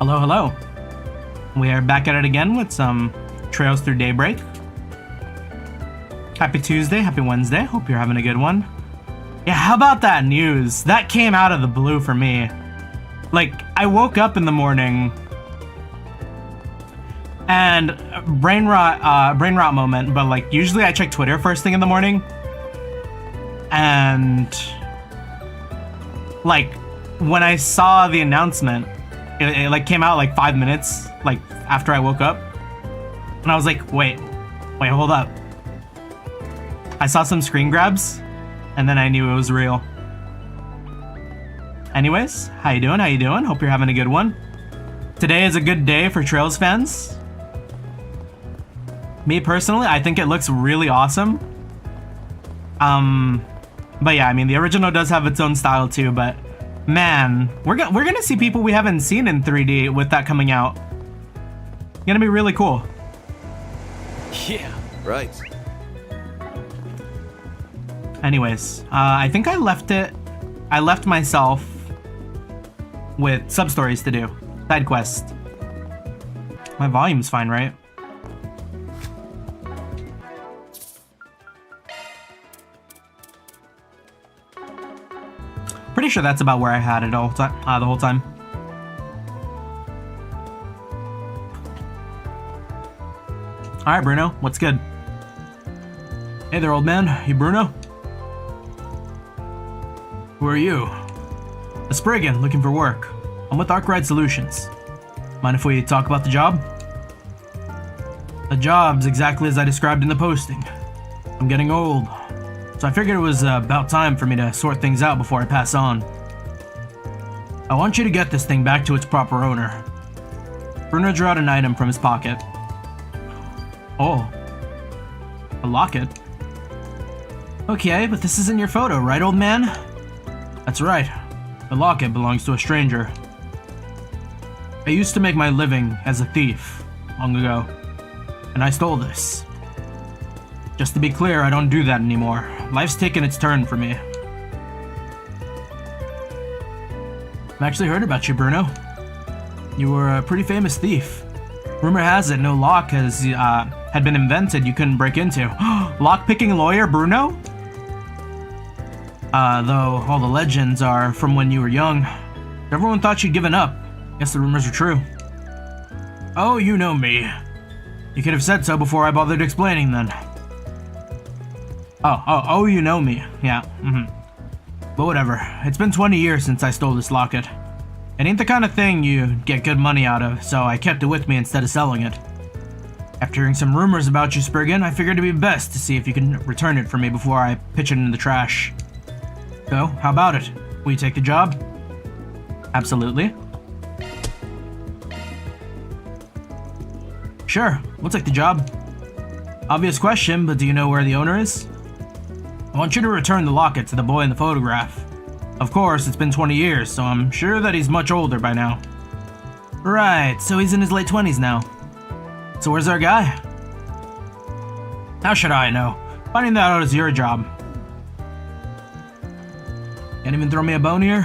Hello, hello. We are back at it again with some Trails Through Daybreak. Happy Tuesday, happy Wednesday. Hope you're having a good one. Yeah, how about that news? That came out of the blue for me. Like, I woke up in the morning and brain rot moment, but like usually I check Twitter first thing in the morning. And like when I saw the announcement, it like came out like 5 minutes like after I woke up, and I was like, wait, hold up. I saw some screen grabs, and then I knew it was real. Anyways, how you doing? Hope you're having a good one. Today is a good day for Trails fans. Me personally, I think it looks really awesome. But yeah, I mean the original does have its own style too, but man, we're gonna see people we haven't seen in 3D with that coming out. Gonna be really cool. Yeah, right. Anyways, I think I left myself with sub-stories to do. Side quest. My volume's fine, right? Pretty sure that's about where I had it the whole time. Alright, Bruno, what's good? Hey there, old man. You Bruno? Who are you? A Spriggan, looking for work. I'm with Arkride Solutions. Mind if we talk about the job? The job's exactly as I described in the posting. I'm getting old, so I figured it was about time for me to sort things out before I pass on. I want you to get this thing back to its proper owner. Bruno drew out an item from his pocket. Oh. A locket? Okay, but this isn't your photo, right, old man? That's right. The locket belongs to a stranger. I used to make my living as a thief long ago, and I stole this. Just to be clear, I don't do that anymore. Life's taken its turn for me. I've actually heard about you, Bruno. You were a pretty famous thief. Rumor has it no lock had been invented you couldn't break into. Lock-picking lawyer, Bruno? Though all the legends are from when you were young. Everyone thought you'd given up. Guess the rumors are true. Oh, you know me. You could have said so before I bothered explaining then. Oh, you know me. Yeah, But whatever. It's been 20 years since I stole this locket. It ain't the kind of thing you get good money out of, so I kept it with me instead of selling it. After hearing some rumors about you, Spriggan, I figured it'd be best to see if you can return it for me before I pitch it in the trash. So, how about it? Will you take the job? Absolutely. Sure, we'll take the job. Obvious question, but do you know where the owner is? I want you to return the locket to the boy in the photograph. Of course, it's been 20 years, so I'm sure that he's much older by now. Right, so he's in his late 20s now. So where's our guy? How should I know? Finding that out is your job. Can't even throw me a bone here?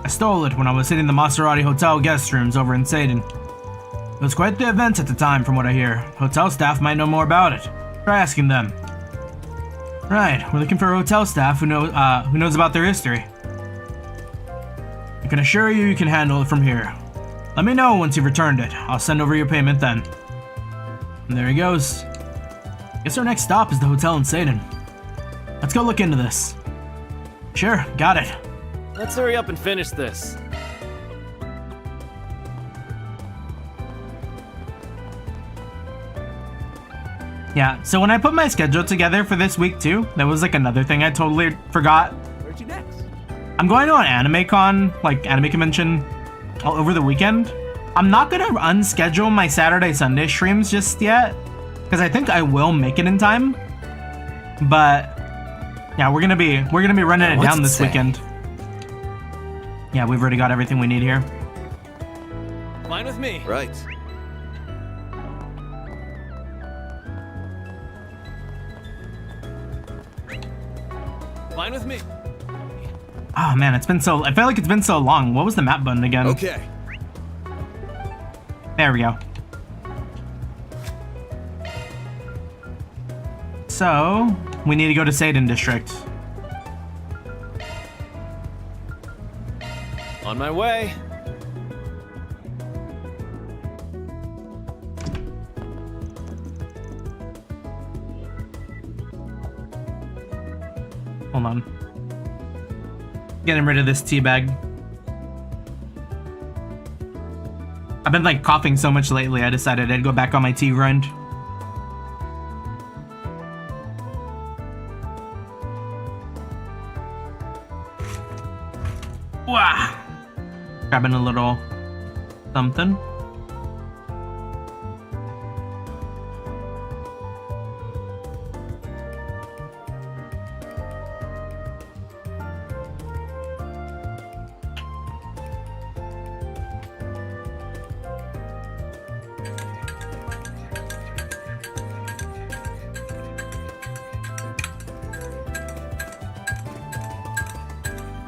I stole it when I was hitting the Maserati Hotel guest rooms over in Satan. It was quite the event at the time from what I hear. Hotel staff might know more about it. Try asking them. Right, we're looking for hotel staff who knows about their history. I can assure you you can handle it from here. Let me know once you've returned it. I'll send over your payment then. And there he goes. Guess our next stop is the hotel in Satan. Let's go look into this. Sure, got it. Let's hurry up and finish this. Yeah, so when I put my schedule together for this week too, that was like another thing I totally forgot. Where'd you next? I'm going to an anime con, like anime convention, all over the weekend. I'm not gonna unschedule my Saturday Sunday streams just yet, because I think I will make it in time. But yeah, we're gonna be running it down this weekend. Yeah, we've already got everything we need here. Fine with me. Right. Fine with me. Oh man, I feel like it's been so long. What was the map button again? Okay. There we go. So, we need to go to Seiden District. On my way. Hold on. Getting rid of this tea bag. I've been like coughing so much lately, I decided I'd go back on my tea grind. Wah! Grabbing a little something.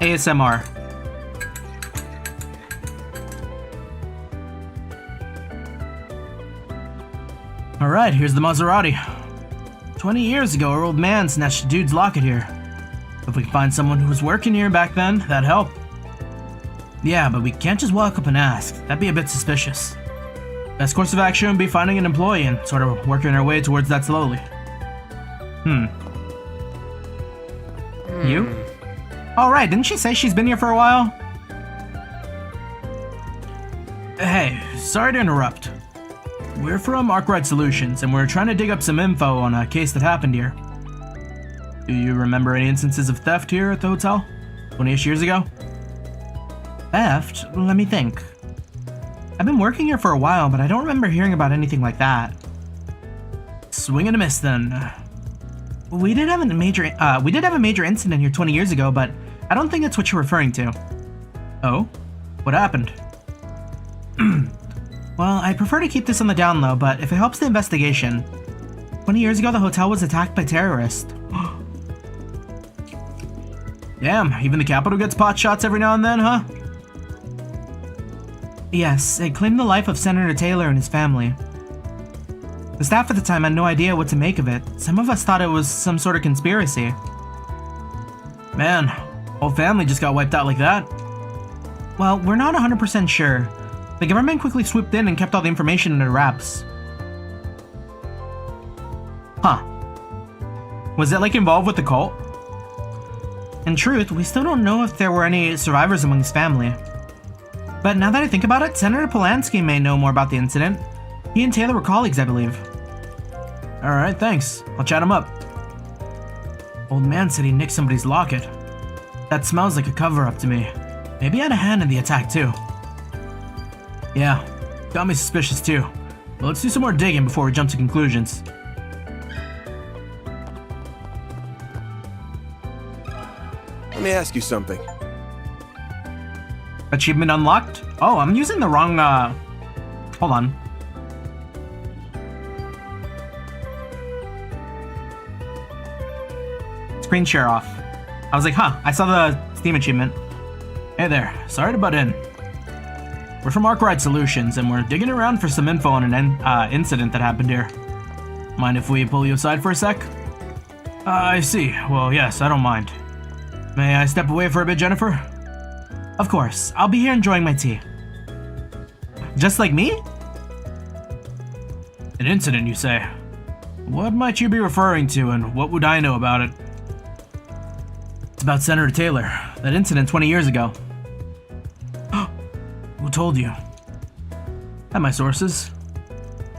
ASMR. Alright, here's the Maserati. 20 years ago, our old man snatched a dude's locket here. If we can find someone who was working here back then, that'd help. Yeah, but we can't just walk up and ask. That'd be a bit suspicious. Best course of action would be finding an employee and sort of working our way towards that slowly. You? Alright, didn't she say she's been here for a while? Hey, sorry to interrupt. We're from Arkride Solutions, and we're trying to dig up some info on a case that happened here. Do you remember any instances of theft here at the hotel? 20-ish years ago? Theft? Let me think. I've been working here for a while, but I don't remember hearing about anything like that. Swing and a miss, then. We did have a major incident here 20 years ago, but I don't think that's what you're referring to. Oh? What happened? Well, I prefer to keep this on the down low, but if it helps the investigation, 20 years ago the hotel was attacked by terrorists. Damn, even the capital gets pot shots every now and then, huh? Yes, it claimed the life of Senator Taylor and his family. The staff at the time had no idea what to make of it. Some of us thought it was some sort of conspiracy. Man, whole family just got wiped out like that. Well, we're not 100% sure. The government quickly swooped in and kept all the information under wraps. Huh. Was it like involved with the cult? In truth, we still don't know if there were any survivors among his family. But now that I think about it, Senator Polanski may know more about the incident. He and Taylor were colleagues, I believe. Alright, thanks. I'll chat him up. Old man said he nicked somebody's locket. That smells like a cover-up to me. Maybe he had a hand in the attack too. Yeah, got me suspicious too. But let's do some more digging before we jump to conclusions. Let me ask you something. Achievement unlocked? Oh, I'm using the wrong, hold on. Screen share off. I was like, huh, I saw the Steam achievement. Hey there, sorry to butt in. We're from Arkride Solutions, and we're digging around for some info on an incident that happened here. Mind if we pull you aside for a sec? I see. Well, yes, I don't mind. May I step away for a bit, Jennifer? Of course. I'll be here enjoying my tea. Just like me? An incident, you say? What might you be referring to, and what would I know about it? It's about Senator Taylor. That incident 20 years ago. Who told you? At my sources.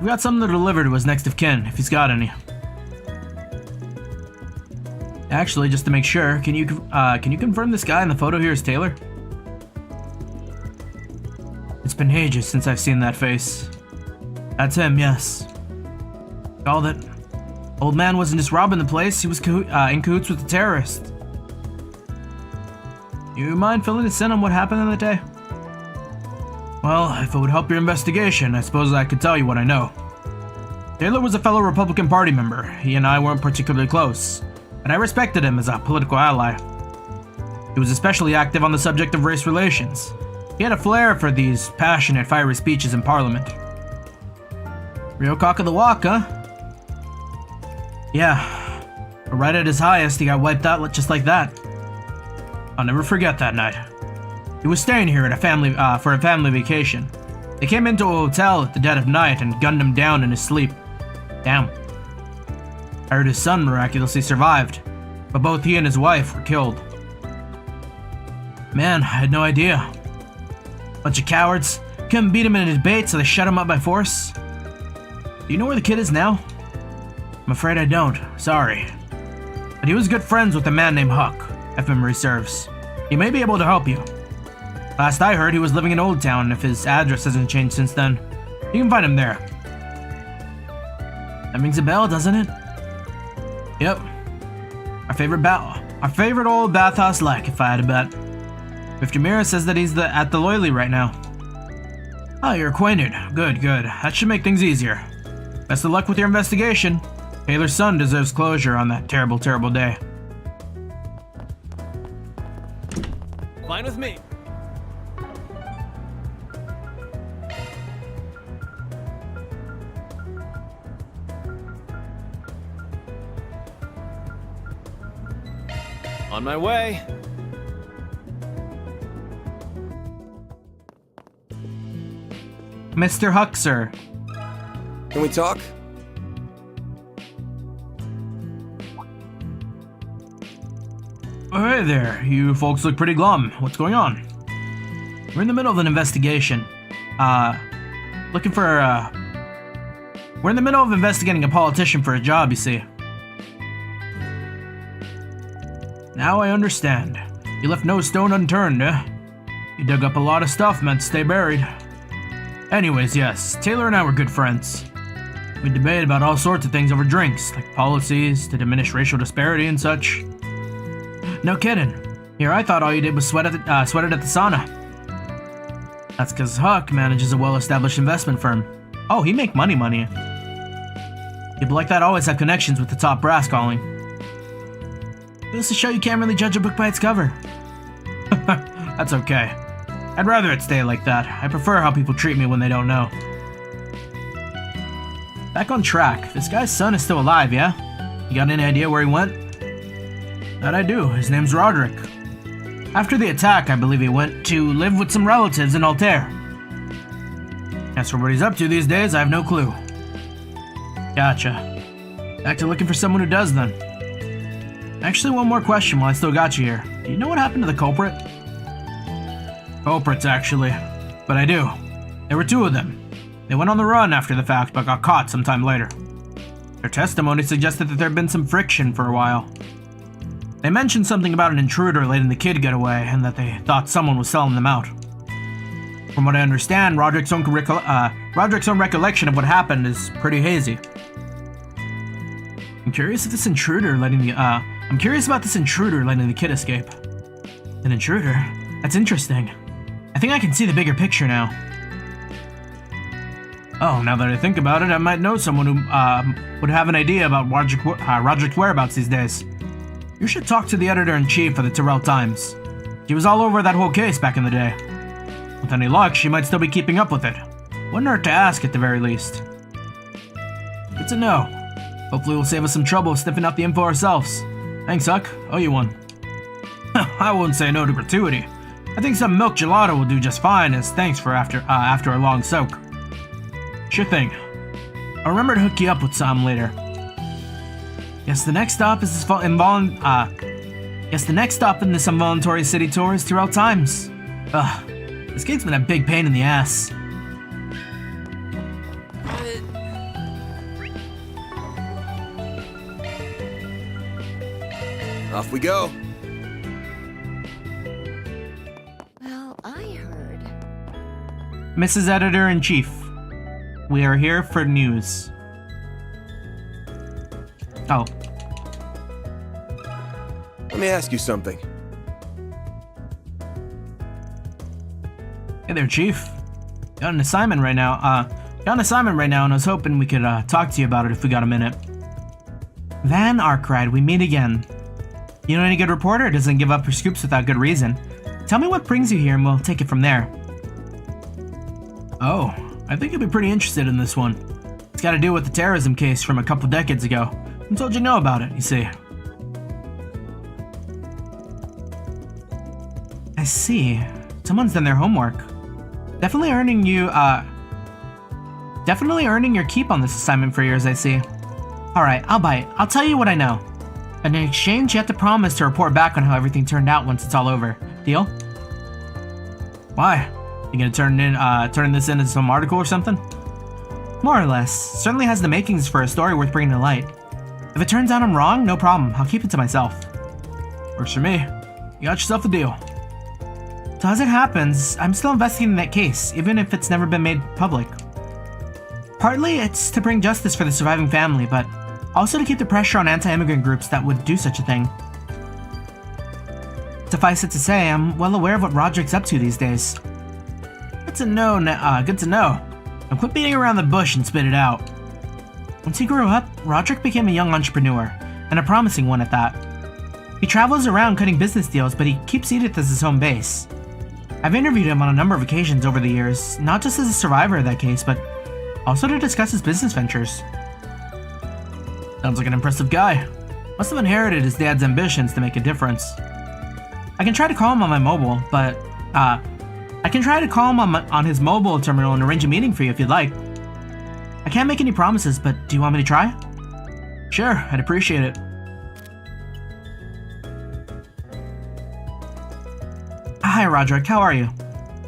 We got something to deliver to his next of kin, if he's got any. Actually, just to make sure, can you confirm this guy in the photo here is Taylor? It's been ages since I've seen that face. That's him, yes. Called it. Old man wasn't just robbing the place, he was in cahoots with the terrorists. You mind filling us in on what happened on that day? Well, if it would help your investigation, I suppose I could tell you what I know. Taylor was a fellow Republican Party member. He and I weren't particularly close, but I respected him as a political ally. He was especially active on the subject of race relations. He had a flair for these passionate, fiery speeches in Parliament. Real cock of the walk, huh? Yeah. Right at his highest, he got wiped out just like that. I'll never forget that night. He was staying here at for a family vacation. They came into a hotel at the dead of night and gunned him down in his sleep. Damn. I heard his son miraculously survived, but both he and his wife were killed. Man, I had no idea. Bunch of cowards. Couldn't beat him in his bait, so they shut him up by force. Do you know where the kid is now? I'm afraid I don't. Sorry. But he was good friends with a man named Huck, if memory serves. He may be able to help you. Last I heard, he was living in Old Town, and if his address hasn't changed since then, you can find him there. That rings a bell, doesn't it? Yep. Our favorite old bathhouse like, if I had to bet. Mr. Mira says that he's at the Loyally right now. Oh, you're acquainted. Good, good. That should make things easier. Best of luck with your investigation. Taylor's son deserves closure on that terrible, terrible day. Fine with me. On my way. Mr. Huck, sir. Can we talk? Oh, hey there. You folks look pretty glum. What's going on? We're in the middle of an investigation. We're in the middle of investigating a politician for a job, you see. Now I understand. You left no stone unturned, eh? You dug up a lot of stuff meant to stay buried. Anyways, yes, Taylor and I were good friends. We debated about all sorts of things over drinks, like policies to diminish racial disparity and such. No kidding. Here, I thought all you did was sweat it at the sauna. That's because Huck manages a well-established investment firm. Oh, he make money. People like that always have connections with the top brass calling. Goes to show you can't really judge a book by its cover. That's okay. I'd rather it stay like that. I prefer how people treat me when they don't know. Back on track. This guy's son is still alive, yeah? You got any idea where he went? That I do. His name's Roderick. After the attack, I believe he went to live with some relatives in Altair. As for what he's up to these days, I have no clue. Gotcha. Back to looking for someone who does then. Actually, one more question while I still got you here. Do you know what happened to the culprit? Culprits, actually. But I do. There were two of them. They went on the run after the fact, but got caught sometime later. Their testimony suggested that there had been some friction for a while. They mentioned something about an intruder letting the kid get away, and that they thought someone was selling them out. From what I understand, Roderick's own recollection of what happened is pretty hazy. I'm curious about this intruder letting the kid escape. An intruder? That's interesting. I think I can see the bigger picture now. Oh, now that I think about it, I might know someone who would have an idea about Roderick's whereabouts these days. You should talk to the editor-in-chief of the Tyrrell Times. She was all over that whole case back in the day. With any luck, she might still be keeping up with it. Wouldn't hurt to ask at the very least. Good to know. Hopefully we'll save us some trouble sniffing out the info ourselves. Thanks, Huck. Owe you one. I won't say no to gratuity. I think some milk gelato will do just fine as thanks for after a long soak. Sure thing. I'll remember to hook you up with some later. Guess the next stop in this involuntary city tour is Tyrrell Times. Ugh, this gate's been a big pain in the ass. Off we go. Well, I heard. Mrs. Editor-in-Chief, we are here for news. Oh. Let me ask you something. Hey there, Chief. Got an assignment right now. And I was hoping we could talk to you about it if we got a minute. Van Arkride, we meet again. You know any good reporter who doesn't give up her scoops without good reason? Tell me what brings you here and we'll take it from there. Oh, I think you'll be pretty interested in this one. It's got to do with the terrorism case from a couple decades ago. I told you know about it, you see. I see. Someone's done their homework. Definitely earning your keep on this assignment for years, I see. Alright, I'll bite. I'll tell you what I know. And in exchange, you have to promise to report back on how everything turned out once it's all over. Deal? Why? You gonna turn this into some article or something? More or less. Certainly has the makings for a story worth bringing to light. If it turns out I'm wrong, no problem. I'll keep it to myself. Works for me. You got yourself a deal. So as it happens, I'm still investigating that case, even if it's never been made public. Partly, it's to bring justice for the surviving family, but also to keep the pressure on anti-immigrant groups that would do such a thing. Suffice it to say, I'm well aware of what Roderick's up to these days. Good to know. Now quit beating around the bush and spit it out. Once he grew up, Roderick became a young entrepreneur, and a promising one at that. He travels around cutting business deals, but he keeps Edith as his home base. I've interviewed him on a number of occasions over the years, not just as a survivor of that case, but also to discuss his business ventures. Sounds like an impressive guy. Must have inherited his dad's ambitions to make a difference. I can try to call him on my mobile, but, I can try to call him on his mobile terminal and arrange a meeting for you if you'd like. I can't make any promises, but do you want me to try? Sure, I'd appreciate it. Hi, Roderick, how are you?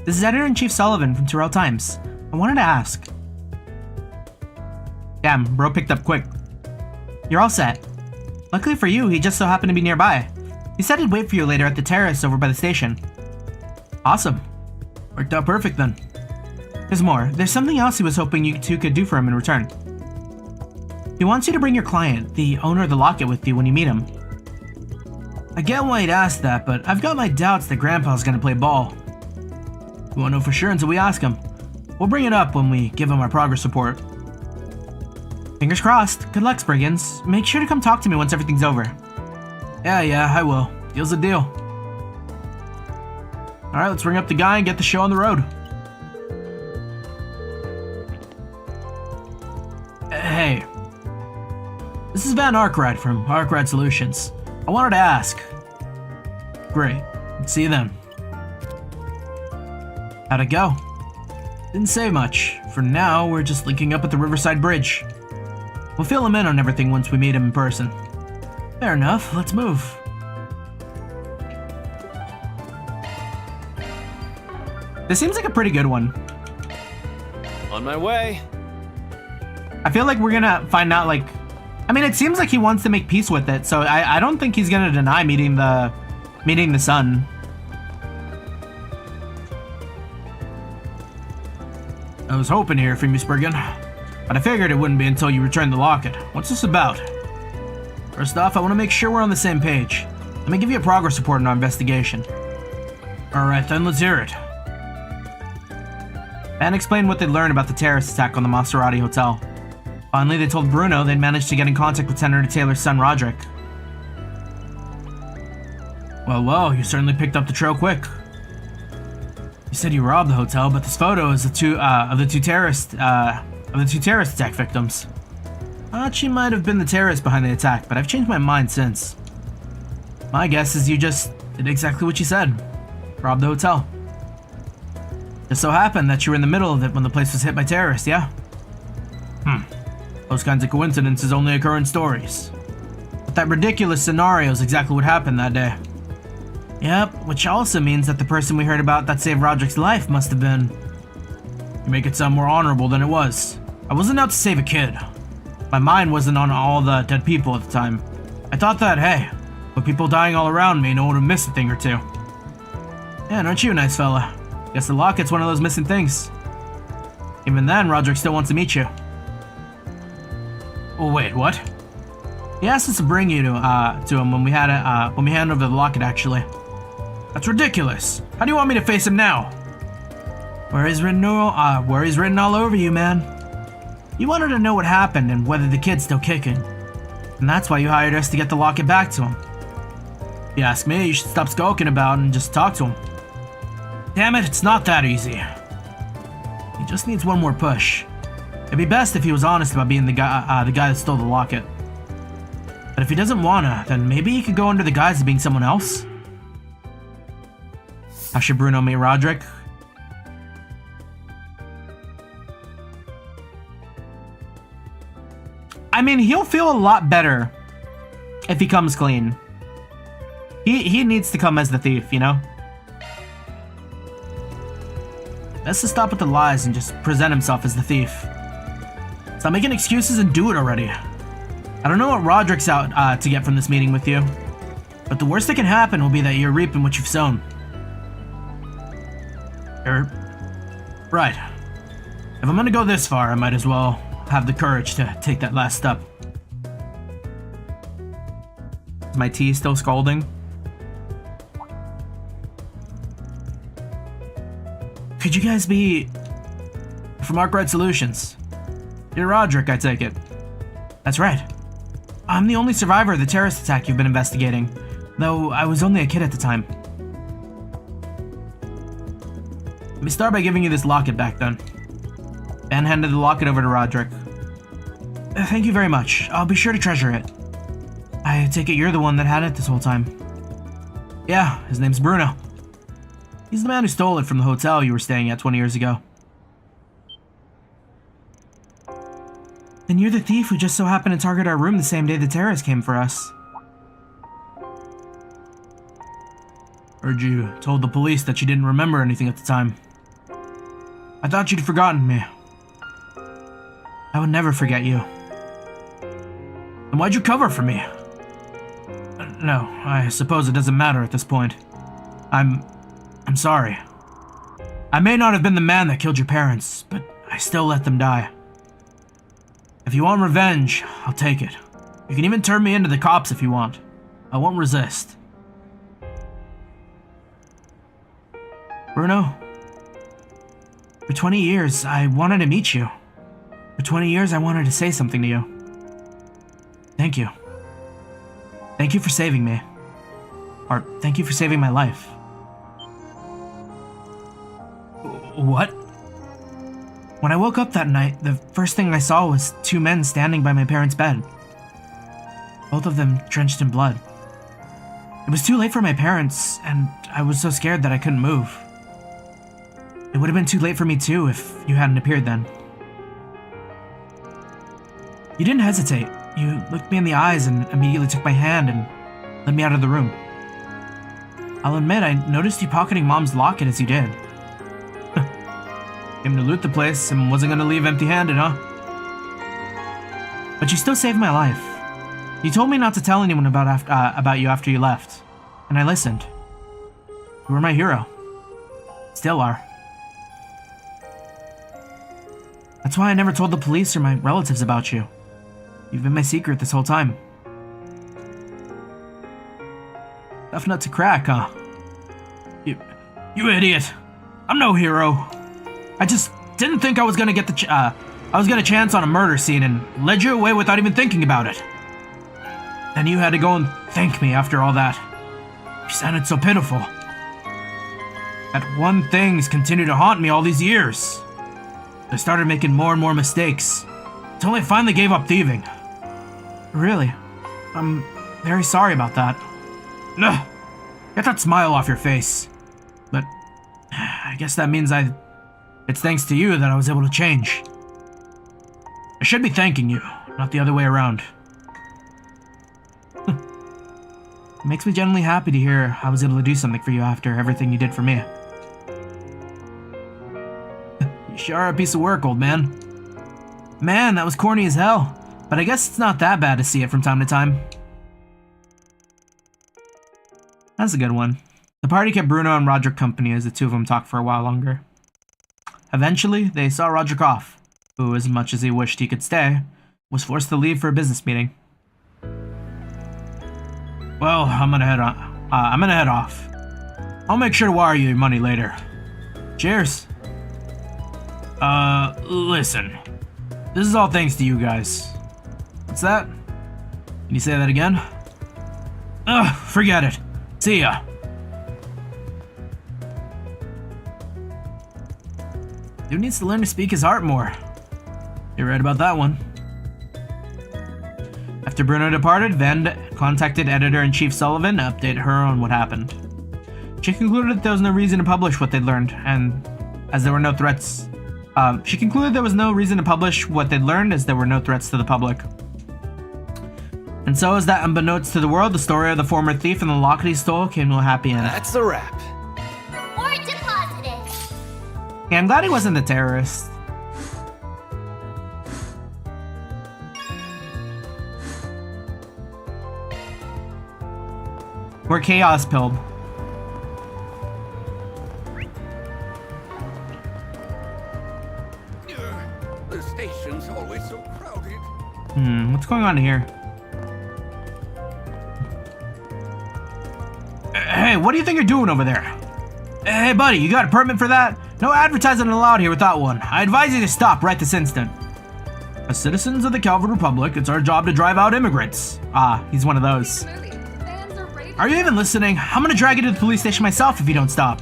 This is Editor-in-Chief Sullivan from Terrell Times. I wanted to ask. Damn, bro picked up quick. You're all set. Luckily for you, he just so happened to be nearby. He said he'd wait for you later at the terrace over by the station. Awesome. Worked out perfect then. There's more. There's something else he was hoping you two could do for him in return. He wants you to bring your client, the owner of the locket, with you when you meet him. I get why he'd ask that, but I've got my doubts that Grandpa's gonna play ball. We won't know for sure until we ask him. We'll bring it up when we give him our progress report. Fingers crossed. Good luck, Spriggans. Make sure to come talk to me once everything's over. Yeah, I will. Deal's a deal. Alright, let's ring up the guy and get the show on the road. Hey. This is Van Arkride from Arkride Solutions. I wanted to ask. Great. See you then. How'd it go? Didn't say much. For now, we're just linking up at the Riverside Bridge. We'll fill him in on everything once we meet him in person. Fair enough, let's move. This seems like a pretty good one. On my way. I feel like we're gonna find out, like... I mean, it seems like he wants to make peace with it, so I don't think he's gonna deny meeting the son. I was hoping to hear from you, Spriggan, but I figured it wouldn't be until you returned the locket. What's this about? First off, I want to make sure we're on the same page. Let me give you a progress report on our investigation. Alright then, let's hear it. Van explained what they'd learned about the terrorist attack on the Maserati Hotel. Finally, they told Bruno they'd managed to get in contact with Senator Taylor's son, Roderick. Well, you certainly picked up the trail quick. You said you robbed the hotel, but this photo is of the two terrorist attack victims. Thought she might have been the terrorist behind the attack, but I've changed my mind since. My guess is you just did exactly what you said. Robbed the hotel. Just so happened that you were in the middle of it when the place was hit by terrorists, yeah? Those kinds of coincidences only occur in stories. But that ridiculous scenario is exactly what happened that day. Yep, which also means that the person we heard about that saved Roderick's life must have been... You make it sound more honorable than it was. I wasn't out to save a kid. My mind wasn't on all the dead people at the time. I thought that, hey, with people dying all around me, no one would miss a thing or two. Yeah, aren't you a nice fella? Guess the locket's one of those missing things. Even then, Roderick still wants to meet you. Oh wait, what? He asked us to bring you to him when we handed over the locket, actually. That's ridiculous. How do you want me to face him now? Worry's written all over you, man. You wanted to know what happened and whether the kid's still kicking. And that's why you hired us to get the locket back to him. If you ask me, you should stop skulking about and just talk to him. Damn it, it's not that easy. He just needs one more push. It'd be best if he was honest about being the guy that stole the locket. But if he doesn't wanna, then maybe he could go under the guise of being someone else? How should Bruno meet Roderick? I mean, he'll feel a lot better if he comes clean. He needs to come as the thief, you know? Best to stop with the lies and just present himself as the thief. Stop making excuses and do it already. I don't know what Roderick's out to get from this meeting with you, but the worst that can happen will be that you're reaping what you've sown. Right. If I'm gonna go this far, I might as well have the courage to take that last step. Is my tea still scalding? Could you guys be from Arkride Solutions? You're Roderick, I take it. That's right. I'm the only survivor of the terrorist attack you've been investigating, though I was only a kid at the time. Let me start by giving you this locket back then. Ben handed the locket over to Roderick. Thank you very much. I'll be sure to treasure it. I take it you're the one that had it this whole time. Yeah, his name's Bruno. He's the man who stole it from the hotel you were staying at 20 years ago. Then you're the thief who just so happened to target our room the same day the terrorists came for us. Heard you told the police that you didn't remember anything at the time. I thought you'd forgotten me. I would never forget you. Then why'd you cover for me? No, I suppose it doesn't matter at this point. I'm sorry. I may not have been the man that killed your parents, but I still let them die. If you want revenge, I'll take it. You can even turn me into the cops if you want. I won't resist. Bruno, for 20 years, I wanted to meet you. For 20 years, I wanted to say something to you. Thank you. Thank you for saving me. Or, thank you for saving my life. What? When I woke up that night, the first thing I saw was two men standing by my parents' bed. Both of them drenched in blood. It was too late for my parents, and I was so scared that I couldn't move. It would have been too late for me too if you hadn't appeared then. You didn't hesitate. You looked me in the eyes and immediately took my hand and led me out of the room. I'll admit, I noticed you pocketing Mom's locket as you did. Came to loot the place and wasn't gonna leave empty-handed, huh? But you still saved my life. You told me not to tell anyone about you after you left, and I listened. You were my hero. Still are. That's why I never told the police or my relatives about you. You've been my secret this whole time. Tough nut to crack, huh? You idiot! I'm no hero. I just didn't think I was gonna get a chance on a murder scene and led you away without even thinking about it. Then you had to go and thank me after all that. You sounded so pitiful. That one thing's continued to haunt me all these years. I started making more and more mistakes, until I finally gave up thieving. Really? I'm very sorry about that. Ugh. Get that smile off your face. But I guess that means it's thanks to you that I was able to change. I should be thanking you, not the other way around. It makes me genuinely happy to hear I was able to do something for you after everything you did for me. You sure are a piece of work, old man. Man, that was corny as hell, but I guess it's not that bad to see it from time to time. That's a good one. The party kept Bruno and Roderick company as the two of them talked for a while longer. Eventually, they saw Roderick off, who, as much as he wished he could stay, was forced to leave for a business meeting. Well, I'm gonna head off. I'll make sure to wire you your money later. Cheers. Listen. This is all thanks to you guys. What's that? Can you say that again? Ugh, forget it. See ya. Dude needs to learn to speak his heart more. You're right about that one. After Bruno departed, Van contacted editor-in-chief Sullivan to update her on what happened. She concluded that there was no reason to publish what they'd learned, and as there were no threats... she concluded there was no reason to publish what they'd learned as there were no threats to the public. And so as that unbeknownst to the world, the story of the former thief and the locket he stole came to a happy end. That's a wrap. Reward deposited. Yeah, I'm glad he wasn't a terrorist. We're chaos pilled. The station's always so crowded. What's going on here? Hey, what do you think you're doing over there? Hey, buddy, you got a permit for that? No advertising allowed here without one. I advise you to stop right this instant. As citizens of the Calvin Republic, it's our job to drive out immigrants. Ah, he's one of those. Are you even listening? I'm gonna drag you to the police station myself if you don't stop.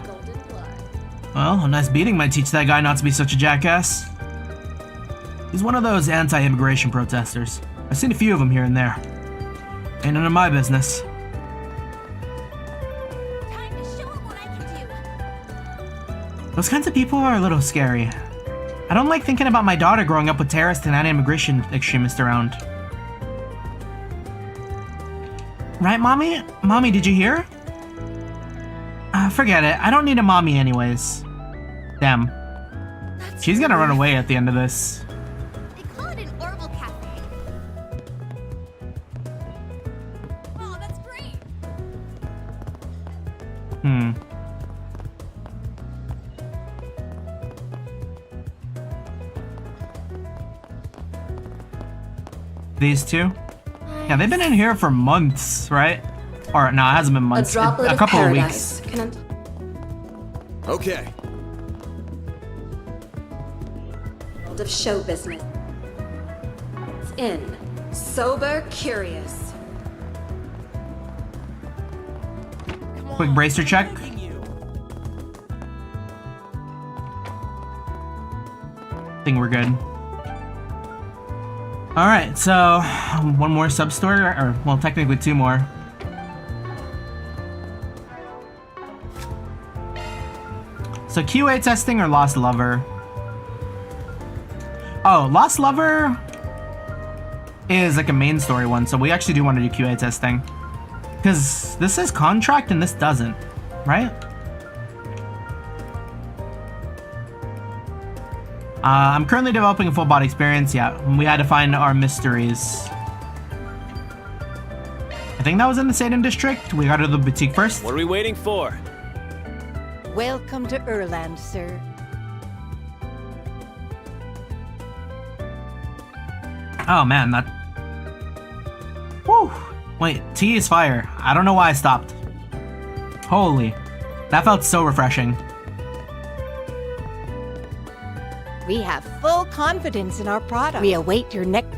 Well, a nice beating might teach that guy not to be such a jackass. He's one of those anti-immigration protesters. I've seen a few of them here and there. Ain't none of my business. Time to show him what I can do. Those kinds of people are a little scary. I don't like thinking about my daughter growing up with terrorists and anti-immigration extremists around. Right, Mommy? Mommy, did you hear? Forget it. I don't need a mommy anyways. Damn. She's gonna run away at the end of this. They call it an Orville Cafe. Oh, that's great. These two? Yeah, they've been in here for months, right? Or, no, it hasn't been months. A couple of weeks. Okay. World of show business. It's in. Sober curious. Quick bracer check. Think we're good. Alright, so one more sub-story, or well, technically two more. So QA testing or Lost Lover? Oh, Lost Lover is like a main story one, so we actually do want to do QA testing. Because this says contract and this doesn't, right? I'm currently developing a full body experience, yeah. We had to find our mysteries. I think that was in the Satan district. We got to the boutique first. What are we waiting for? Welcome to Erland, sir. Oh man, that... Woo! Wait, T is fire. I don't know why I stopped. Holy. That felt so refreshing. We have full confidence in our product. We await your next...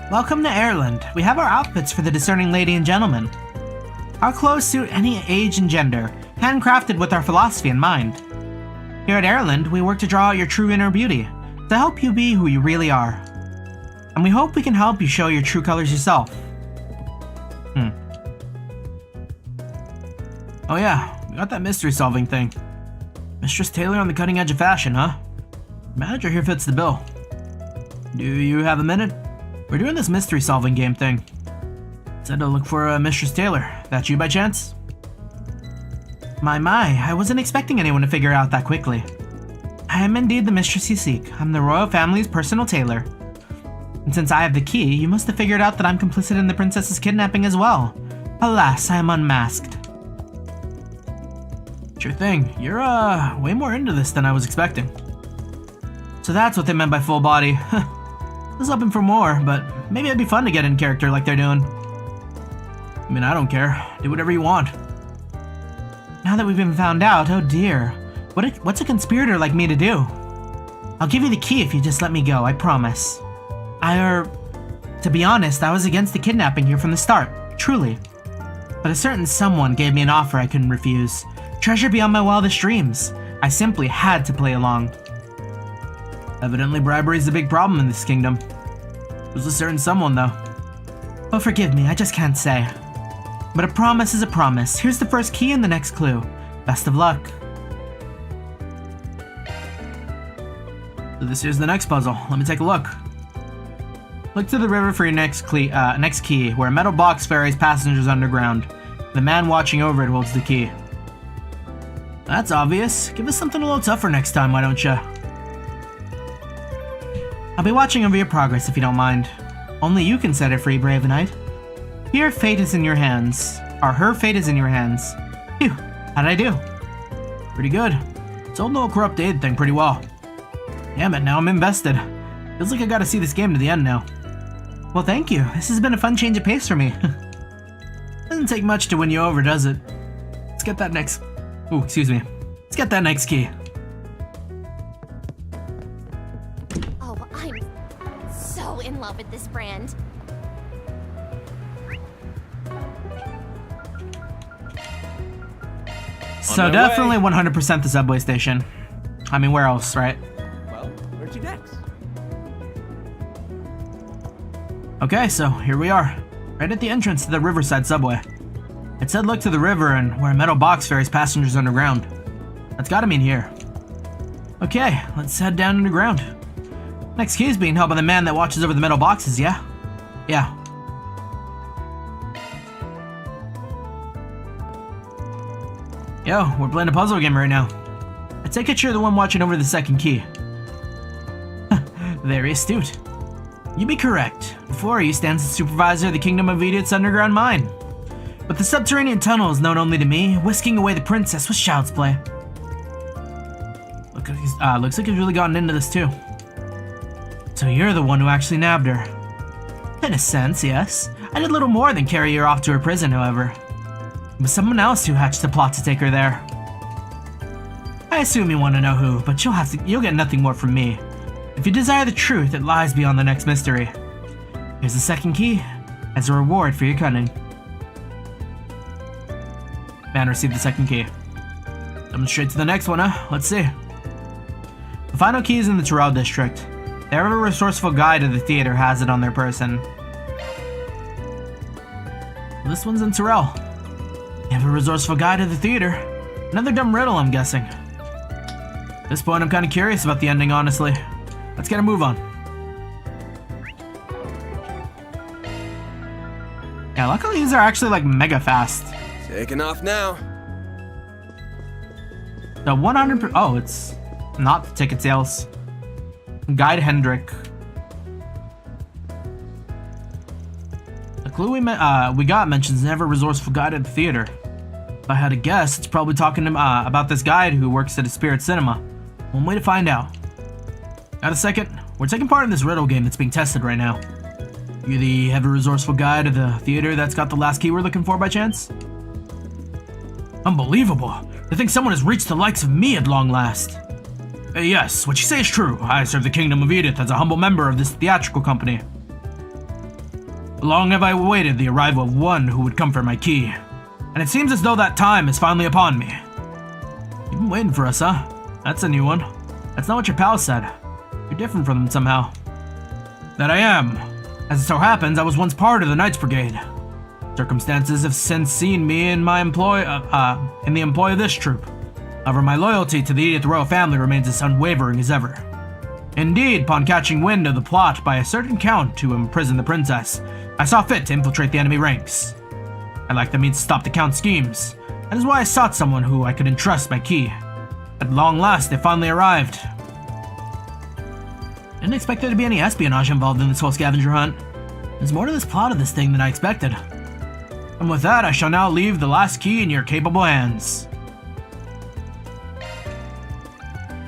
Welcome to Ireland. We have our outfits for the discerning lady and gentleman. Our clothes suit any age and gender, handcrafted with our philosophy in mind. Here at Ireland, we work to draw out your true inner beauty, to help you be who you really are. And we hope we can help you show your true colors yourself. Oh yeah, we got that mystery solving thing. Mistress Taylor on the cutting edge of fashion, huh? Manager here fits the bill. Do you have a minute? We're doing this mystery solving game thing. Said to look for Mistress Taylor. That you by chance? My, I wasn't expecting anyone to figure it out that quickly. I am indeed the mistress you seek. I'm the royal family's personal tailor. And since I have the key, you must have figured out that I'm complicit in the princess's kidnapping as well. Alas, I am unmasked. Sure thing. You're, way more into this than I was expecting. So that's what they meant by full body. I was hoping for more, but maybe it'd be fun to get in character like they're doing. I mean, I don't care. Do whatever you want. Now that we've been found out, oh dear. What's a conspirator like me to do? I'll give you the key if you just let me go, I promise. To be honest, I was against the kidnapping here from the start, truly. But a certain someone gave me an offer I couldn't refuse. Treasure beyond my wildest dreams. I simply had to play along. Evidently bribery is a big problem in this kingdom. Who's a certain someone, though? Oh, forgive me, I just can't say. But a promise is a promise. Here's the first key and the next clue. Best of luck. So this here's the next puzzle. Let me take a look. Look to the river for your next key, where a metal box ferries passengers underground. The man watching over it holds the key. That's obvious. Give us something a little tougher next time, why don't you? I'll be watching over your progress if you don't mind. Only you can set it free, brave knight. Your fate is in your hands. Or her fate is in your hands. Phew, how'd I do? Pretty good. Sold the whole corrupt aid thing pretty well. Damn it, now I'm invested. Feels like I gotta see this game to the end now. Well, thank you. This has been a fun change of pace for me. Doesn't take much to win you over, does it? Let's get that next... Ooh, excuse me. Let's get that next key. Oh, I'm so in love with this brand. So definitely 100% the subway station. I mean, where else, right? Well, where to next? Okay, so here we are. Right at the entrance to the Riverside subway. It said look to the river and where a metal box ferries passengers underground. That's gotta mean here. Okay, let's head down underground. Next key is being held by the man that watches over the metal boxes, yeah? Yeah. Yo, we're playing a puzzle game right now. I take it you're the one watching over the second key. Very astute. You'd be correct. Before you stands the supervisor of the Kingdom of Idiot's underground mine. But the subterranean tunnel is known only to me. Whisking away the princess was child's play. Looks like he's really gotten into this too. So you're the one who actually nabbed her. In a sense, yes. I did little more than carry her off to her prison, however. It was someone else who hatched the plot to take her there. I assume you want to know who, but you'll get nothing more from me. If you desire the truth, it lies beyond the next mystery. Here's the second key, as a reward for your cunning. Man received the second key. Coming straight to the next one, huh? Let's see. The final key is in the Terrell district. The ever-resourceful guide to the theater has it on their person. This one's in Terrell. The ever-resourceful guide to the theater. Another dumb riddle, I'm guessing. At this point, I'm kind of curious about the ending, honestly. Let's get a move on. Yeah, luckily these are actually like mega fast. Taking off now. The 100%. Oh, it's not the ticket sales. Guide Hendrik. The clue we got mentions an ever-resourceful guide at the theater. If I had to guess, it's probably talking about this guide who works at a spirit cinema. One way to find out. Got a second? We're taking part in this riddle game that's being tested right now. You the ever-resourceful guide of the theater that's got the last key we're looking for by chance? Unbelievable! To think someone has reached the likes of me at long last. Yes, what you say is true. I serve the Kingdom of Edith as a humble member of this theatrical company. Long have I awaited the arrival of one who would comfort my key, and it seems as though that time is finally upon me. You've been waiting for us, huh? That's a new one. That's not what your pal said. You're different from them somehow. That I am. As it so happens, I was once part of the Knights Brigade. Circumstances have since seen me in my in the employ of this troop. However, my loyalty to the Edith royal family remains as unwavering as ever. Indeed, upon catching wind of the plot by a certain count to imprison the princess, I saw fit to infiltrate the enemy ranks. I like the means to stop the count's schemes. That is why I sought someone who I could entrust my key. At long last, they finally arrived. Didn't expect there to be any espionage involved in this whole scavenger hunt. There's more to this plot of this thing than I expected. And with that, I shall now leave the last key in your capable hands.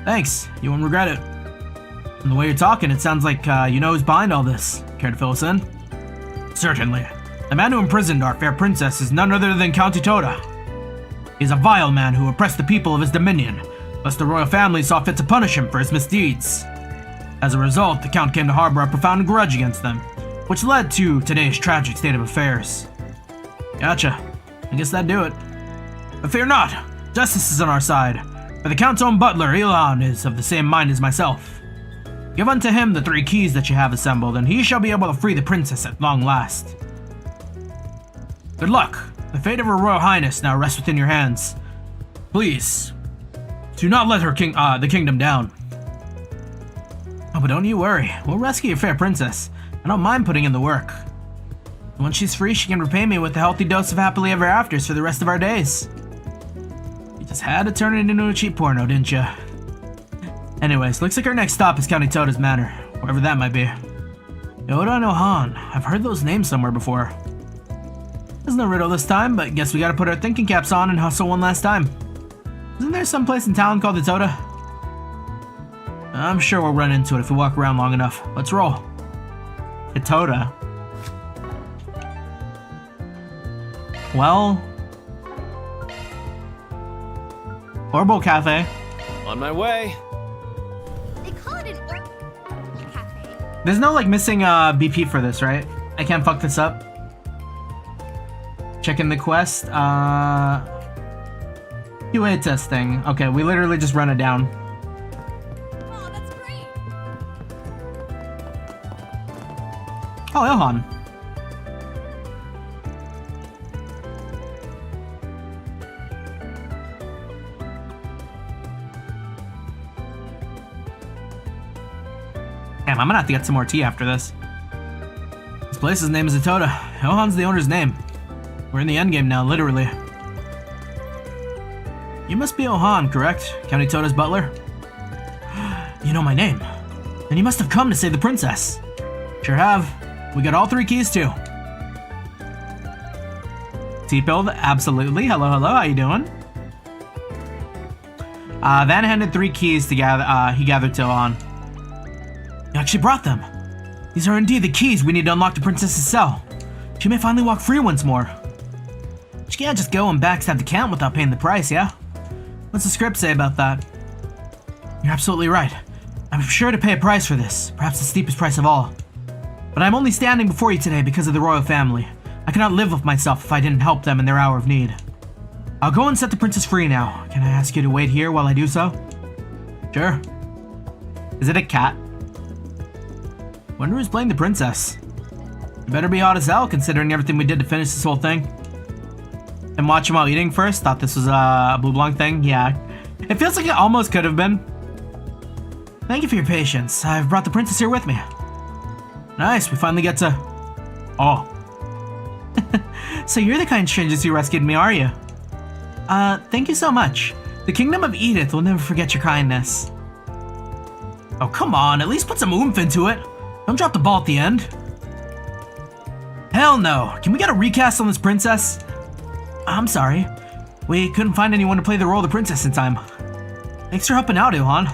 Thanks, you won't regret it. From the way you're talking, it sounds like you know who's behind all this. Care to fill us in? Certainly. The man who imprisoned our fair princess is none other than Count Itoda. He is a vile man who oppressed the people of his dominion, thus the royal family saw fit to punish him for his misdeeds. As a result, the Count came to harbor a profound grudge against them, which led to today's tragic state of affairs. Gotcha. I guess that'd do it. But fear not, justice is on our side, for the Count's own butler, Elon, is of the same mind as myself. Give unto him the 3 keys that you have assembled, and he shall be able to free the princess at long last. Good luck. The fate of her royal highness now rests within your hands. Please, do not let the kingdom down. Oh, but don't you worry. We'll rescue your fair princess. I don't mind putting in the work. Once she's free, she can repay me with a healthy dose of happily ever afters for the rest of our days. You just had to turn it into a cheap porno, didn't you? Anyways, looks like our next stop is County Toda's Manor, wherever that might be. Yoda and Ohan. I've heard those names somewhere before. There's no riddle this time, but guess we gotta put our thinking caps on and hustle one last time. Isn't there some place in town called the Toda? I'm sure we'll run into it if we walk around long enough. Let's roll. The Toda. Well... Orbo Cafe. On my way. They call it an cafe. There's no like missing BP for this, right? I can't fuck this up. Checking the quest. QA testing. Okay, we literally just run it down. Oh, that's great. Oh, Ilhan. Damn, I'm gonna have to get some more tea after this. This place's name is Atoda. Ilhan's the owner's name. We're in the endgame now, literally. You must be Ohan, correct? County Toda's butler? You know my name. Then you must have come to save the princess. Sure have. We got all 3 keys too. T-pilled, absolutely. Hello, hello, how you doing? Van handed 3 keys to he gathered to Ohan. You actually brought them. These are indeed the keys we need to unlock the princess's cell. She may finally walk free once more. She can't just go and backstab the count without paying the price, yeah? What's the script say about that? You're absolutely right. I'm sure to pay a price for this, perhaps the steepest price of all. But I'm only standing before you today because of the royal family. I cannot live with myself if I didn't help them in their hour of need. I'll go and set the princess free now. Can I ask you to wait here while I do so? Sure. Is it a cat? Wonder who's playing the princess. You better be hot as hell considering everything we did to finish this whole thing. And watch him while eating first. Thought this was a blue blanc thing. Yeah. It feels like it almost could have been. Thank you for your patience. I've brought the princess here with me. Nice. We finally get to... Oh. So you're the kind strangers who rescued me, are you? Thank you so much. The Kingdom of Edith will never forget your kindness. Oh, come on. At least put some oomph into it. Don't drop the ball at the end. Hell no. Can we get a recast on this princess? I'm sorry. We couldn't find anyone to play the role of the princess in time. Thanks for helping out, Ilhan.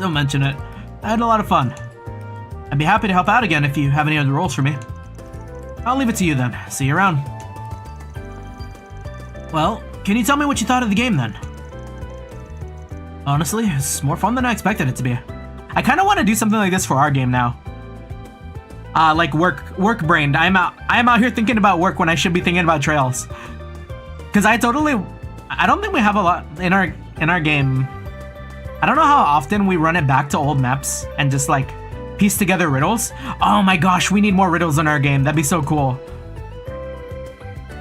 Don't mention it. I had a lot of fun. I'd be happy to help out again if you have any other roles for me. I'll leave it to you then. See you around. Well, can you tell me what you thought of the game then? Honestly, it's more fun than I expected it to be. I kind of want to do something like this for our game now. Like work brained. I am out here thinking about work when I should be thinking about trails. Cause I don't think we have a lot in our game. I don't know how often we run it back to old maps and just like piece together riddles. Oh my gosh, we need more riddles in our game. That'd be so cool.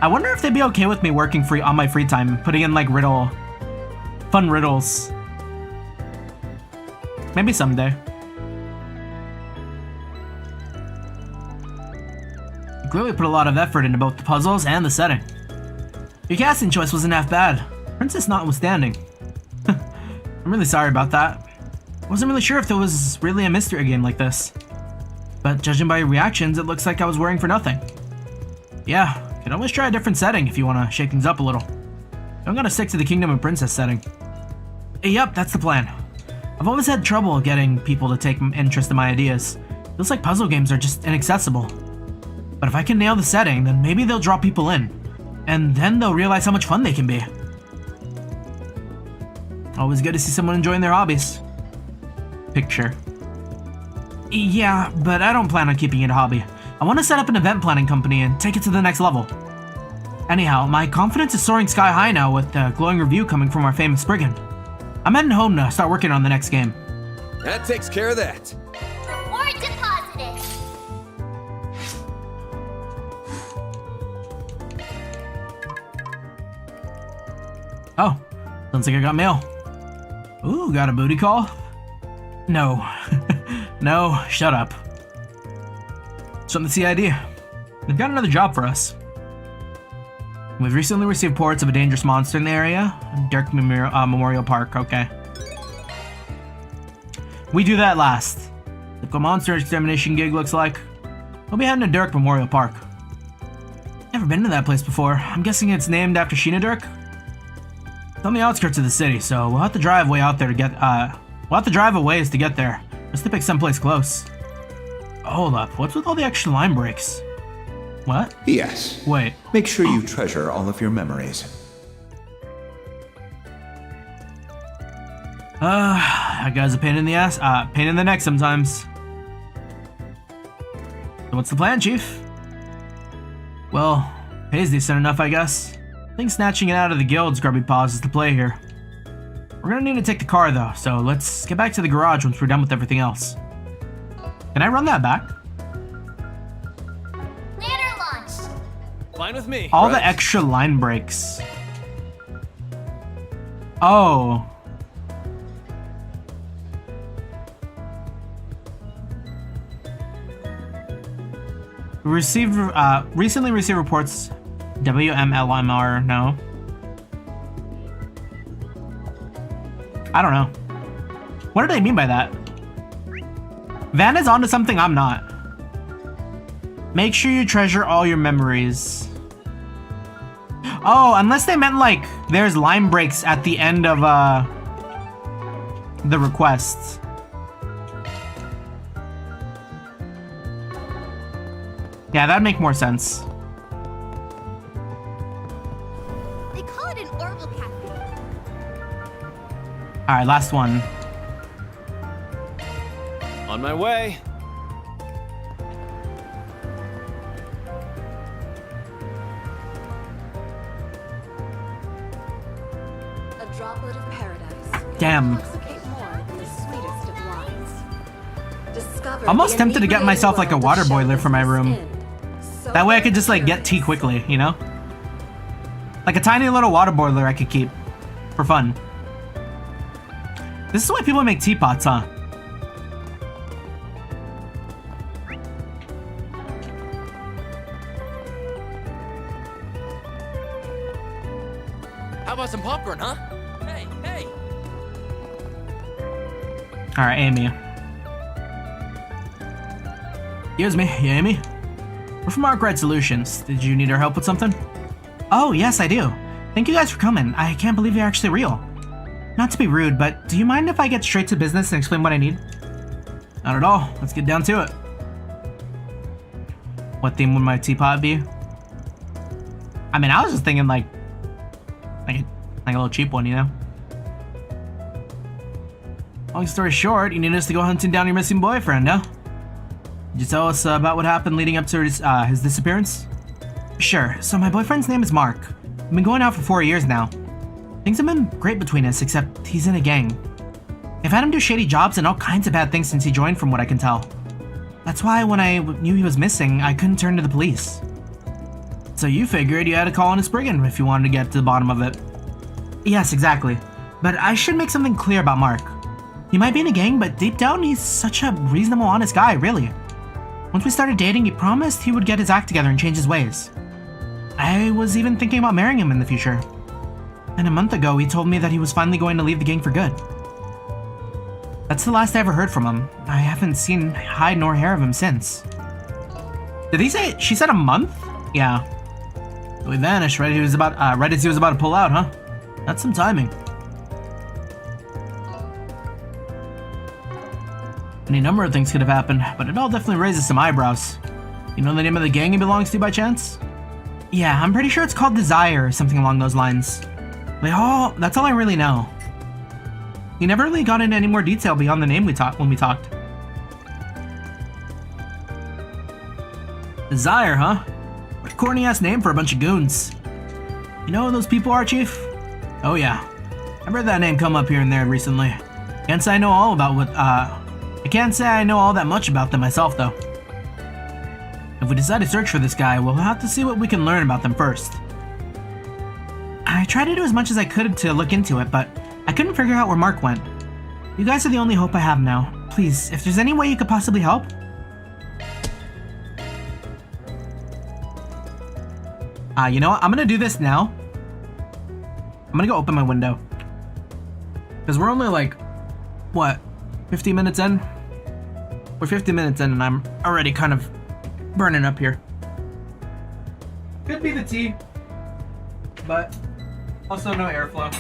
I wonder if they'd be okay with me working free on my free time, putting in like fun riddles. Maybe someday. You clearly put a lot of effort into both the puzzles and the setting. Your casting choice wasn't half bad, princess notwithstanding. I'm really sorry about that. I wasn't really sure if there was really a mystery game like this. But judging by your reactions, it looks like I was worrying for nothing. Yeah, you can always try a different setting if you want to shake things up a little. I'm gonna stick to the Kingdom and Princess setting. Yep, that's the plan. I've always had trouble getting people to take interest in my ideas. Feels like puzzle games are just inaccessible. But if I can nail the setting, then maybe they'll draw people in. And then they'll realize how much fun they can be. Always good to see someone enjoying their hobbies. Picture. Yeah, but I don't plan on keeping it a hobby. I want to set up an event planning company and take it to the next level. Anyhow, my confidence is soaring sky high now with a glowing review coming from our famous brigand. I'm heading home to start working on the next game. That takes care of that. Reward deposited. Oh, sounds like I got mail. Ooh, got a booty call? No. No, shut up. Something to see ID. They've got another job for us. We've recently received reports of a dangerous monster in the area. Dirk Memorial Park, okay. We do that last. Look what monster extermination gig looks like. We'll be heading to Dirk Memorial Park. Never been to that place before. I'm guessing it's named after Sheena Dirk? It's on the outskirts of the city, so we'll have to drive way out there to get, we'll have to drive a ways to get there. Let's pick someplace close. Hold up, what's with all the extra line breaks? What? Yes. Wait. Make sure you treasure all of your memories. That guy's a pain in the ass, pain in the neck sometimes. So what's the plan, Chief? Well, pay's decent enough, I guess. I think snatching it out of the guild's grubby paws is the play here. We're gonna need to take the car though, so let's get back to the garage once we're done with everything else. Can I run that back? Ladder launched. Fine with me. All the extra line breaks. Oh. We recently received reports. WMLMR, no. I don't know. What do they mean by that? Van is onto something I'm not. Make sure you treasure all your memories. Oh, unless they meant like there's line breaks at the end of the requests. Yeah, that'd make more sense. They call it an orbital cafe. Alright, last one. On my way. A droplet of paradise. Damn. Intoxicate more than the sweetest of wines. Discover Almost the tempted to get inebriated myself like a world water of show boiler for my business room. in. That way I could Sober just like get tea curious. quickly, you know? Like a tiny little water boiler I could keep for fun. This is why people make teapots, huh? How about some popcorn, huh? Hey, hey. Alright, Amy. Excuse me, you Amy? We're from Arkride Solutions. Did you need our help with something? Oh, yes, I do. Thank you guys for coming. I can't believe you're actually real. Not to be rude, but do you mind if I get straight to business and explain what I need? Not at all. Let's get down to it. What theme would my teapot be? I mean, I was just thinking like a little cheap one, you know? Long story short, you need us to go hunting down your missing boyfriend, huh? Could you tell us about what happened leading up to his disappearance? Sure. So my boyfriend's name is Mark. We've been going out for 4 years now. Things have been great between us, except he's in a gang. I've had him do shady jobs and all kinds of bad things since he joined, from what I can tell. That's why when I knew he was missing, I couldn't turn to the police. So you figured you had to call in a Spriggan if you wanted to get to the bottom of it. Yes, exactly. But I should make something clear about Mark. He might be in a gang, but deep down he's such a reasonable, honest guy, really. Once we started dating, he promised he would get his act together and change his ways. I was even thinking about marrying him in the future. And a month ago, he told me that he was finally going to leave the gang for good. That's the last I ever heard from him. I haven't seen hide nor hair of him since. Did he say? She said a month? Yeah. So he vanished right as he was about to pull out, huh? That's some timing. Any number of things could have happened, but it all definitely raises some eyebrows. You know the name of the gang he belongs to by chance? Yeah, I'm pretty sure it's called Desire or something along those lines. That's all I really know. He never really got into any more detail beyond the name when we talked. Desire, huh? What a corny ass name for a bunch of goons. You know who those people are, Chief? Oh yeah. I've heard that name come up here and there recently. Can't say I know all about what, I can't say I know all that much about them myself, though. If we decide to search for this guy, we'll have to see what we can learn about them first. I tried to do as much as I could to look into it, but I couldn't figure out where Mark went. You guys are the only hope I have now. Please, if there's any way you could possibly help. You know what? I'm gonna do this now. I'm gonna go open my window. Because we're only like, what, 50 minutes in? We're 50 minutes in and I'm already kind of burning up here. Could be the tea, but also no airflow.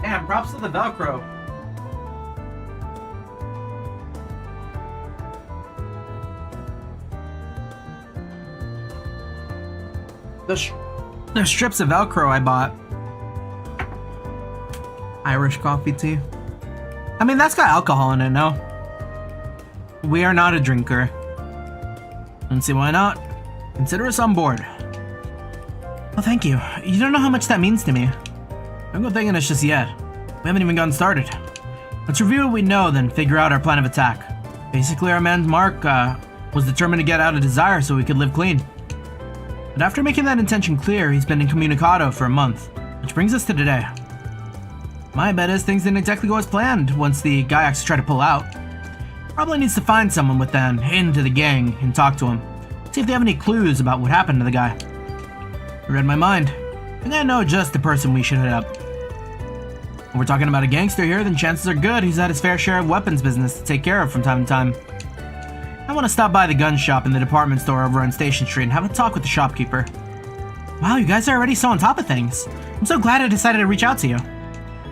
Damn, props to the Velcro. The strips of Velcro I bought. Irish coffee tea. I mean, that's got alcohol in it, no? We are not a drinker. Don't see why not. Consider us on board. Well, thank you. You don't know how much that means to me. Don't go thinking us just yet. We haven't even gotten started. Let's review what we know, then figure out our plan of attack. Basically, our man Mark was determined to get out of Desire so we could live clean. But after making that intention clear, he's been incommunicado for a month, which brings us to today. My bet is things didn't exactly go as planned once the guy actually tried to pull out. Probably needs to find someone with an in to the gang and talk to him. See if they have any clues about what happened to the guy. You read my mind. I think I know just the person we should hit up. When we're talking about a gangster here, then chances are good he's had his fair share of weapons business to take care of from time to time. I want to stop by the gun shop in the department store over on Station Street and have a talk with the shopkeeper. Wow, you guys are already so on top of things. I'm so glad I decided to reach out to you.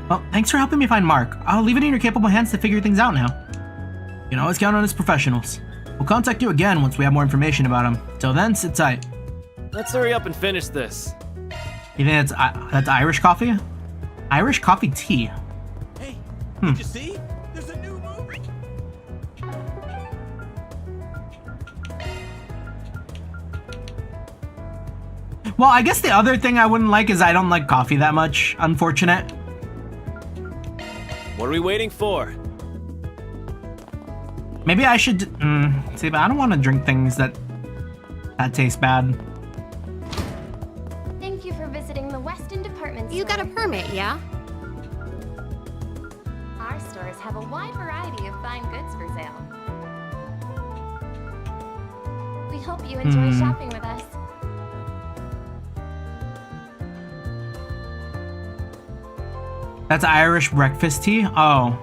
Well, thanks for helping me find Mark. I'll leave it in your capable hands to figure things out now. You can always count on us professionals. We'll contact you again once we have more information about him. Till then, sit tight. Let's hurry up and finish this. You think that's Irish coffee? Irish coffee tea. Hey, did you see? There's a new movie. Well, I guess the other thing I wouldn't like is I don't like coffee that much. Unfortunate. What are we waiting for? Maybe I should see, but I don't want to drink things that taste bad. Thank you for visiting the Weston Department Store. You got a permit, yeah? Our stores have a wide variety of fine goods for sale. We hope you enjoy shopping with us. That's Irish breakfast tea? Oh.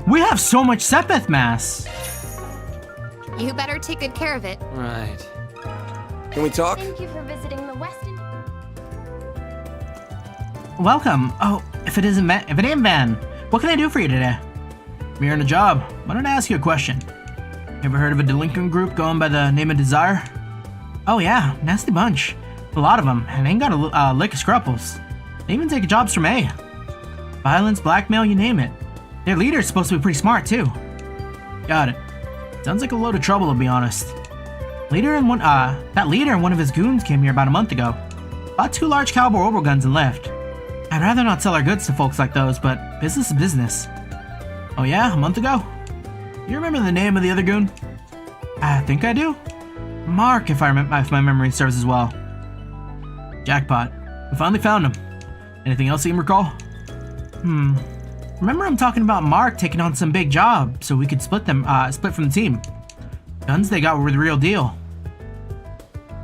We have so much Sepeth mass. You better take good care of it. Right. Can we talk? Thank you for visiting the Weston. Welcome. Oh, if it ain't Van, what can I do for you today? You're on a job. Why don't I ask you a question? You ever heard of a delinquent group going by the name of Desire? Oh yeah, nasty bunch. A lot of them, and ain't got a lick of scruples. They even take jobs from A. Violence, blackmail, you name it. Their leader's supposed to be pretty smart too. Got it. Sounds like a load of trouble, to be honest. That leader and one of his goons came here about a month ago. Bought 2 large caliber orbital guns and left. I'd rather not sell our goods to folks like those, but business is business. Oh yeah, a month ago? You remember the name of the other goon? I think I do. Mark, if my memory serves as well. Jackpot. We finally found him. Anything else you can recall? Remember I'm talking about Mark taking on some big job so we could split from the team. Guns they got were the real deal.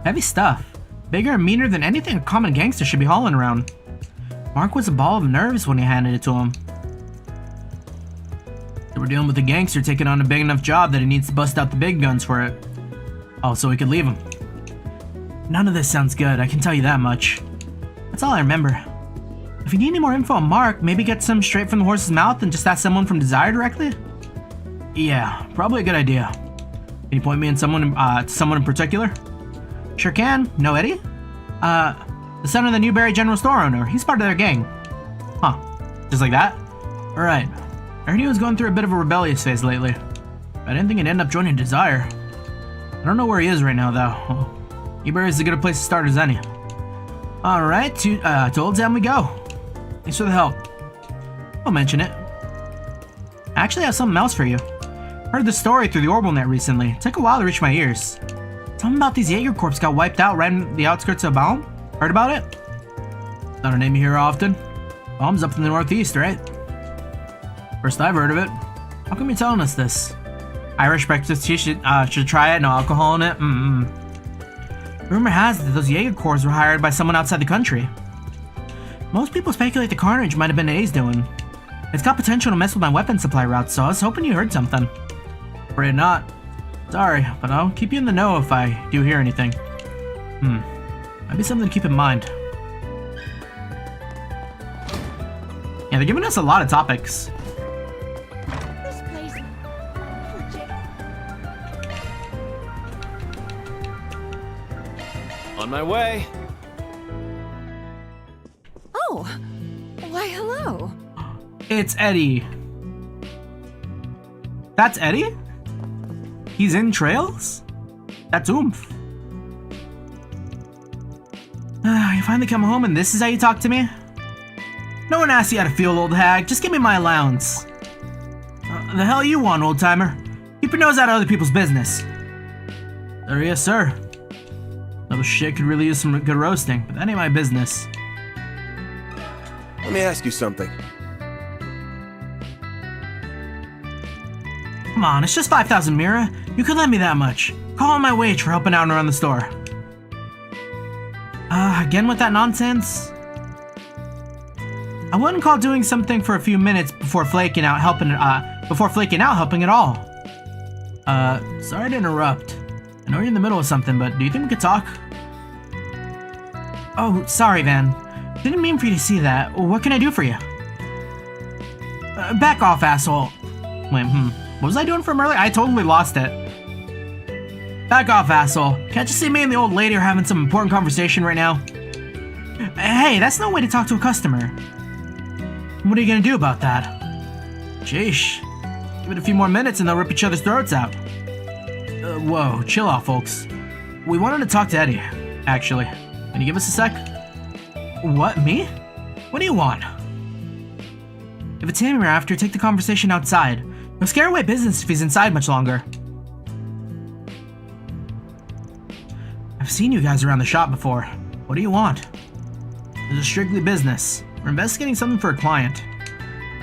Heavy stuff. Bigger and meaner than anything a common gangster should be hauling around. Mark was a ball of nerves when he handed it to him. So we're dealing with a gangster taking on a big enough job that he needs to bust out the big guns for it. Oh, so we could leave him. None of this sounds good, I can tell you that much. That's all I remember. If you need any more info on Mark, maybe get some straight from the horse's mouth and just ask someone from Desire directly? Yeah, probably a good idea. Can you point me in to someone in particular? Sure can. Know Eddie? The son of the Newberry General Store owner. He's part of their gang. Huh. Just like that? Alright. I heard he was going through a bit of a rebellious phase lately. I didn't think he'd end up joining Desire. I don't know where he is right now, though. Newberry's as good a place to start as any. Alright, to Old Town we go. Thanks for the help. I'll mention it. I actually have something else for you. Heard the story through the Orbital recently. It took a while to reach my ears. Something about these Jaeger Corps got wiped out right in the outskirts of Baum? Heard about it? Not a name you hear often. Baum's up in the northeast, right? First I've heard of it. How come you're telling us this? Irish breakfast tea should try it, no alcohol in it? Rumor has it that those Jaeger Corps were hired by someone outside the country. Most people speculate the carnage might have been A's doing. It's got potential to mess with my weapon supply route, so I was hoping you heard something. Afraid not. Sorry, but I'll keep you in the know if I do hear anything. Might be something to keep in mind. Yeah, they're giving us a lot of topics. This place legit. On my way. Oh, why hello. It's Eddie. That's Eddie? He's in Trails? That's oomph. You finally come home and this is how you talk to me? No one asked you how to feel, old hag. Just give me my allowance. The hell you want, old timer? Keep your nose out of other people's business. Yes, sir. Little shit could really use some good roasting, but that ain't my business. Let me ask you something. Come on, it's just 5,000 Mira. You could lend me that much. Call on my wage for helping out around the store. Again with that nonsense? I wouldn't call doing something for a few minutes before flaking out helping at all. Sorry to interrupt. I know you're in the middle of something, but do you think we could talk? Oh, sorry, Van. Didn't mean for you to see that. What can I do for you? Back off, asshole. Wait, what was I doing from earlier? I totally lost it. Back off, asshole. Can't you see me and the old lady are having some important conversation right now? Hey, that's no way to talk to a customer. What are you gonna do about that? Sheesh. Give it a few more minutes and they'll rip each other's throats out. Whoa, chill out, folks. We wanted to talk to Eddie, actually. Can you give us a sec? What, me? What do you want? If it's him you're after, take the conversation outside. He'll scare away business if he's inside much longer. I've seen you guys around the shop before. What do you want? This is strictly business. We're investigating something for a client.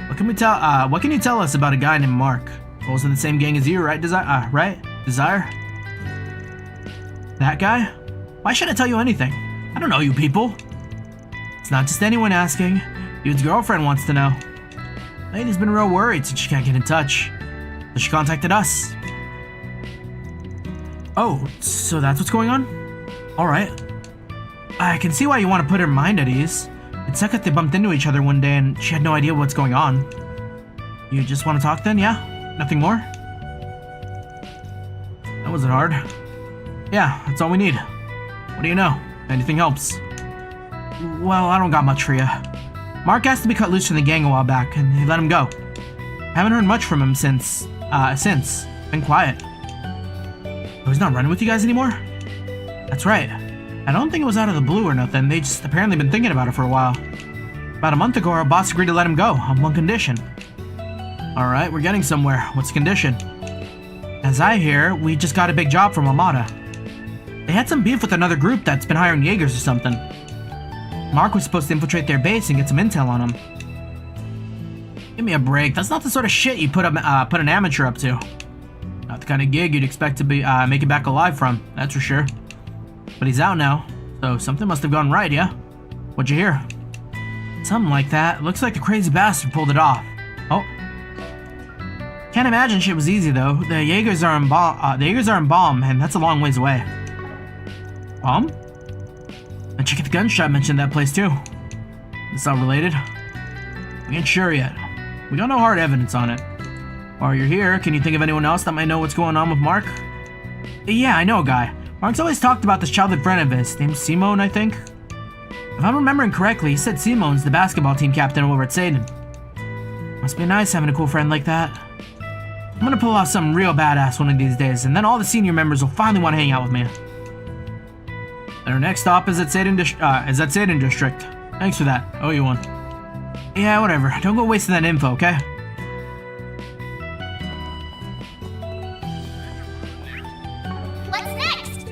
What can you tell us about a guy named Mark? Rolls in the same gang as you, right, Desire? Desire? That guy? Why should I tell you anything? I don't know you people. It's not just anyone asking. Dude's girlfriend wants to know. Lady's been real worried since she can't get in touch. So she contacted us. Oh, so that's what's going on? Alright. I can see why you want to put her mind at ease. It sucked that they bumped into each other one day and she had no idea what's going on. You just want to talk then, yeah? Nothing more? That wasn't hard. Yeah, that's all we need. What do you know? Anything helps. Well, I don't got much for you. Mark asked to be cut loose from the gang a while back, and they let him go. Haven't heard much from him since. Been quiet. Oh, he's not running with you guys anymore? That's right. I don't think it was out of the blue or nothing. They just apparently been thinking about it for a while. About a month ago, our boss agreed to let him go, on one condition. Alright, we're getting somewhere. What's the condition? As I hear, we just got a big job from Armada. They had some beef with another group that's been hiring Jaegers or something. Mark was supposed to infiltrate their base and get some intel on them. Give me a break. That's not the sort of shit you put an amateur up to. Not the kind of gig you'd expect to be make it back alive from, that's for sure. But he's out now, so something must have gone right, yeah? What'd you hear? Something like that. Looks like the crazy bastard pulled it off. Oh. Can't imagine shit was easy though. The Jaegers are in Baum, and that's a long ways away. Baum? And check at the gunshot mentioned that place too. It's not related? We ain't sure yet. We got no hard evidence on it. While you're here, can you think of anyone else that might know what's going on with Mark? Yeah, I know a guy. Mark's always talked about this childhood friend of his, named Simone, I think. If I'm remembering correctly, he said Simone's the basketball team captain over at Satan. Must be nice having a cool friend like that. I'm gonna pull off something real badass one of these days, and then all the senior members will finally want to hang out with me. And our next stop is at Satan District. Thanks for that. Owe you one. Yeah, whatever. Don't go wasting that info, okay? What's next?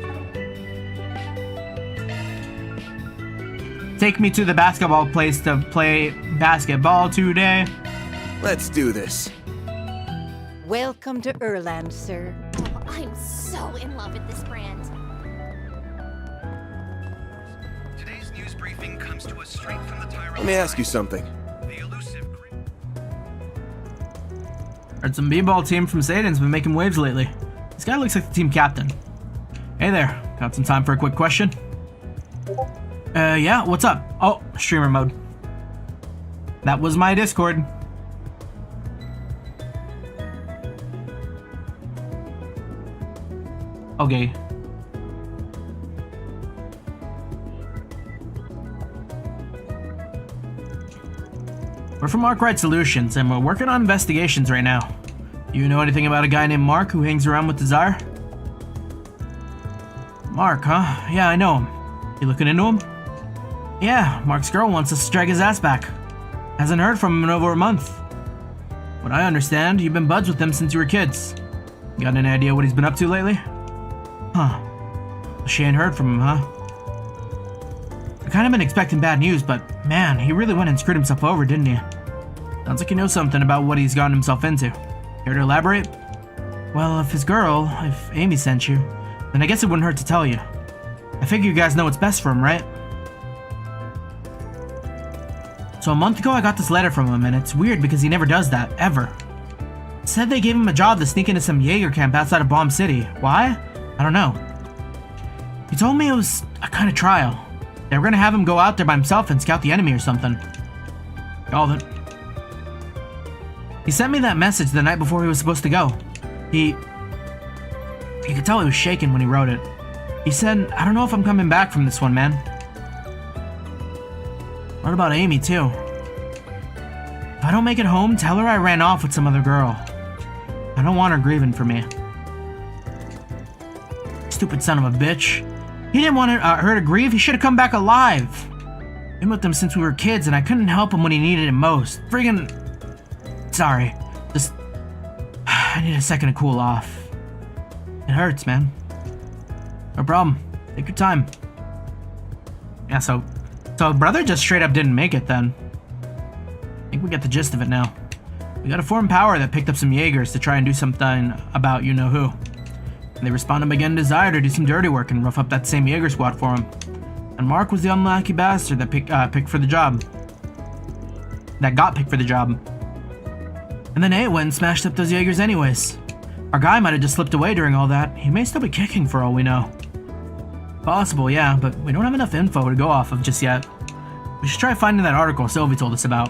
Take me to the basketball place to play basketball today. Let's do this. Welcome to Erland, sir. Oh, I'm so in love with this brand. Today's news briefing comes to us straight from the Tyrell. Let me ask you something. The elusive. Heard some b-ball team from Satan's been making waves lately. This guy looks like the team captain. Hey there, got some time for a quick question? Yeah, what's up? Oh, streamer mode. That was my Discord. Okay. We're from Arkride Solutions, and we're working on investigations right now. You know anything about a guy named Mark who hangs around with Desire? Mark, huh? Yeah, I know him. You looking into him? Yeah, Mark's girl wants us to drag his ass back. Hasn't heard from him in over a month. What I understand, you've been buds with him since you were kids. You got any idea what he's been up to lately? Huh. She ain't heard from him, huh? I kind of been expecting bad news, but man, he really went and screwed himself over, didn't he? Sounds like you know something about what he's gotten himself into. Care to elaborate? Well, if Amy sent you, then I guess it wouldn't hurt to tell you. I figure you guys know what's best for him, right? So a month ago I got this letter from him, and it's weird because he never does that, ever. It said they gave him a job to sneak into some Jaeger camp outside of Bomb City. Why? I don't know. He told me it was a kind of trial. They were gonna have him go out there by himself and scout the enemy or something. All that. He sent me that message the night before he was supposed to go. You could tell he was shaking when he wrote it. He said, I don't know if I'm coming back from this one, man. What about Amy, too? If I don't make it home, tell her I ran off with some other girl. I don't want her grieving for me. Stupid son of a bitch. He didn't want her to grieve. He should have come back alive. Been with him since we were kids, and I couldn't help him when he needed it most. Friggin'... Sorry. Just... I need a second to cool off. It hurts, man. No problem. Take your time. Yeah, so brother just straight up didn't make it then. I think we get the gist of it now. We got a foreign power that picked up some Jaegers to try and do something about you-know-who. And they responded by getting Desire to do some dirty work and rough up that same Jaeger squad for him. And Mark was the unlucky bastard that picked for the job. That got picked for the job. And then A went and smashed up those Jaegers anyways. Our guy might have just slipped away during all that. He may still be kicking for all we know. Possible, yeah, but we don't have enough info to go off of just yet. We should try finding that article Sylvie told us about.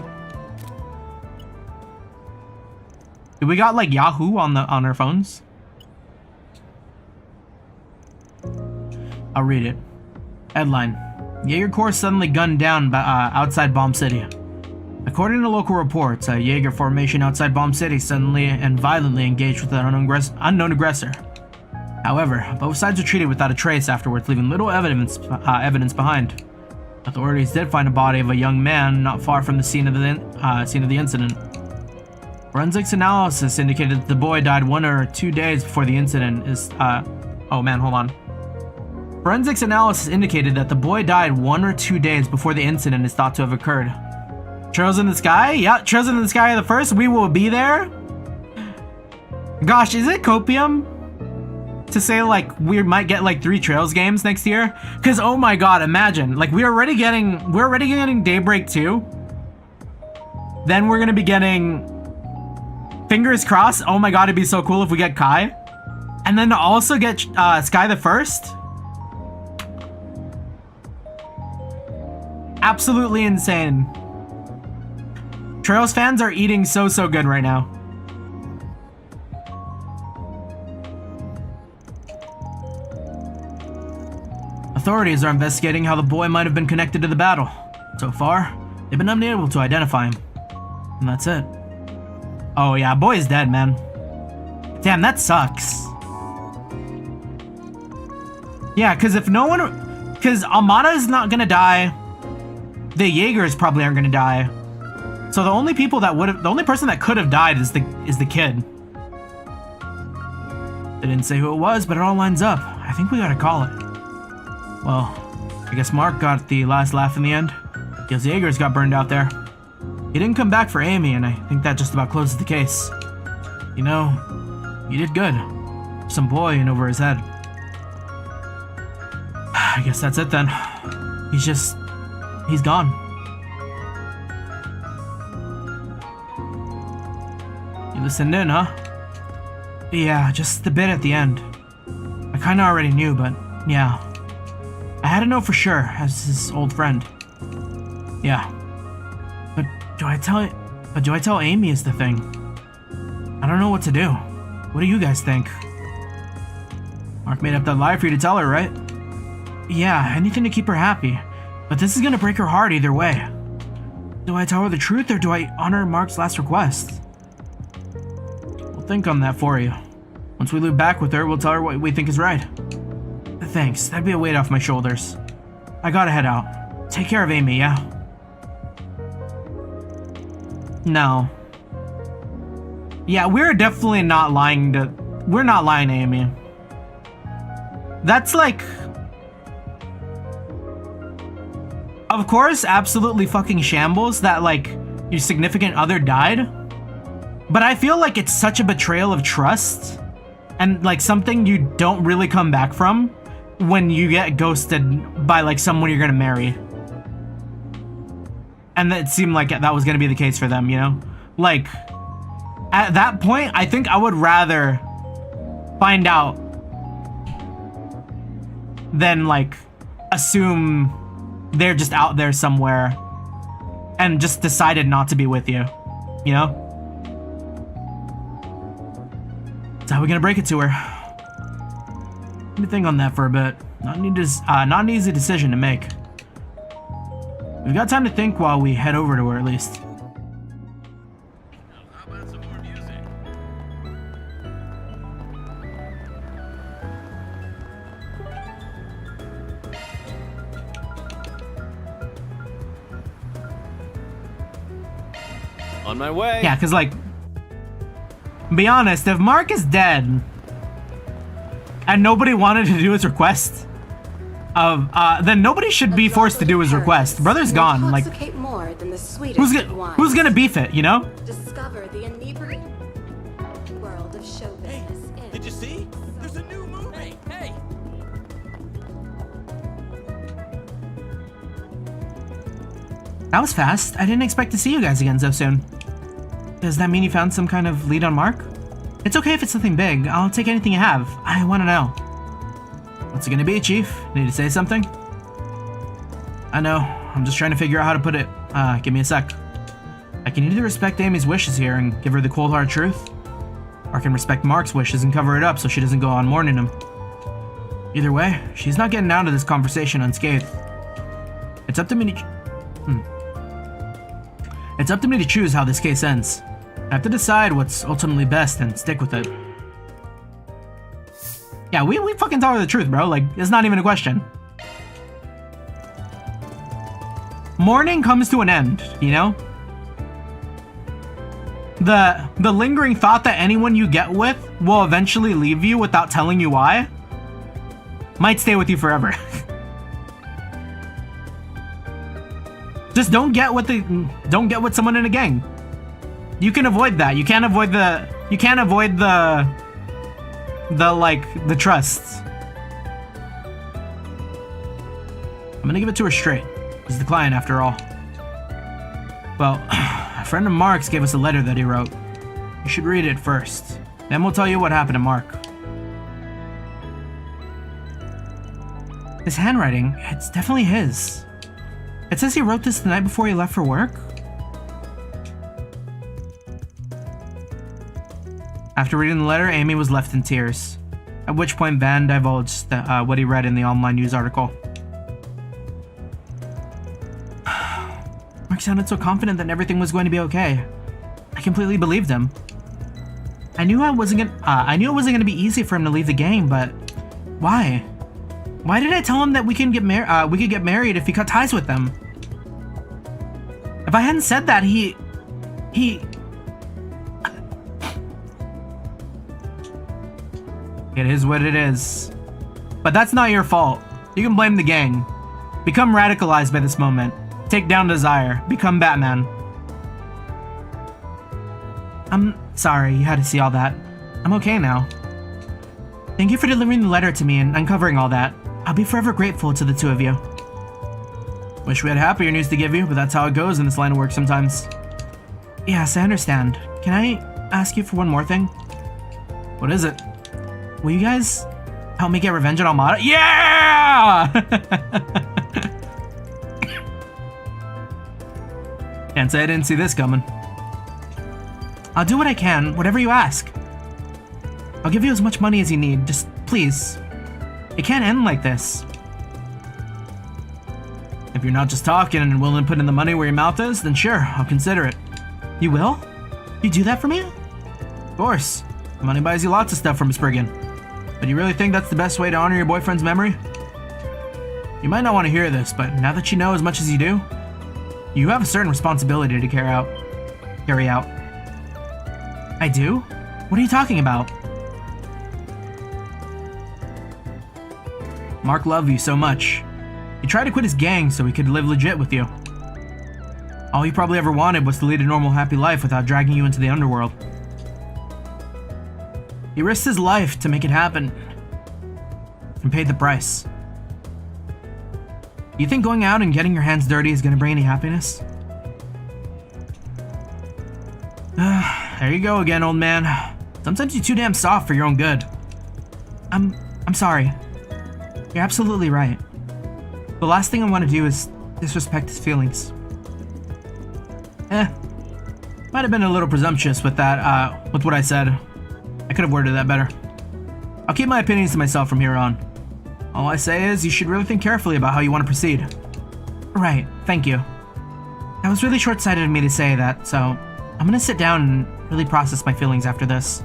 Do we got like Yahoo on our phones? I'll read it. Headline: Jaeger Corps suddenly gunned down outside Bomb City. According to local reports, a Jaeger formation outside Bomb City suddenly and violently engaged with an unknown aggressor. However, both sides retreated without a trace afterwards, leaving little evidence behind. Authorities did find a body of a young man not far from the scene of the incident. Forensics analysis indicated that the boy died 1 or 2 days before the incident oh man, hold on. Forensics analysis indicated that the boy died 1 or 2 days before the incident is thought to have occurred. Trails in the Sky? Yeah, Trails in the Sky are the first. We will be there. Gosh, is it copium to say like we might get like 3 Trails games next year? Cause oh my god, imagine like we're already getting Daybreak 2. Then we're gonna be getting, fingers crossed, oh my god, it'd be so cool if we get Kai. And then to also get Sky the First. absolutely insane. Trails fans are eating so good right now. Authorities are investigating how the boy might have been connected to the battle. So far, they've been unable to identify him. And that's it. Oh yeah, boy is dead, man. Damn, that sucks. Yeah, because if no one... Because Amada is not gonna die. The Jaegers probably aren't gonna die. So the only people that would have... The only person that could have died is the kid. They didn't say who it was, but it all lines up. I think we gotta call it. Well, I guess Mark got the last laugh in the end. Because the Jaegers got burned out there. He didn't come back for Amy, and I think that just about closes the case. You know, you did good. Some boy in over his head. I guess that's it then. He's gone. You listened in, huh? Yeah, just the bit at the end. I kinda already knew, but yeah. I had to know for sure, as his old friend. Yeah. But do I tell Amy is the thing? I don't know what to do. What do you guys think? Mark made up that lie for you to tell her, right? Yeah, anything to keep her happy. But this is gonna break her heart either way. Do I tell her the truth or do I honor Mark's last request? We'll think on that for you. Once we loop back with her, we'll tell her what we think is right. Thanks, that'd be a weight off my shoulders. I gotta head out. Take care of Amy, yeah? No. Yeah, we're definitely not lying to... We're not lying to Amy. That's like... Of course, absolutely fucking shambles that, like, your significant other died. But I feel like it's such a betrayal of trust. And, like, something you don't really come back from when you get ghosted by, like, someone you're gonna marry. And it seemed like that was gonna be the case for them, you know? Like, at that point, I think I would rather find out than, like, assume they're just out there somewhere and just decided not to be with you, you know? That's how we're gonna break it to her. Let me think on that for a bit. Not an easy decision to make. We've got time to think while we head over to her, at least. How about some more music? On my way. Yeah, because, like, be honest, if Mark is dead and nobody wanted to do his request, then nobody should be forced to do his request. Brother's gone. Like, More than the sweetest who's gonna beef it, you know? Discover the inebriating world of show business. Did you see? There's a new movie. Hey. That was fast. I didn't expect to see you guys again so soon. Does that mean you found some kind of lead on Mark? It's okay if it's something big. I'll take anything you have. I want to know. What's it gonna be, Chief? Need to say something? I know. I'm just trying to figure out how to put it. Give me a sec. I can either respect Amy's wishes here and give her the cold hard truth, or I can respect Mark's wishes and cover it up so she doesn't go on mourning him. Either way, she's not getting out of this conversation unscathed. It's up to me to... It's up to me to choose how this case ends. I have to decide what's ultimately best and stick with it. Yeah, we fucking tell her the truth, bro. Like, it's not even a question. Mourning comes to an end, you know? The lingering thought that anyone you get with will eventually leave you without telling you why might stay with you forever. Just don't get with someone in a gang. You can avoid that. You can't avoid the the trust. I'm gonna give it to her straight. He's the client after all. Well, a friend of Mark's gave us a letter that he wrote. You should read it first. Then we'll tell you what happened to Mark. His handwriting, it's definitely his. It says he wrote this the night before he left for work? After reading the letter, Amy was left in tears. At which point Van divulged what he read in the online news article. Mark sounded so confident that everything was going to be okay. I completely believed him. I knew it wasn't gonna be easy for him to leave the gang, but why? Why did I tell him that we could get married if he cut ties with them? If I hadn't said that, he... It is what it is. But that's not your fault. You can blame the gang. Become radicalized by this moment. Take down desire. Become Batman. I'm sorry you had to see all that. I'm okay now. Thank you for delivering the letter to me and uncovering all that. I'll be forever grateful to the two of you. Wish we had happier news to give you, but that's how it goes in this line of work sometimes. Yes, I understand. Can I ask you for one more thing? What is it? Will you guys help me get revenge on Almada? Yeah! Can't say I didn't see this coming. I'll do what I can, whatever you ask. I'll give you as much money as you need, just please. It can't end like this. If you're not just talking and willing to put in the money where your mouth is, then sure, I'll consider it. You will? You do that for me? Of course. Money buys you lots of stuff from Spriggan. But you really think that's the best way to honor your boyfriend's memory? You might not want to hear this, but now that you know as much as you do, you have a certain responsibility to carry out. I do? What are you talking about? Mark loved you so much. He tried to quit his gang so he could live legit with you. All he probably ever wanted was to lead a normal, happy life without dragging you into the underworld. He risked his life to make it happen, and paid the price. Do you think going out and getting your hands dirty is gonna bring any happiness? There you go again, old man. Sometimes you're too damn soft for your own good. I'm sorry. You're absolutely right. The last thing I want to do is disrespect his feelings. Might have been a little presumptuous with that, with what I said. I could have worded that better. I'll keep my opinions to myself from here on. All I say is you should really think carefully about how you want to proceed. Right, thank you. That was really short-sighted of me to say that, so I'm gonna sit down and really process my feelings after this.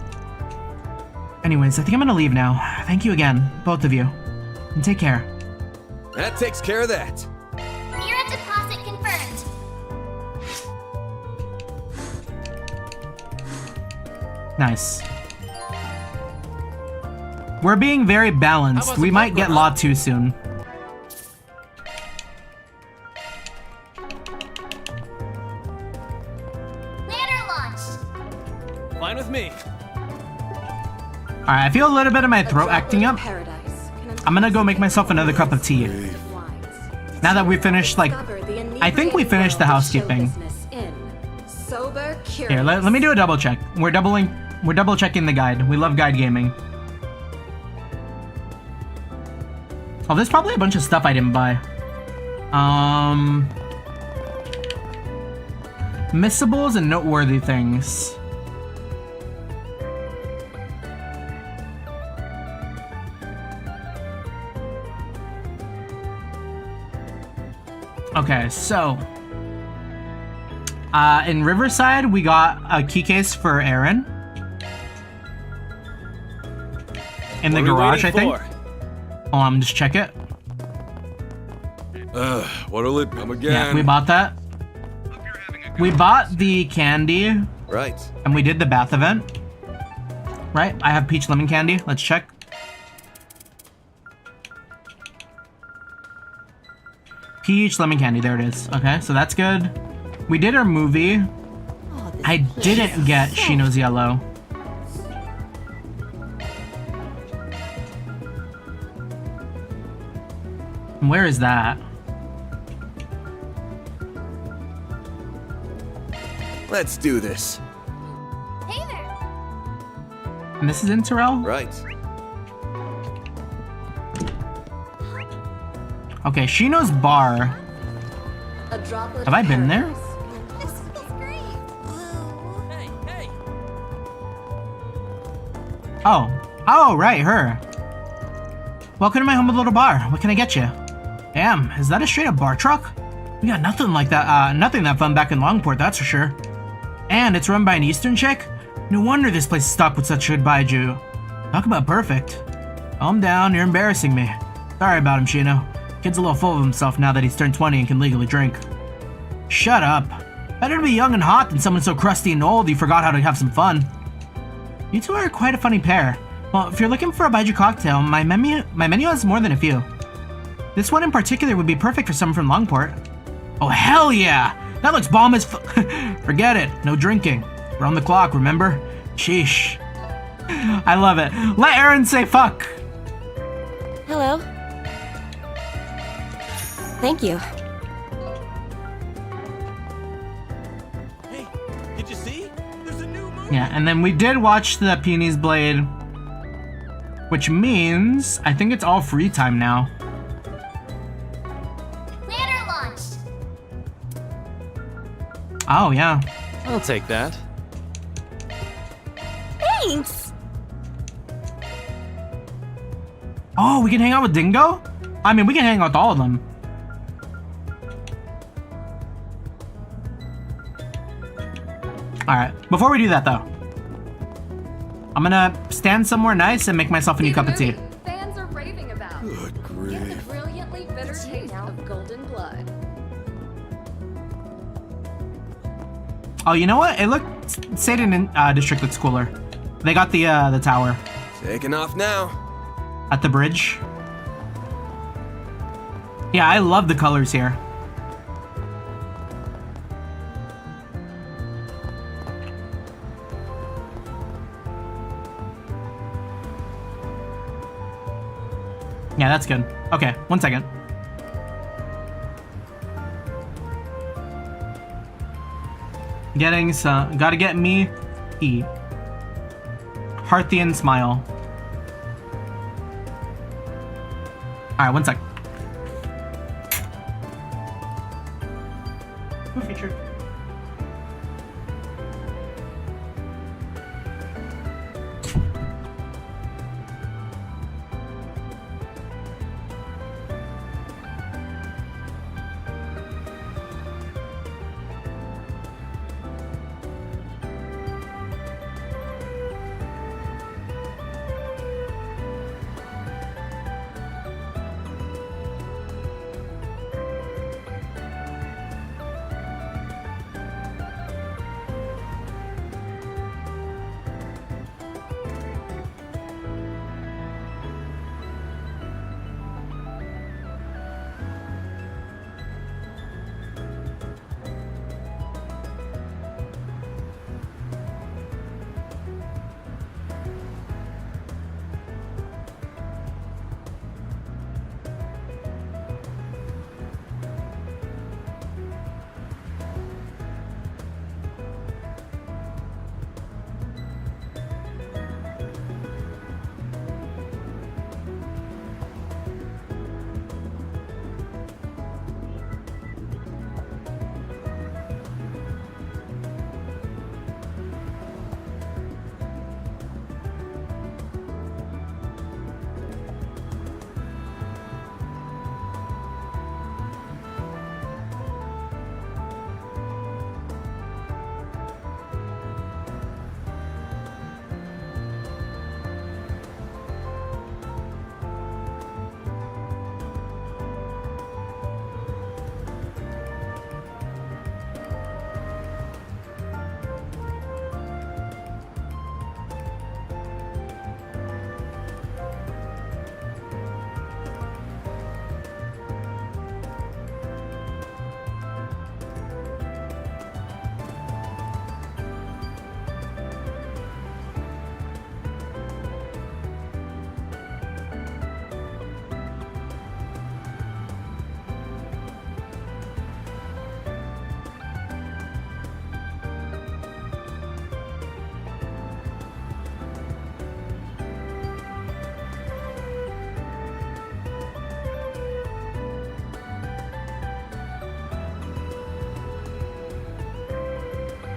Anyways, I think I'm gonna leave now. Thank you again, both of you. And take care. That takes care of that. Mirror deposit confirmed. Nice. We're being very balanced. We might get Law 2 soon. Ladder launched. Fine with me. Alright, I feel a little bit of my throat acting up. I'm gonna go make myself another cup of tea. Now that we finished, like, I think we finished the housekeeping. Here, let me do a double check. We're double checking the guide. We love guide gaming. Oh, there's probably a bunch of stuff I didn't buy. Missables and noteworthy things. Okay, so in Riverside, we got a key case for Aaron. In the garage, I think. Oh, just check it. What'll it come again? Yeah, we bought that. We bought the candy. Right. And we did the bath event. Right? I have peach lemon candy. Let's check. Peach lemon candy. There it is. Okay, so that's good. We did our movie. I didn't get Shino's Yellow. Where is that? Let's do this. Hey there. And this is in Terrell? Right. Okay, Shino's bar. A droplet Have I of been there? paradise. This feels great. Hey, hey! Oh, right, her. Welcome to my humble little bar. What can I get you? Damn, is that a straight up bar truck? We got nothing like that, nothing that fun back in Longport, that's for sure. And it's run by an Eastern chick? No wonder this place is stocked with such good baijiu. Talk about perfect. Calm down, you're embarrassing me. Sorry about him, Shino. Kid's a little full of himself now that he's turned 20 and can legally drink. Shut up. Better to be young and hot than someone so crusty and old you forgot how to have some fun. You two are quite a funny pair. Well, if you're looking for a baijiu cocktail, my menu has more than a few. This one in particular would be perfect for someone from Longport. Oh, hell yeah! That looks bomb as Forget it. No drinking. We're on the clock, remember? Sheesh. I love it. Let Aaron say fuck. Hello. Thank you. Hey, did you see? There's a new movie. Yeah, and then we did watch the Peony's Blade, which means I think it's all free time now. Planner launched. Oh, yeah. I'll take that. Thanks. Oh, we can hang out with Dingo? I mean, we can hang out with all of them. Alright, before we do that though, I'm gonna stand somewhere nice and make myself a new cup of tea. Fans are raving about. Good Get the grief. brilliantly bitter It's you taste now. of golden blood. Oh, you know what? It looked... Seidan District looks cooler. They got the tower Taking off now. at the bridge. Yeah, I love the colors here. Yeah, that's good. Okay, 1 second. Getting some... Gotta get me... E. Parthian smile. Alright, 1 sec. Who featured?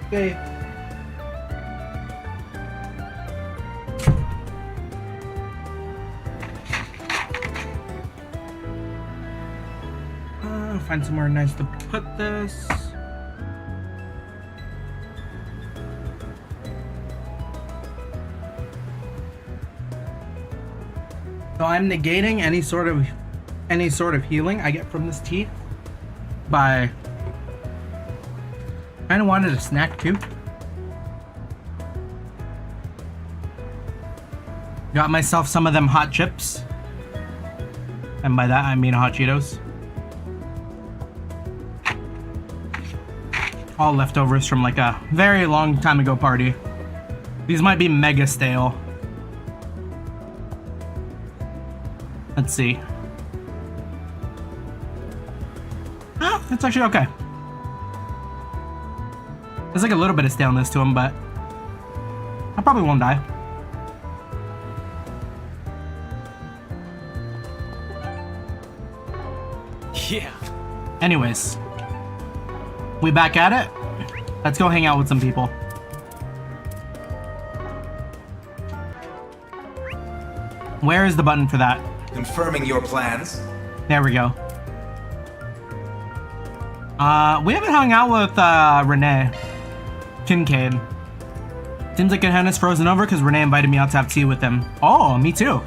Okay. Find somewhere nice to put this. So I'm negating any sort of healing I get from this tea by kind of wanted a snack too. Got myself some of them hot chips. And by that I mean hot Cheetos. All leftovers from like a very long time ago party. These might be mega stale. Let's see. Oh, it's actually okay. There's like a little bit of staleness to them, but I probably won't die. Yeah. Anyways, we back at it? Let's go hang out with some people. Where is the button for that? Confirming your plans. There we go. We haven't hung out with Renee Kincaid. Seems like Henna's frozen over because Renee invited me out to have tea with him. Oh, me too.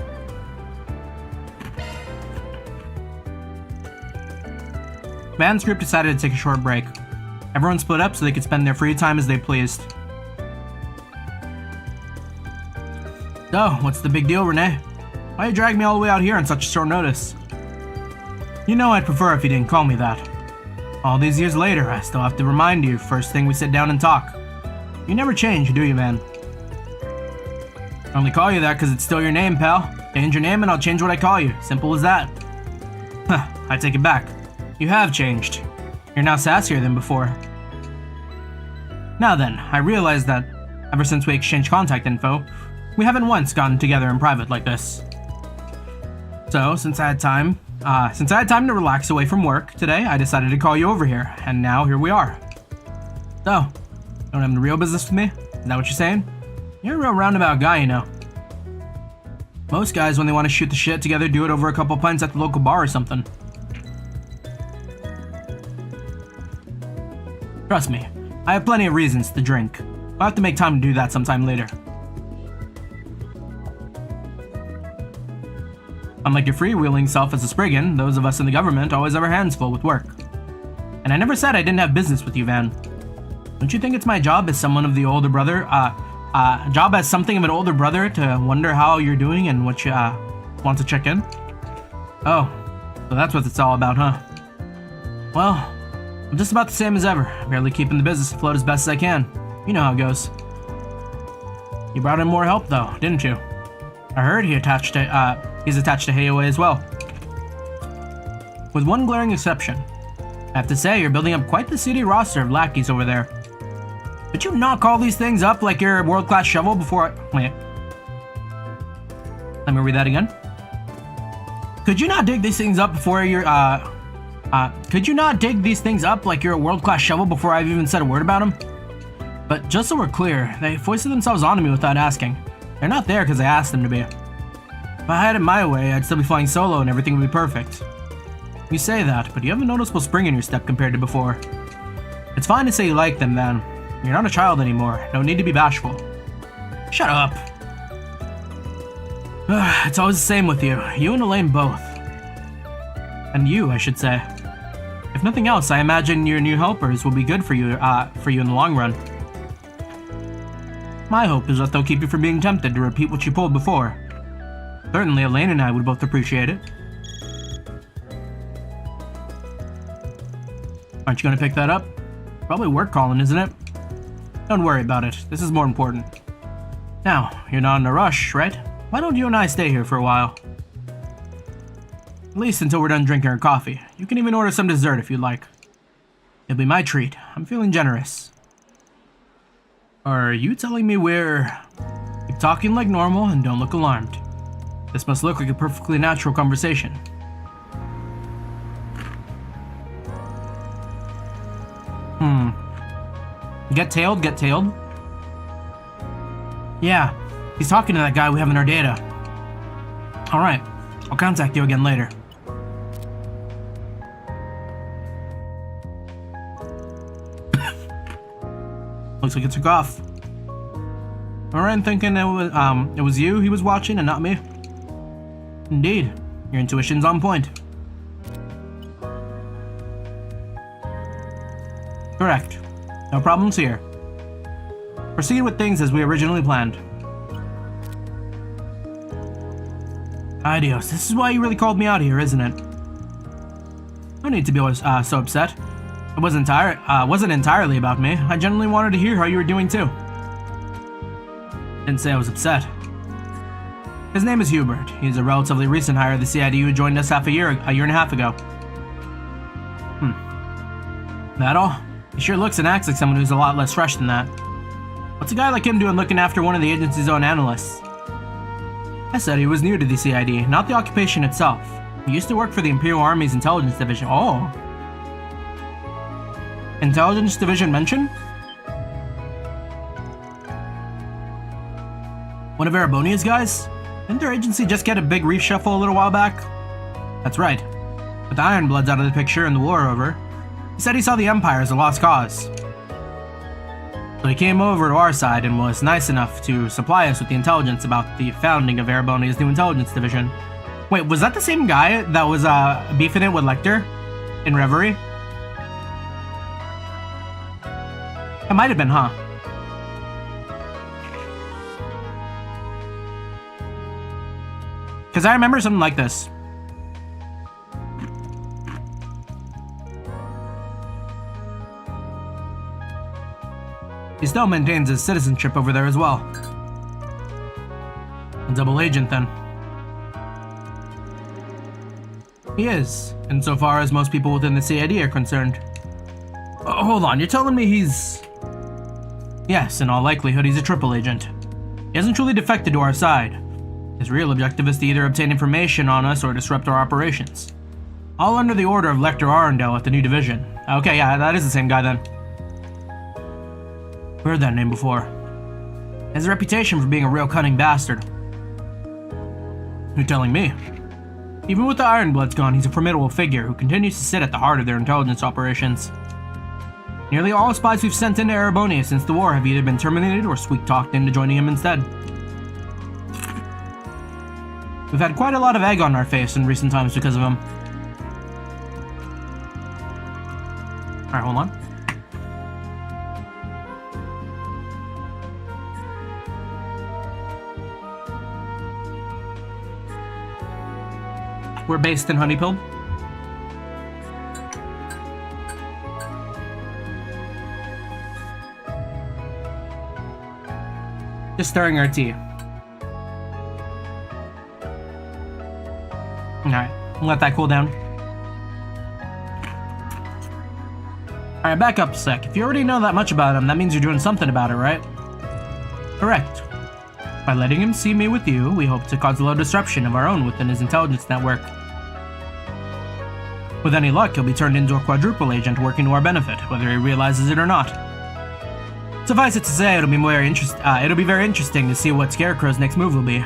Van's group decided to take a short break. Everyone split up so they could spend their free time as they pleased. So, what's the big deal, Renee? Why you drag me all the way out here on such short notice? You know I'd prefer if you didn't call me that. All these years later, I still have to remind you first thing we sit down and talk. You never change, do you, man? I only call you that because it's still your name, pal. Change your name and I'll change what I call you. Simple as that. Huh, I take it back. You have changed. You're now sassier than before. Now then, I realize that ever since we exchanged contact info, we haven't once gotten together in private like this. So, since I had time to relax away from work today, I decided to call you over here, and now here we are. So, don't have any real business with me? Is that what you're saying? You're a real roundabout guy, you know. Most guys, when they want to shoot the shit together, do it over a couple pints at the local bar or something. Trust me, I have plenty of reasons to drink. I'll have to make time to do that sometime later. Unlike your freewheeling self as a Spriggan, those of us in the government always have our hands full with work. And I never said I didn't have business with you, Van. Don't you think it's my job as someone of the older brother, job as something of an older brother to wonder how you're doing and what you, want to check in? Oh, so that's what it's all about, huh? Well, I'm just about the same as ever, barely keeping the business afloat as best as I can. You know how it goes. You brought in more help though, didn't you? I heard he's attached to Heioi as well. With one glaring exception. I have to say, you're building up quite the seedy roster of lackeys over there. Could you not call these things up like you're a world-class shovel before Wait. Let me read that again. Could you not dig these things up before you're, could you not dig these things up like you're a world-class shovel before I've even said a word about them? But just so we're clear, they foisted themselves onto me without asking. They're not there because I asked them to be. If I had it my way, I'd still be flying solo and everything would be perfect. You say that, but you have a noticeable spring in your step compared to before. It's fine to say you like them, Van. You're not a child anymore. No need to be bashful. Shut up. It's always the same with you. You and Elaine both. And you, I should say. If nothing else, I imagine your new helpers will be good for you in the long run. My hope is that they'll keep you from being tempted to repeat what you pulled before. Certainly, Elaine and I would both appreciate it. Aren't you gonna pick that up? Probably work calling, isn't it? Don't worry about it. This is more important. Now, you're not in a rush, right? Why don't you and I stay here for a while? At least until we're done drinking our coffee. You can even order some dessert if you'd like. It'll be my treat. I'm feeling generous. Are you telling me keep talking like normal and don't look alarmed? This must look like a perfectly natural conversation. Get tailed, get tailed. Yeah, he's talking to that guy we have in our data. Alright, I'll contact you again later. Looks like it took off. Alright, thinking it was you he was watching and not me. Indeed, your intuition's on point. Correct. No problems here. Proceed with things as we originally planned. Adios. This is why you really called me out here, isn't it? No need to be so upset. It wasn't entirely about me. I genuinely wanted to hear how you were doing too. Didn't say I was upset. His name is Hubert. He's a relatively recent hire of the CID who joined us a year and a half ago. That all? He sure looks and acts like someone who's a lot less fresh than that. What's a guy like him doing looking after one of the agency's own analysts? I said he was new to the CID, not the occupation itself. He used to work for the Imperial Army's Intelligence Division. Oh. Intelligence Division mentioned? One of Erebonia's guys? Didn't their agency just get a big reshuffle a little while back? That's right. With the Ironbloods out of the picture and the war over, he said he saw the Empire as a lost cause. So he came over to our side and was nice enough to supply us with the intelligence about the founding of Erebonia's new intelligence division. Wait, was that the same guy that was beefing it with Lecter in Reverie? It might have been, huh? Because I remember something like this. He still maintains his citizenship over there as well. A double agent, then. He is, insofar as most people within the CID are concerned. Hold on, you're telling me he's... Yes, in all likelihood, he's a triple agent. He hasn't truly defected to our side. His real objective is to either obtain information on us or disrupt our operations. All under the order of Lecter Arundel at the new division. Okay, yeah, that is the same guy then. Heard that name before. He has a reputation for being a real cunning bastard. You're telling me? Even with the Ironbloods gone, he's a formidable figure who continues to sit at the heart of their intelligence operations. Nearly all spies we've sent into Erebonia since the war have either been terminated or sweet-talked into joining him instead. We've had quite a lot of egg on our face in recent times because of him. Alright, hold on. We're based in Honeypill. Just stirring our tea. Alright, let that cool down. Alright, back up a sec. If you already know that much about him, that means you're doing something about it, right? Correct. By letting him see me with you, we hope to cause a little disruption of our own within his intelligence network. With any luck, he'll be turned into a quadruple agent working to our benefit, whether he realizes it or not. Suffice it to say, it'll be very interesting to see what Scarecrow's next move will be.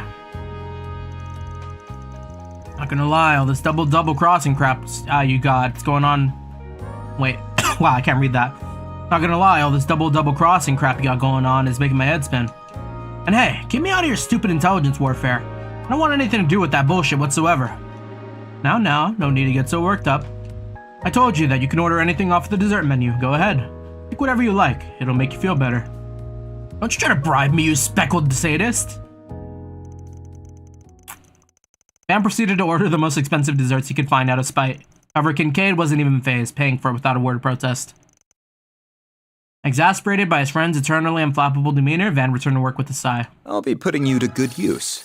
Not gonna lie, all this double crossing crap you got going on. Wait, wow, I can't read that. Not gonna lie, all this double crossing crap you got going on is making my head spin. And hey, get me out of your stupid intelligence warfare. I don't want anything to do with that bullshit whatsoever. Now, no need to get so worked up. I told you that you can order anything off the dessert menu. Go ahead. Pick whatever you like. It'll make you feel better. Don't you try to bribe me, you speckled sadist. Van proceeded to order the most expensive desserts he could find out of spite. However, Kincaid wasn't even fazed, paying for it without a word of protest. Exasperated by his friend's eternally unflappable demeanor, Van returned to work with a sigh. I'll be putting you to good use.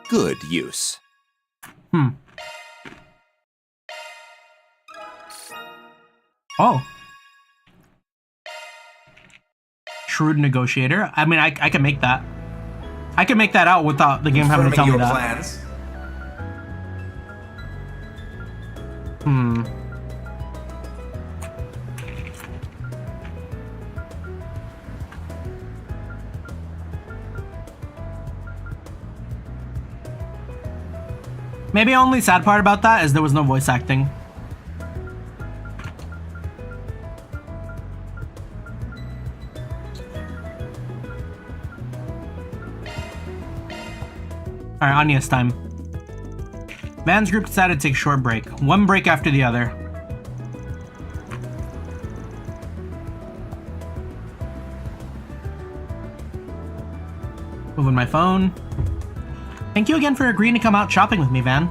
Good use. Oh. Shrewd negotiator. I mean, I can make that. I can make that out without the game having to tell me that. Plans. Maybe only sad part about that is there was no voice acting. Alright, Anya's time. Van's group decided to take a short break. One break after the other. Moving my phone. Thank you again for agreeing to come out shopping with me, Van.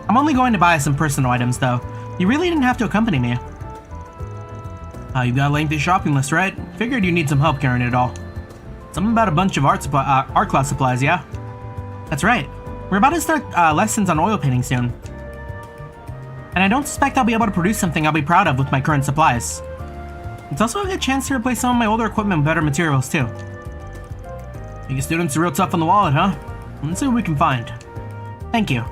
I'm only going to buy some personal items, though. You really didn't have to accompany me. You've got a lengthy shopping list, right? Figured you need some help carrying it all. Something about a bunch of art class supplies, yeah? That's right. We're about to start lessons on oil painting soon. And I don't suspect I'll be able to produce something I'll be proud of with my current supplies. It's also a good chance to replace some of my older equipment with better materials, too. You students are real tough on the wallet, huh? Let's see what we can find. Thank you.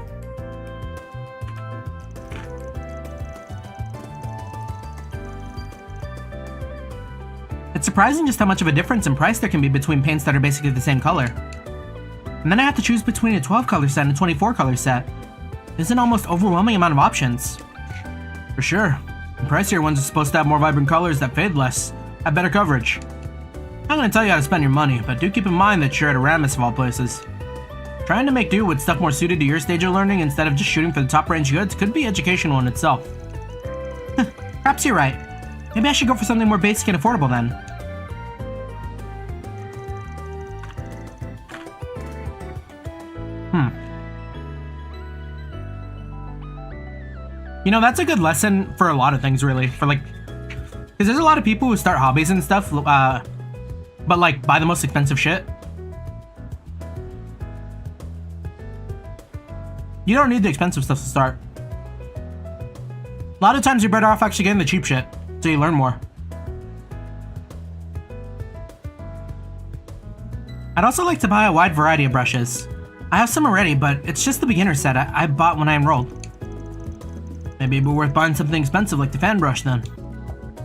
It's surprising just how much of a difference in price there can be between paints that are basically the same color. And then I have to choose between a 12 color set and a 24 color set. There's an almost overwhelming amount of options. For sure. The pricier ones are supposed to have more vibrant colors that fade less, have better coverage. I'm gonna tell you how to spend your money, but do keep in mind that you're at Aramis of all places. Trying to make do with stuff more suited to your stage of learning instead of just shooting for the top range goods could be educational in itself. Perhaps you're right. Maybe I should go for something more basic and affordable then. You know, that's a good lesson for a lot of things, really. For like, because there's a lot of people who start hobbies and stuff, but like buy the most expensive shit. You don't need the expensive stuff to start. A lot of times you're better off actually getting the cheap shit, so you learn more. I'd also like to buy a wide variety of brushes. I have some already, but it's just the beginner set I bought when I enrolled. Maybe it'd be worth buying something expensive like the fan brush then.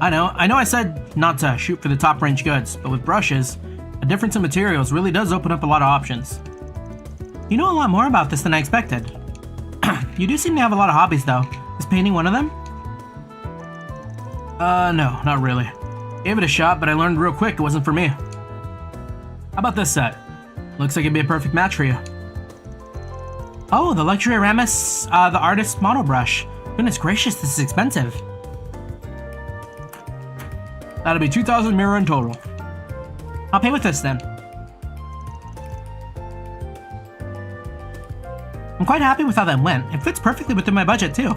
I know I said not to shoot for the top range goods, but with brushes, a difference in materials really does open up a lot of options. You know a lot more about this than I expected. You do seem to have a lot of hobbies though. Is painting one of them? No, not really. Gave it a shot, but I learned real quick it wasn't for me. How about this set? Looks like it'd be a perfect match for you. Oh, the luxury Aramis, the artist model brush. Goodness gracious, this is expensive. That'll be 2,000 mirror in total. I'll pay with this then. I'm quite happy with how that went. It fits perfectly within my budget too.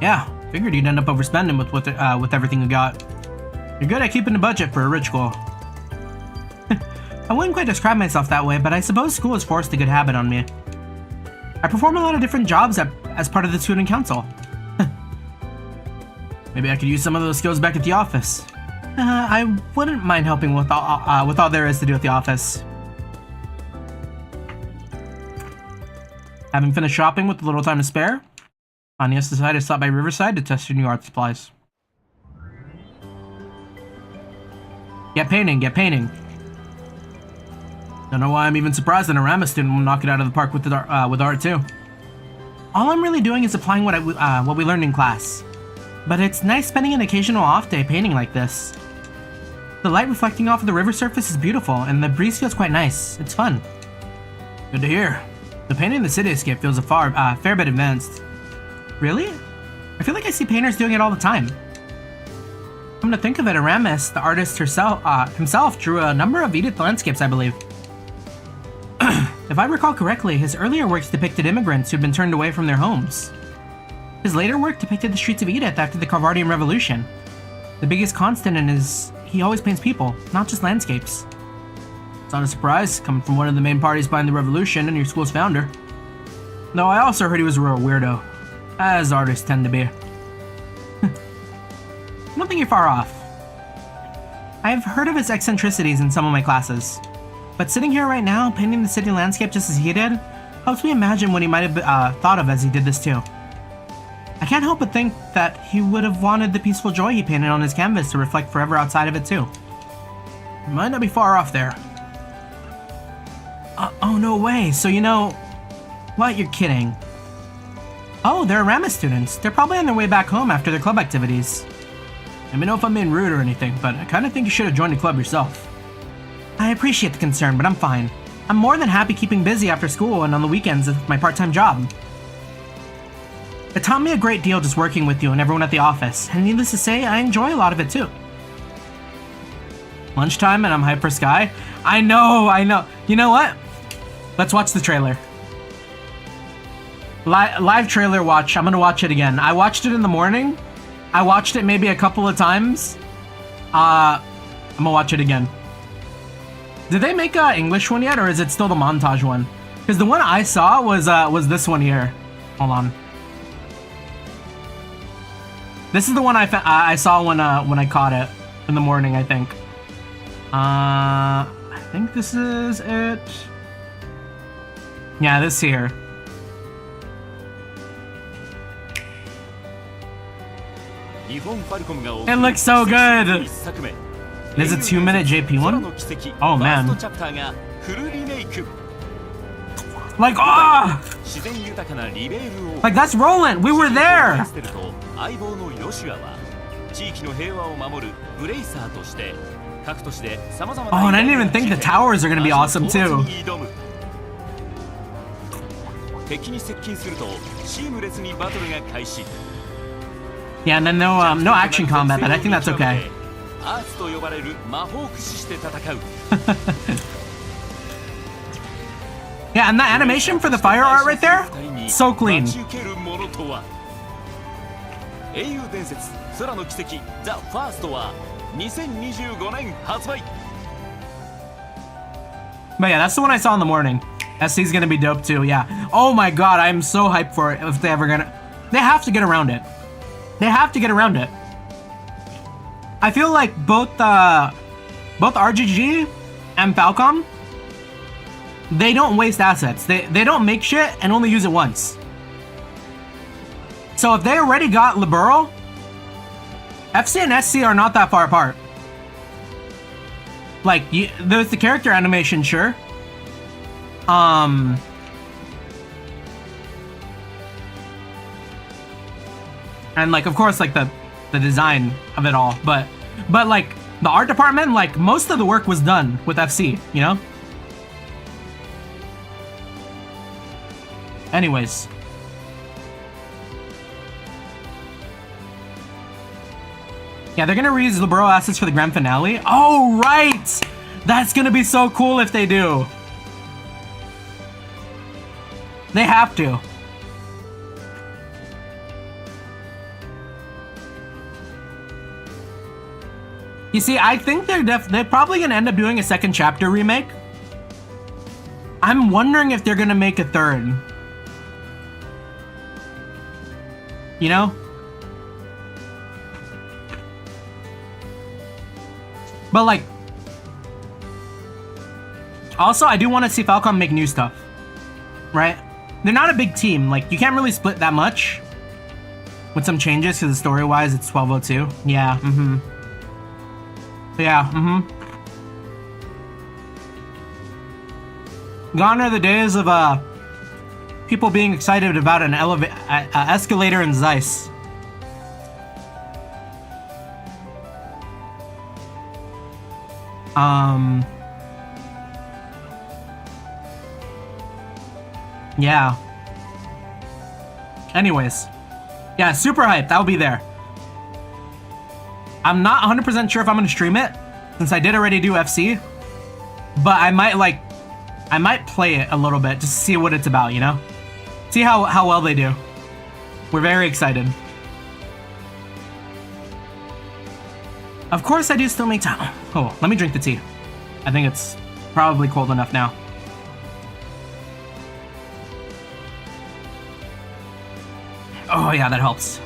Yeah, figured you'd end up overspending with everything you got. You're good at keeping the budget for a rich girl. I wouldn't quite describe myself that way, but I suppose school has forced a good habit on me. I perform a lot of different jobs as part of the student council. Maybe I could use some of those skills back at the office. I wouldn't mind helping with all there is to do at the office. Having finished shopping with a little time to spare, Anya's decided to stop by Riverside to test her new art supplies. Get painting, get painting. Don't know why I'm even surprised that a Aramis student will knock it out of the park with art too. All I'm really doing is applying what we learned in class. But it's nice spending an occasional off day painting like this. The light reflecting off of the river surface is beautiful, and the breeze feels quite nice. It's fun. Good to hear. The painting in the cityscape feels a fair bit advanced. Really? I feel like I see painters doing it all the time. Come to think of it, Aramis, the artist himself drew a number of Edith landscapes, I believe. If I recall correctly, his earlier works depicted immigrants who'd been turned away from their homes. His later work depicted the streets of Edith after the Carvardian Revolution. The biggest constant in he always paints people, not just landscapes. It's not a surprise, coming from one of the main parties behind the revolution and your school's founder. Though I also heard he was a real weirdo, as artists tend to be. I don't think you're far off. I've heard of his eccentricities in some of my classes, but sitting here right now, painting the city landscape just as he did, helps me imagine what he might have thought of as he did this too. I can't help but think that he would have wanted the peaceful joy he painted on his canvas to reflect forever outside of it too. You might not be far off there. Oh, no way. So, you know, What? You're kidding. Oh, they're Aramis students. They're probably on their way back home after their club activities. Let me know if I'm being rude or anything, but I kind of think you should have joined the club yourself. I appreciate the concern, but I'm fine. I'm more than happy keeping busy after school and on the weekends with my part-time job. It taught me a great deal just working with you and everyone at the office, and needless to say, I enjoy a lot of it too. Lunchtime and I'm hyped for Sky? I know. You know what? Let's watch the trailer. Live trailer watch. I'm gonna watch it again. I watched it in the morning. I watched it maybe a couple of times. I'm gonna watch it again. Did they make a English one yet, or is it still the montage one? Because the one I saw was this one here. Hold on. This is the one I saw when I caught it in the morning, I think. I think this is it. Yeah, this here. It looks so good! There's a 2-minute JP one? Oh man. Like, ah! Like, that's Roland! We were there! Oh, and I didn't even think the towers are gonna be awesome too. Yeah, and then no action combat, but I think that's okay. Yeah, and that animation for the fire art right there, so clean. But yeah, that's the one I saw in the morning. SC's gonna be dope too, yeah. Oh my god, I'm so hyped for it if they ever gonna... They have to get around it. They have to get around it. I feel like both RGG and Falcom, they don't waste assets. They don't make shit and only use it once. So if they already got Libero, FC and SC are not that far apart. Like, there's the character animation, sure. And like, of course, like the design of it all, but like the art department, like most of the work was done with FC, you know? Anyways. Yeah, they're gonna reuse Libero assets for the grand finale. Oh, right! That's gonna be so cool if they do. They have to. You see, I think they're probably gonna end up doing a second chapter remake. I'm wondering if they're gonna make a third. You know? But like, also I do want to see Falcom make new stuff, right? They're not a big team. Like, you can't really split that much with some changes because story-wise it's 1202. Yeah. Yeah. Gone are the days of people being excited about an escalator in Zeiss. Yeah. Anyways. Yeah, super hyped. I'll be there. I'm not 100% sure if I'm gonna stream it, since I did already do FC. But I might play it a little bit, just to see what it's about, you know? See how well they do. We're very excited. Of course I do still make time. Oh, let me drink the tea. I think it's probably cold enough now. Oh yeah, that helps.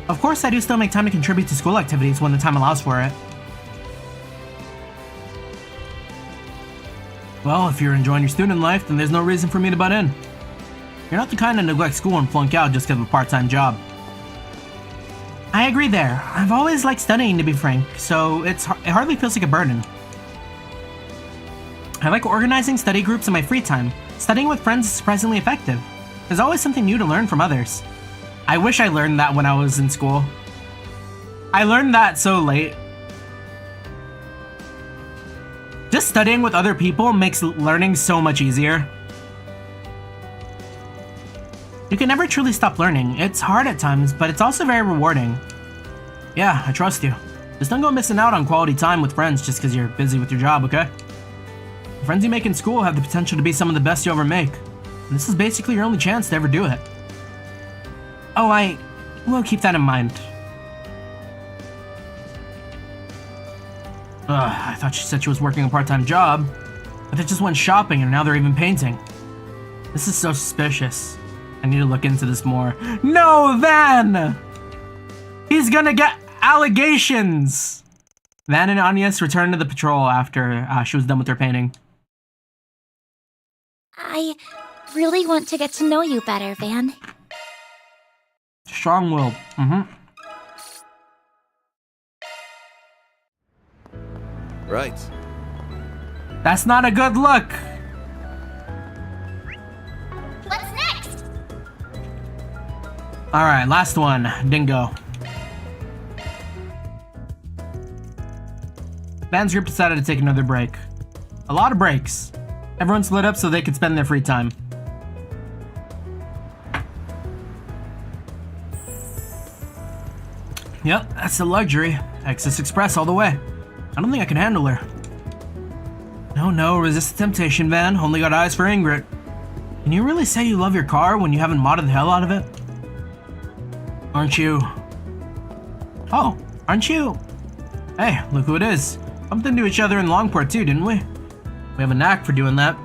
Of course I do still make time to contribute to school activities when the time allows for it. Well, if you're enjoying your student life, then there's no reason for me to butt in. You're not the kind to neglect school and flunk out just because of a part-time job. I agree there. I've always liked studying, to be frank, so it hardly feels like a burden. I like organizing study groups in my free time. Studying with friends is surprisingly effective. There's always something new to learn from others. I wish I learned that when I was in school. I learned that so late. Just studying with other people makes learning so much easier. You can never truly stop learning. It's hard at times, but it's also very rewarding. Yeah, I trust you. Just don't go missing out on quality time with friends just because you're busy with your job, okay? The friends you make in school have the potential to be some of the best you ever make. And this is basically your only chance to ever do it. Oh, I will keep that in mind. I thought she said she was working a part-time job, but they just went shopping and now they're even painting. This is so suspicious. I need to look into this more. No, Van! He's gonna get allegations! Van and Agnes returned to the patrol after she was done with her painting. I really want to get to know you better, Van. Strong-willed. Right. That's not a good look! What's next? Alright, last one. Dingo. Van's group decided to take another break. A lot of breaks. Everyone split up so they could spend their free time. Yep, that's the luxury. Access Express all the way. I don't think I can handle her. No, resist the temptation, Van. Only got eyes for Ingrid. Can you really say you love your car when you haven't modded the hell out of it? Aren't you? Oh, aren't you? Hey, look who it is. Bumped into each other in Longport too, didn't we? We have a knack for doing that.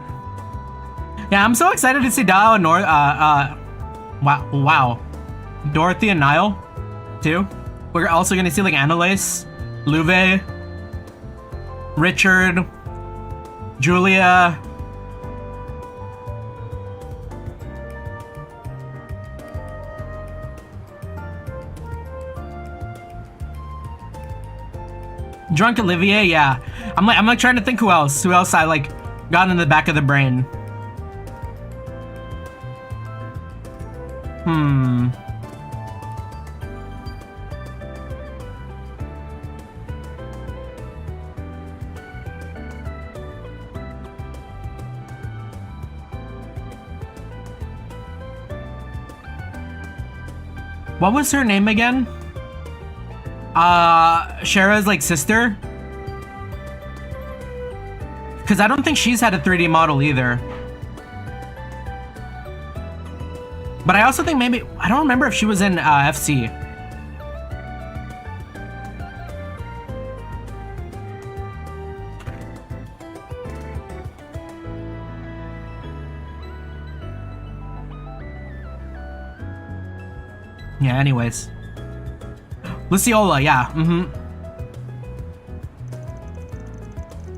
Yeah, I'm so excited to see Dao and wow. Dorothy and Niall, too. We're also gonna see like Annalise, Louve, Richard, Julia. Drunk Olivier, yeah. I'm like trying to think who else I like got in the back of the brain. What was her name again? Shara's like sister? Because I don't think she's had a 3D model either. But I also think maybe, I don't remember if she was in FC. Yeah, anyways. Luciola, yeah,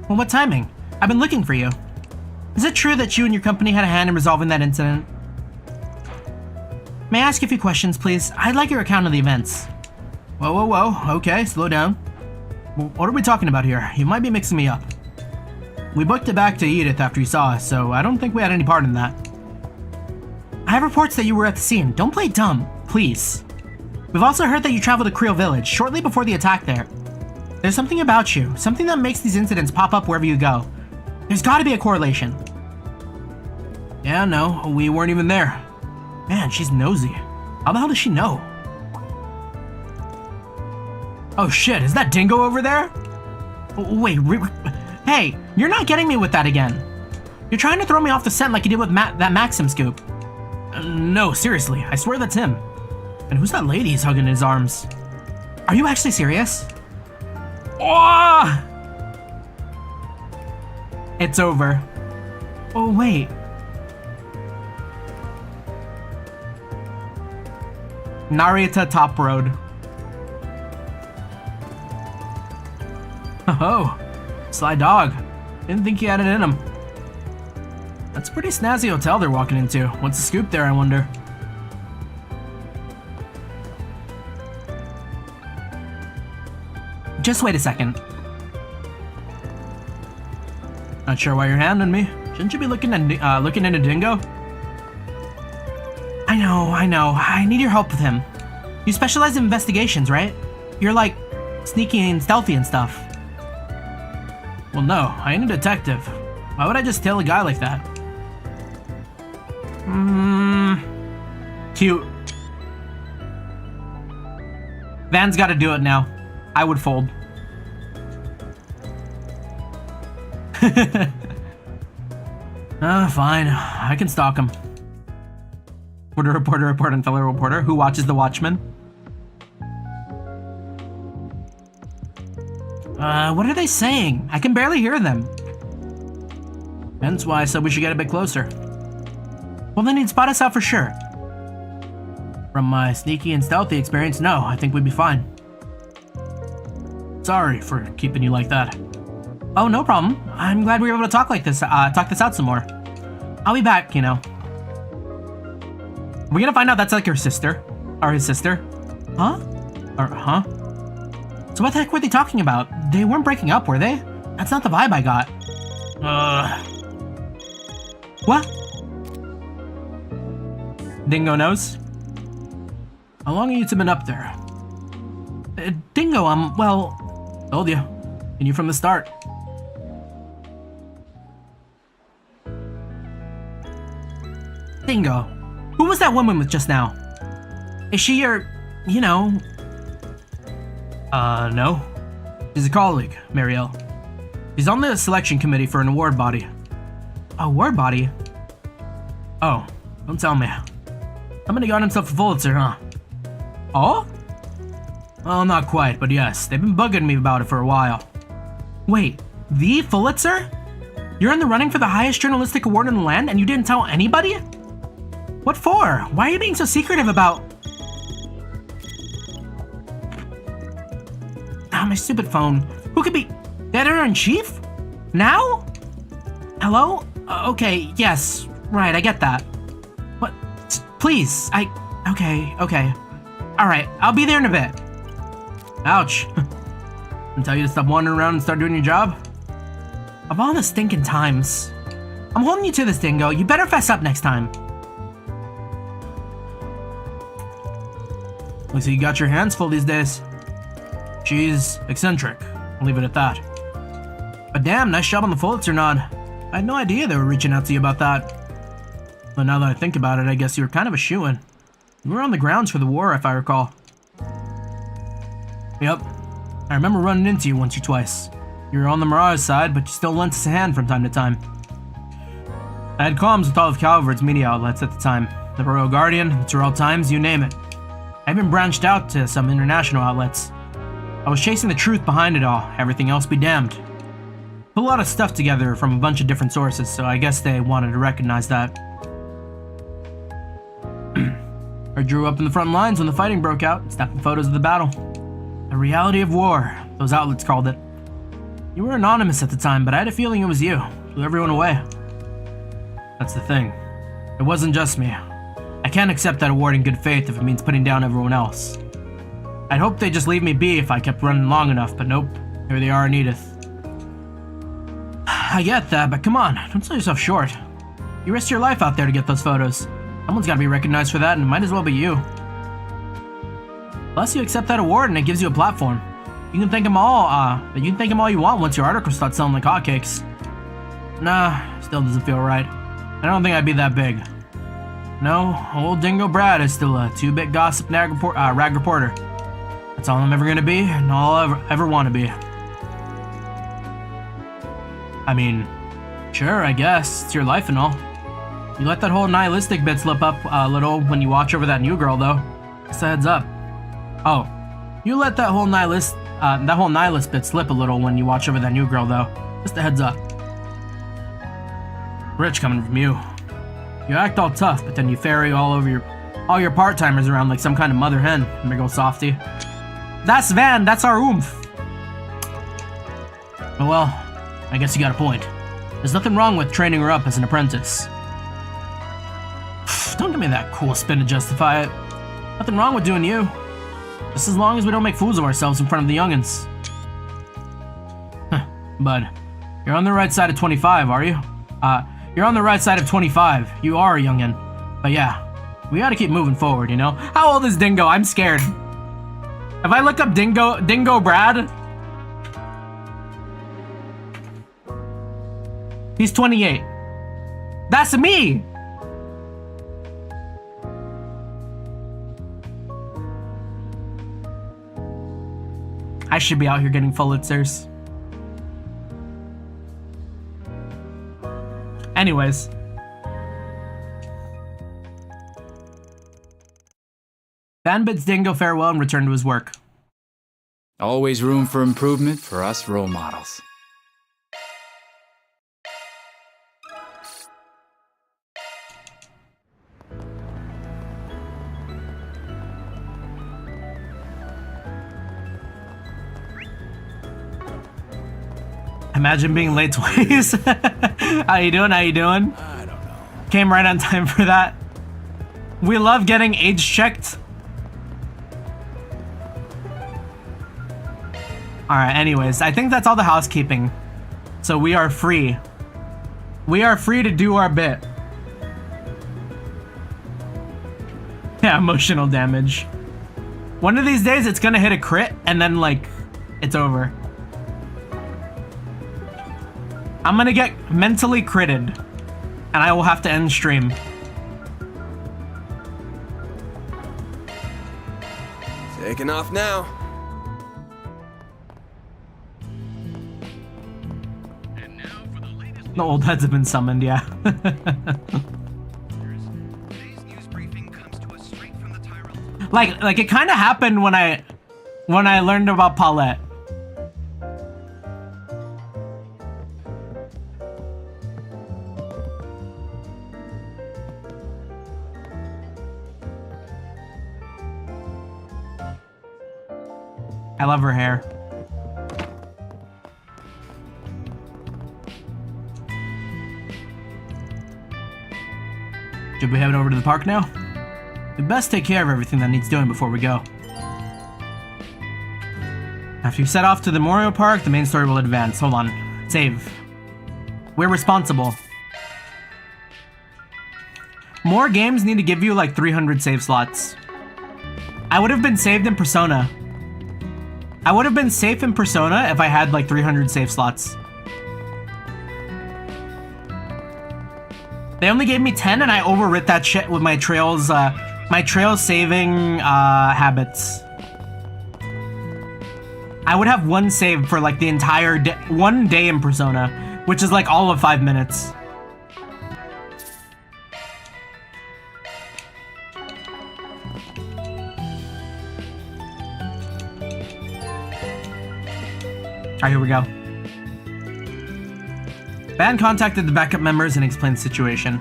Well, what timing? I've been looking for you. Is it true that you and your company had a hand in resolving that incident? May I ask you a few questions, please? I'd like your account of the events. Whoa, okay, slow down. What are we talking about here? You might be mixing me up. We booked it back to Edith after you saw us, so I don't think we had any part in that. I have reports that you were at the scene. Don't play dumb, please. We've also heard that you traveled to Creel Village shortly before the attack there. There's something about you, something that makes these incidents pop up wherever you go. There's gotta be a correlation. Yeah, no, we weren't even there. Man, she's nosy. How the hell does she know? Oh shit, is that Dingo over there? Wait, hey, you're not getting me with that again. You're trying to throw me off the scent like you did with that Maxim scoop. No, seriously, I swear that's him. And who's that lady he's hugging in his arms? Are you actually serious? Oh! It's over. Oh, wait. Narita Top Road. Oh, sly dog. Didn't think he had it in him. That's a pretty snazzy hotel they're walking into. What's the scoop there, I wonder? Just wait a second. Not sure why you're handing me. Shouldn't you be looking into Dingo? I know. I need your help with him. You specialize in investigations, right? You're like sneaky and stealthy and stuff. Well, no, I ain't a detective. Why would I just tail a guy like that? Cute. Van's gotta do it now. I would fold. Fine. I can stalk him. Reporter, and fellow reporter who watches The Watchmen. What are they saying? I can barely hear them. Hence why I said we should get a bit closer. Well, then he'd spot us out for sure. From my sneaky and stealthy experience, no, I think we'd be fine. Sorry for keeping you like that. Oh, no problem. I'm glad we were able to talk this out some more. I'll be back, you know. We're gonna find out that's like her sister. Or his sister. Huh? Huh? So what the heck were they talking about? They weren't breaking up, were they? That's not the vibe I got. What? Dingo knows? How long have you two been up there? Dingo, well, told you. I knew from the start. Dingo, who was that woman with just now? Is she your, you know... no. She's a colleague, Marielle. She's on the selection committee for an award body. Award body? Oh, don't tell me. Somebody got himself a Pulitzer, huh? Oh? Well, not quite, but yes. They've been bugging me about it for a while. Wait, the Pulitzer? You're in the running for the highest journalistic award in the land and you didn't tell anybody? What for? Why are you being so secretive about... my stupid phone. Who could be... the editor-in-chief? Now? Hello? Okay, yes. Right, I get that. What? Please, okay. Alright, I'll be there in a bit. Ouch. And tell you to stop wandering around and start doing your job? Of all the stinking times. I'm holding you to this, Dingo. You better fess up next time. Looks like you got your hands full these days. She's eccentric. I'll leave it at that. But damn, nice job on the Pulitzer nod. I had no idea they were reaching out to you about that. But now that I think about it, I guess you were kind of a shoo-in. You were on the grounds for the war, if I recall. Yep. I remember running into you once or twice. You were on the Mirage side, but you still lent us a hand from time to time. I had comms with all of Calvert's media outlets at the time. The Royal Guardian, the Tyrrell Times, you name it. I even branched out to some international outlets. I was chasing the truth behind it all, everything else be damned. Put a lot of stuff together from a bunch of different sources, so I guess they wanted to recognize that. I drew up in the front lines when the fighting broke out, snapping photos of the battle. The reality of war, those outlets called it. You were anonymous at the time, but I had a feeling it was you. Blew everyone away. That's the thing. It wasn't just me. I can't accept that award in good faith if it means putting down everyone else. I'd hoped they'd just leave me be if I kept running long enough, but nope. Here they are in Edith. I get that, but come on, don't sell yourself short. You risked your life out there to get those photos. Someone's gotta be recognized for that, and it might as well be you. Plus, you accept that award and it gives you a platform. You can thank them all you want once your article starts selling like hotcakes. Nah, still doesn't feel right. I don't think I'd be that big. No, old Dingo Brad is still a 2-bit gossip rag reporter. That's all I'm ever gonna be, and all I'll ever want to be. I mean, sure, I guess. It's your life and all. You let that whole nihilistic bit slip up a little when you watch over that new girl, though. Just a heads up. Oh, you let that whole nihilist bit slip a little when you watch over that new girl, though. Just a heads up. Rich coming from you. You act all tough, but then you ferry all your part-timers around like some kind of mother hen, big ol' softy. That's Van, that's our oomph. Oh well, I guess you got a point. There's nothing wrong with training her up as an apprentice. Don't give me that cool spin to justify it. Nothing wrong with doing you. Just as long as we don't make fools of ourselves in front of the youngins. But You're on the right side of 25, are you? You're on the right side of 25. You are a youngin'. But yeah, we gotta keep moving forward, you know? How old is Dingo? I'm scared. If I look up Dingo Brad, he's 28. That's me! I should be out here getting Pulitzers. Anyways. Van bids Dingo farewell and returned to his work. Always room for improvement for us role models. Imagine being late twice. How you doing? How you doing? I don't know. Came right on time for that. We love getting age checked. Alright, anyways, I think that's all the housekeeping. So we are free. We are free to do our bit. Yeah, emotional damage. One of these days it's gonna hit a crit and then like, it's over. I'm gonna get mentally critted, and I will have to end stream. Taking off now. The old heads have been summoned, yeah. Today's news briefing comes to us straight from the Tyrell. like it kind of happened when I learned about Paulette. I love her hair. Should we head over to the park now? We best take care of everything that needs doing before we go. After you set off to the Memorial Park, the main story will advance. Hold on. Save. We're responsible. More games need to give you like 300 save slots. I would have been saved in Persona. I would have been safe in Persona if I had like 300 save slots. They only gave me 10 and I overwrit that shit with my trails saving habits. I would have one save for like the entire day, one day in Persona, which is like all of 5 minutes. Alright, here we go. Van contacted the backup members and explained the situation.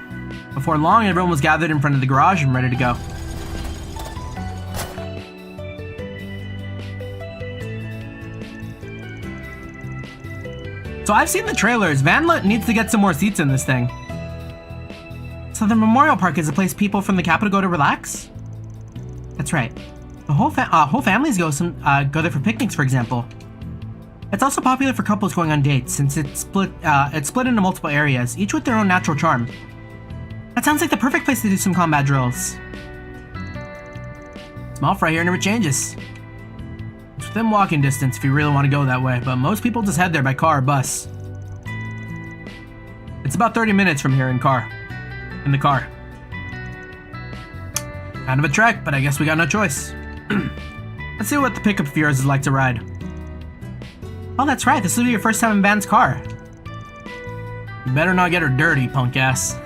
Before long, everyone was gathered in front of the garage and ready to go. So I've seen the trailers. Van needs to get some more seats in this thing. So the Memorial Park is a place people from the capital go to relax? That's right. The whole families go there for picnics, for example. It's also popular for couples going on dates, since it's split into multiple areas, each with their own natural charm. That sounds like the perfect place to do some combat drills. Small fry here never changes. It's within walking distance if you really want to go that way, but most people just head there by car or bus. It's about 30 minutes from here in the car. Kind of a trek, but I guess we got no choice. Let's see what the pickup of yours is like to ride. Oh, that's right. This will be your first time in Van's car. You better not get her dirty, punk ass.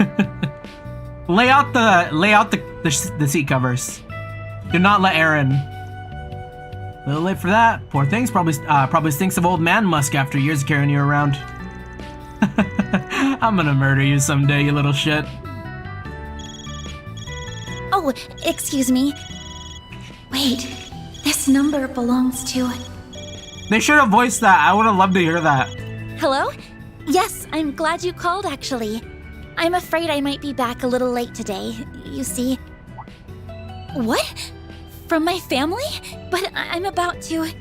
lay out the seat covers. Do not let Aaron. A little late for that. Poor thing's probably stinks of old man musk after years of carrying you around. I'm gonna murder you someday, you little shit. Oh, excuse me. Wait, this number belongs to... They should have voiced that. I would have loved to hear that. Hello? Yes, I'm glad you called, actually. I'm afraid I might be back a little late today. You see... What? From my family? But I'm about to...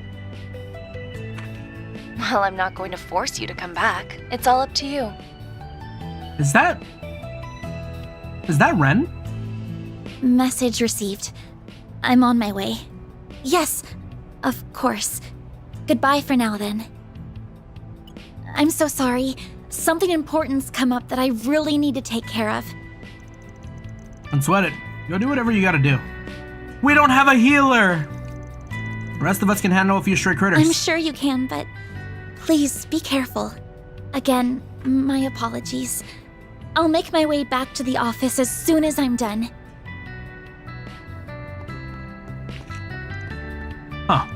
Well, I'm not going to force you to come back. It's all up to you. Is that Ren? Message received. I'm on my way. Yes, of course. Goodbye for now, then. I'm so sorry. Something important's come up that I really need to take care of. Don't sweat it. Go do whatever you gotta do. We don't have a healer! The rest of us can handle a few stray critters. I'm sure you can, but please be careful. Again, my apologies. I'll make my way back to the office as soon as I'm done. Huh.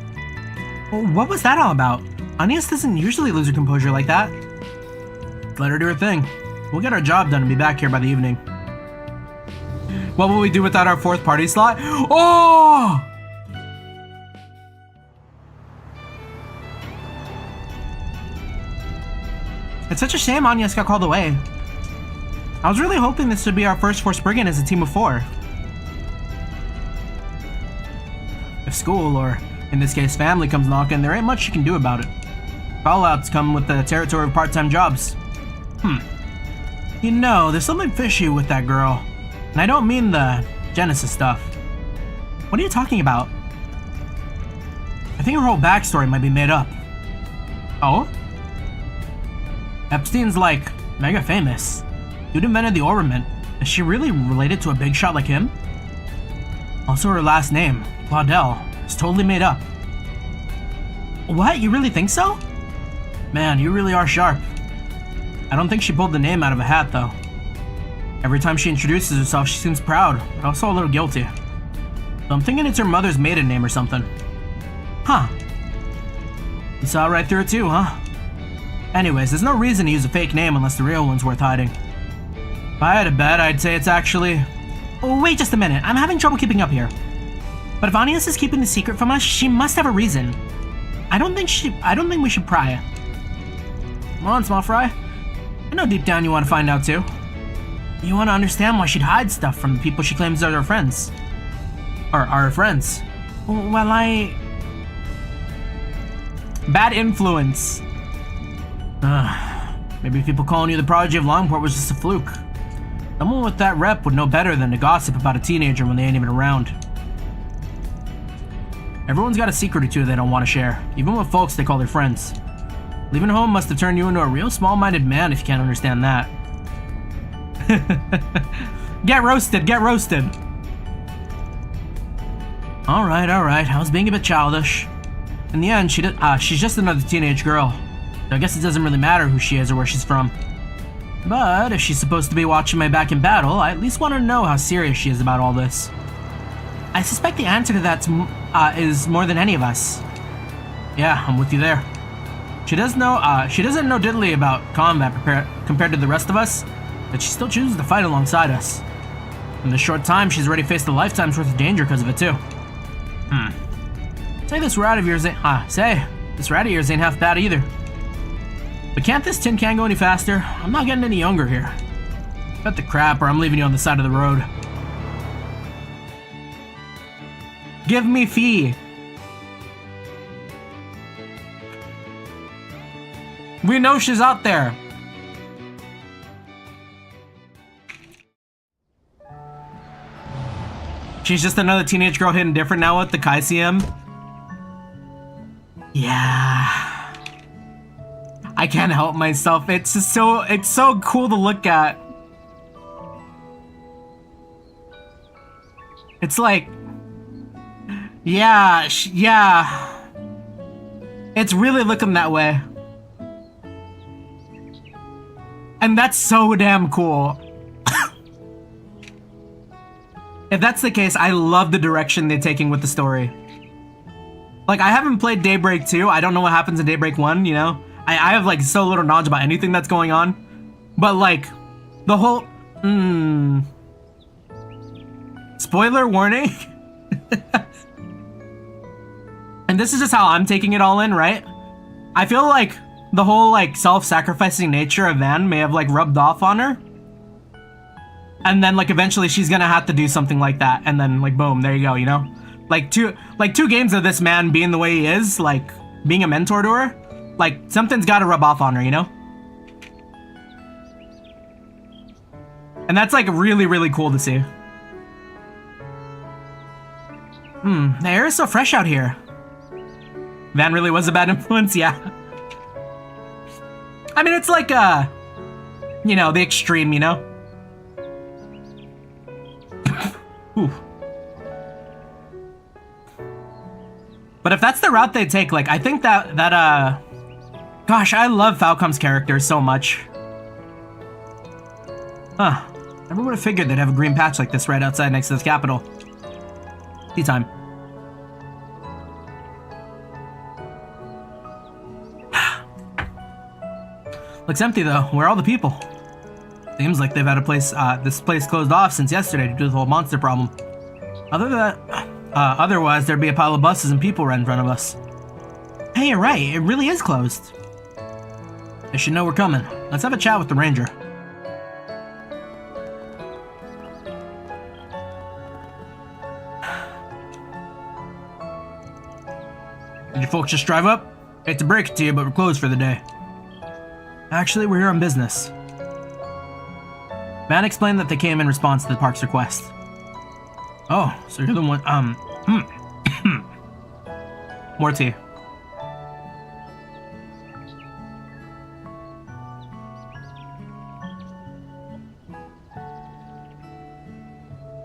Well, what was that all about? Agnes doesn't usually lose her composure like that. Let her do her thing. We'll get our job done and be back here by the evening. What will we do without our fourth party slot? Oh! It's such a shame Agnes got called away. I was really hoping this would be our first Forspriggan as a team of 4. If school, or in this case family, comes knocking, there ain't much you can do about it. Fallouts come with the territory of part-time jobs. You know, there's something fishy with that girl. And I don't mean the Genesis stuff. What are you talking about? I think her whole backstory might be made up. Oh? Epstein's like mega famous. Dude invented the ornament. Is she really related to a big shot like him? Also, her last name, Claudel, is totally made up. What? You really think so? Man, you really are sharp. I don't think she pulled the name out of a hat, though. Every time she introduces herself, she seems proud, but also a little guilty. So I'm thinking it's her mother's maiden name or something. Huh. You saw right through it too, huh? Anyways, there's no reason to use a fake name unless the real one's worth hiding. If I had a bet, I'd say it's actually... Oh, wait just a minute. I'm having trouble keeping up here. But if Agnes is keeping the secret from us, she must have a reason. I don't think we should pry. Come on, small fry. I know deep down you want to find out too. You want to understand why she'd hide stuff from the people she claims are her friends. Or are her friends. Well, bad influence. Maybe people calling you the prodigy of Longport was just a fluke. Someone with that rep would know better than to gossip about a teenager when they ain't even around. Everyone's got a secret or two they don't want to share, even with folks they call their friends. Leaving home must have turned you into a real small-minded man if you can't understand that. Get roasted, get roasted! Alright, I was being a bit childish. In the end, she's just another teenage girl. So I guess it doesn't really matter who she is or where she's from. But if she's supposed to be watching my back in battle, I at least want to know how serious she is about all this. I suspect the answer to that is more than any of us. Yeah, I'm with you there. She doesn't know diddly about combat compared to the rest of us, but she still chooses to fight alongside us. In this short time, she's already faced a lifetime's worth of danger because of it too. Say this rat of yours ain't half bad either. But can't this tin can go any faster? I'm not getting any younger here. Cut the crap or I'm leaving you on the side of the road. Give me fee. We know she's out there. She's just another teenage girl hidden different now with the Kaisiem. Yeah. I can't help myself. It's just so cool to look at. It's like, yeah. It's really looking that way. And that's so damn cool. If that's the case, I love the direction they're taking with the story. Like, I haven't played Daybreak 2. I don't know what happens in Daybreak 1, you know? I have, like, so little knowledge about anything that's going on. But, like, the whole... Spoiler warning? And this is just how I'm taking it all in, right? I feel like the whole, like, self-sacrificing nature of Van may have, like, rubbed off on her. And then, like, eventually she's gonna have to do something like that. And then, like, boom, there you go, you know? Like two games of this man being the way he is, like, being a mentor to her. Like, something's gotta rub off on her, you know? And that's, like, really, really cool to see. The air is so fresh out here. Van really was a bad influence, yeah. I mean, it's like, you know, the extreme, you know? Ooh. But if that's the route they take, like, I think that, gosh, I love Falcom's character so much. Huh. Never would have figured they'd have a green patch like this right outside next to the capital. Tea time. Looks empty though. Where are all the people? Seems like they've had this place closed off since yesterday due to the whole monster problem. Otherwise there'd be a pile of buses and people right in front of us. Hey, you're right. It really is closed. They should know we're coming. Let's have a chat with the ranger. Did you folks just drive up? Hate to break it to you, but we're closed for the day. Actually, we're here on business. Van explained that they came in response to the park's request. Oh, so you're the one, More tea.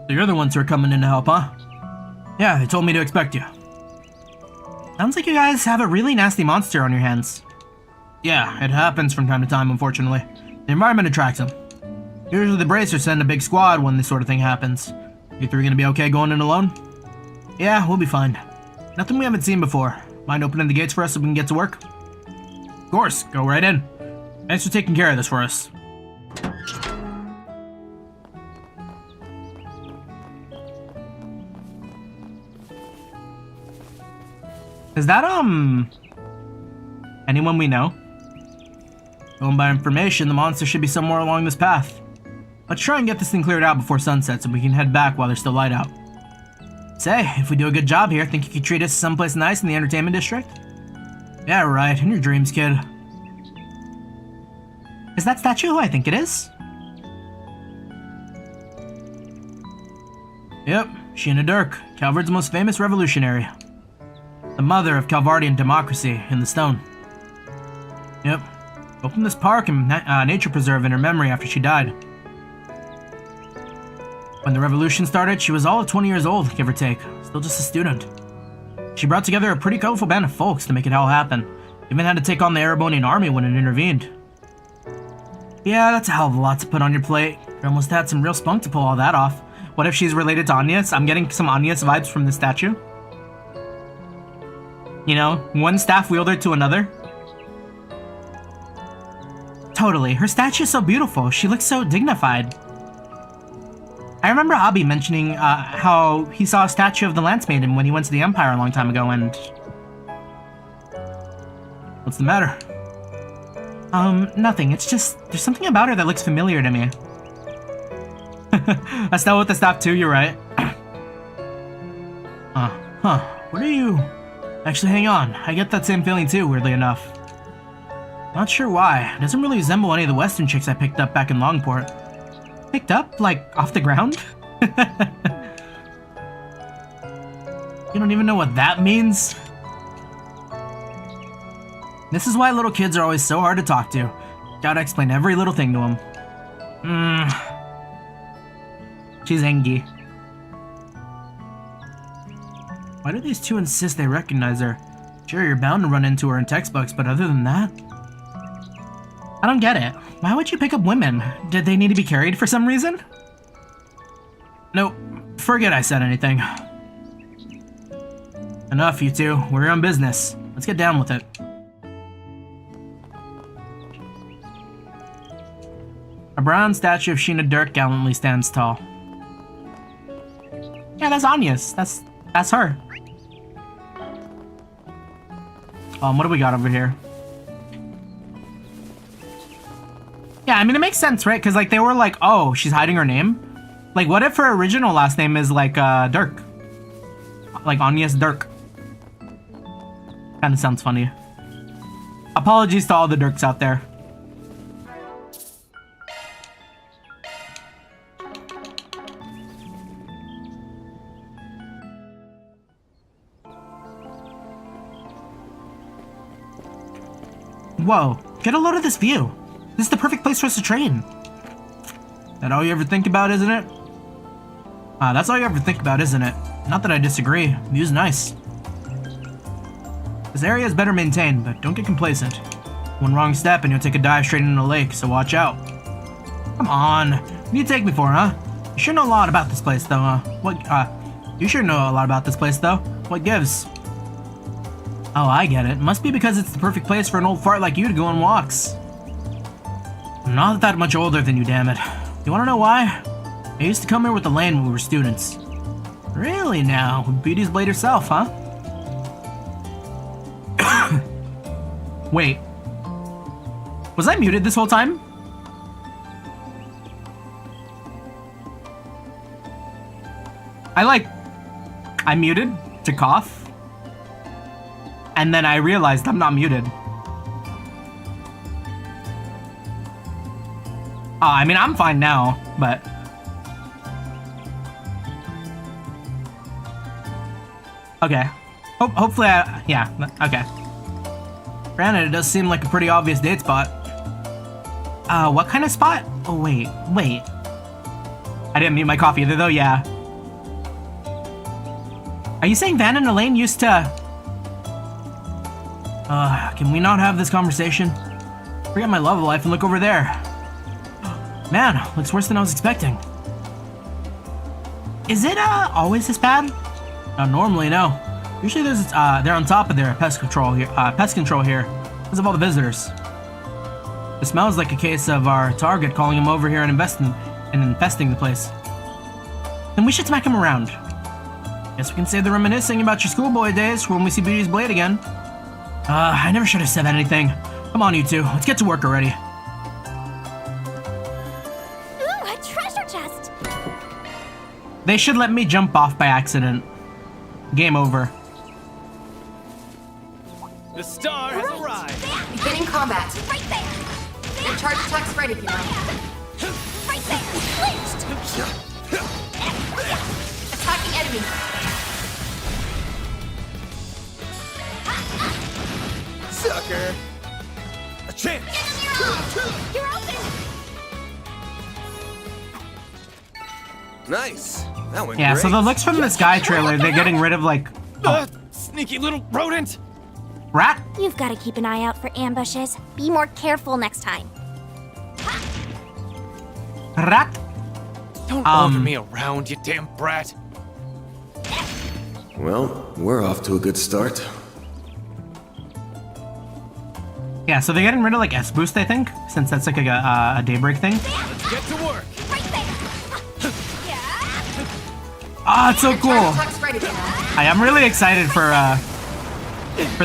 So you're the ones who are coming in to help, huh? Yeah, they told me to expect you. Sounds like you guys have a really nasty monster on your hands. Yeah, it happens from time to time, unfortunately. The environment attracts them. Usually the Bracers send a big squad when this sort of thing happens. You three gonna be okay going in alone? Yeah, we'll be fine. Nothing we haven't seen before. Mind opening the gates for us so we can get to work? Of course, go right in. Thanks for taking care of this for us. Is that, anyone we know? Going by information, the monster should be somewhere along this path. Let's try and get this thing cleared out before sunset so we can head back while there's still light out. Say, if we do a good job here, think you could treat us someplace nice in the entertainment district? Yeah, right, in your dreams, kid. Is that statue who I think it is? Yep, Sheena Dirk, Calvard's most famous revolutionary. The mother of Calvardian democracy in the stone. Yep. Opened this park and nature preserve in her memory after she died. When the revolution started, she was all of 20 years old, give or take. Still just a student. She brought together a pretty colorful band of folks to make it all happen. Even had to take on the Erebonian army when it intervened. Yeah, that's a hell of a lot to put on your plate. You almost had some real spunk to pull all that off. What if she's related to Agnes? I'm getting some Agnes vibes from the statue. You know, one staff wielder to another. Totally. Her statue's so beautiful. She looks so dignified. I remember Abi mentioning how he saw a statue of the Lance Maiden when he went to the Empire a long time ago and... What's the matter? Nothing. It's just, there's something about her that looks familiar to me. Estelle with the staff too, you're right. What are you... Actually, hang on. I get that same feeling too, weirdly enough. Not sure why. It doesn't really resemble any of the Western chicks I picked up back in Longport. Picked up? Like, off the ground? You don't even know what that means? This is why little kids are always so hard to talk to. Gotta explain every little thing to them. She's Engi. Why do these two insist they recognize her? Sure, you're bound to run into her in textbooks, but other than that... I don't get it. Why would you pick up women? Did they need to be carried for some reason? Nope. Forget I said anything. Enough, you two. We're on business. Let's get down with it. A brown statue of Sheena Dirk gallantly stands tall. Yeah, that's Agnes. That's her. What do we got over here? Yeah, I mean, it makes sense, right? Because, like, they were like, oh, she's hiding her name? Like, what if her original last name is, like, Dirk? Like, Agnes Dirk. Kinda sounds funny. A Apologies to all the Dirks out there. Whoa, get a load of this view. This is the perfect place for us to train. That all you ever think about, isn't it? That's all you ever think about, isn't it? Not that I disagree. View's nice. This area is better maintained, but don't get complacent. One wrong step and you'll take a dive straight into the lake, so watch out. Come on. What do you take me for, huh? You sure know a lot about this place, though, huh? You sure know a lot about this place, though. What gives? Oh, I get it. Must be because it's the perfect place for an old fart like you to go on walks. I'm not that much older than you, damn it. You wanna know why? I used to come here with the lane when we were students. Really now? With Beauty's Blade herself, huh? Wait. Was I muted this whole time? I muted to cough. And then I realized I'm not muted. I mean, I'm fine now, but... Okay. Hopefully yeah, okay. Granted, it does seem like a pretty obvious date spot. What kind of spot? Oh, wait. I didn't mute my coffee either, though, yeah. Are you saying Van and Elaine used to... can we not have this conversation? Forget my love life and look over there. Man, looks worse than I was expecting. Is it, always this bad? Normally, no. Usually they're on top of their pest control here, because of all the visitors. It smells like a case of our target calling him over here and infesting the place. Then we should smack him around. Guess we can save the reminiscing about your schoolboy days when we see Beauty's Blade again. I never should have said anything. Come on, you two. Let's get to work already. Ooh, a treasure chest! They should let me jump off by accident. Game over. The star has arrived. Beginning combat. Right there! Your charge attack's ready, if you like. Right there! Lynched! Attacking enemy. Sucker. A chance. You're open! Nice. That went Yeah, great. so the looks from the Sky trailer, they're getting rid of, like... Sneaky little rodent. Rat? You've got to keep an eye out for ambushes. Be more careful next time. Rat? Don't bother me around, you damn brat. Well, we're off to a good start. Yeah, so they're getting rid of, like, S-Boost, I think, since that's, like, a Daybreak thing. Let's get to work. Right there! Ah, it's so cool! Attack's ready, if you like. I am really excited for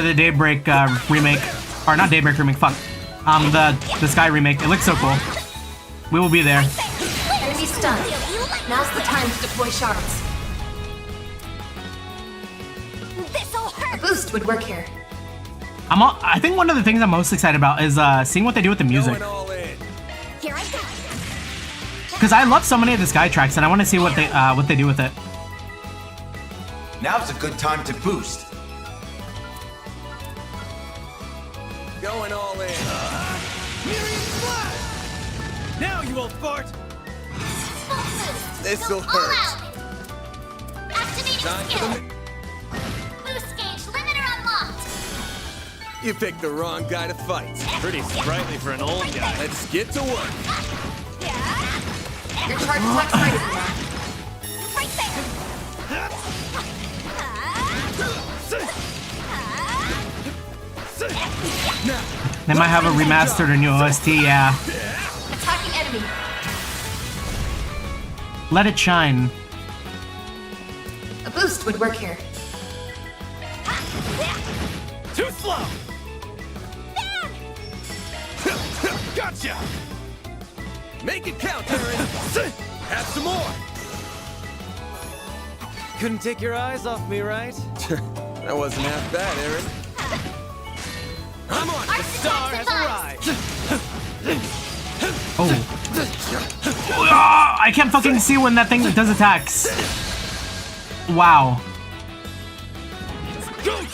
the Daybreak remake. Or not Daybreak remake, fuck. The Sky remake. It looks so cool. We will be there. Enemy stunned. Now's the time to deploy shards. This'll A hurt! boost would work here. I think one of the things I'm most excited about is seeing what they do with the music. Going all in. Here I go! Because I love so many of the Sky tracks, and I want to see what they do with it. Now's a good time to boost. Going all in. Miriam Flash! Now, you old fart. This'll hurt. Activating Time for skill! the... Boost gauge limiter unlocked! You picked the wrong guy to fight. Pretty sprightly for an old guy. Let's get to work. Your charge attack's ready, if you like. Right there! They might have a remastered or new OST, yeah. Attacking enemy. Let it shine. A boost would work here. Too slow. Gotcha. Make it count, Aaron. Have some more. Couldn't take your eyes off me, right? That wasn't half bad, Aaron. Come on, the star has arrived. Oh. Ah, I can't fucking see when that thing does attacks. Wow.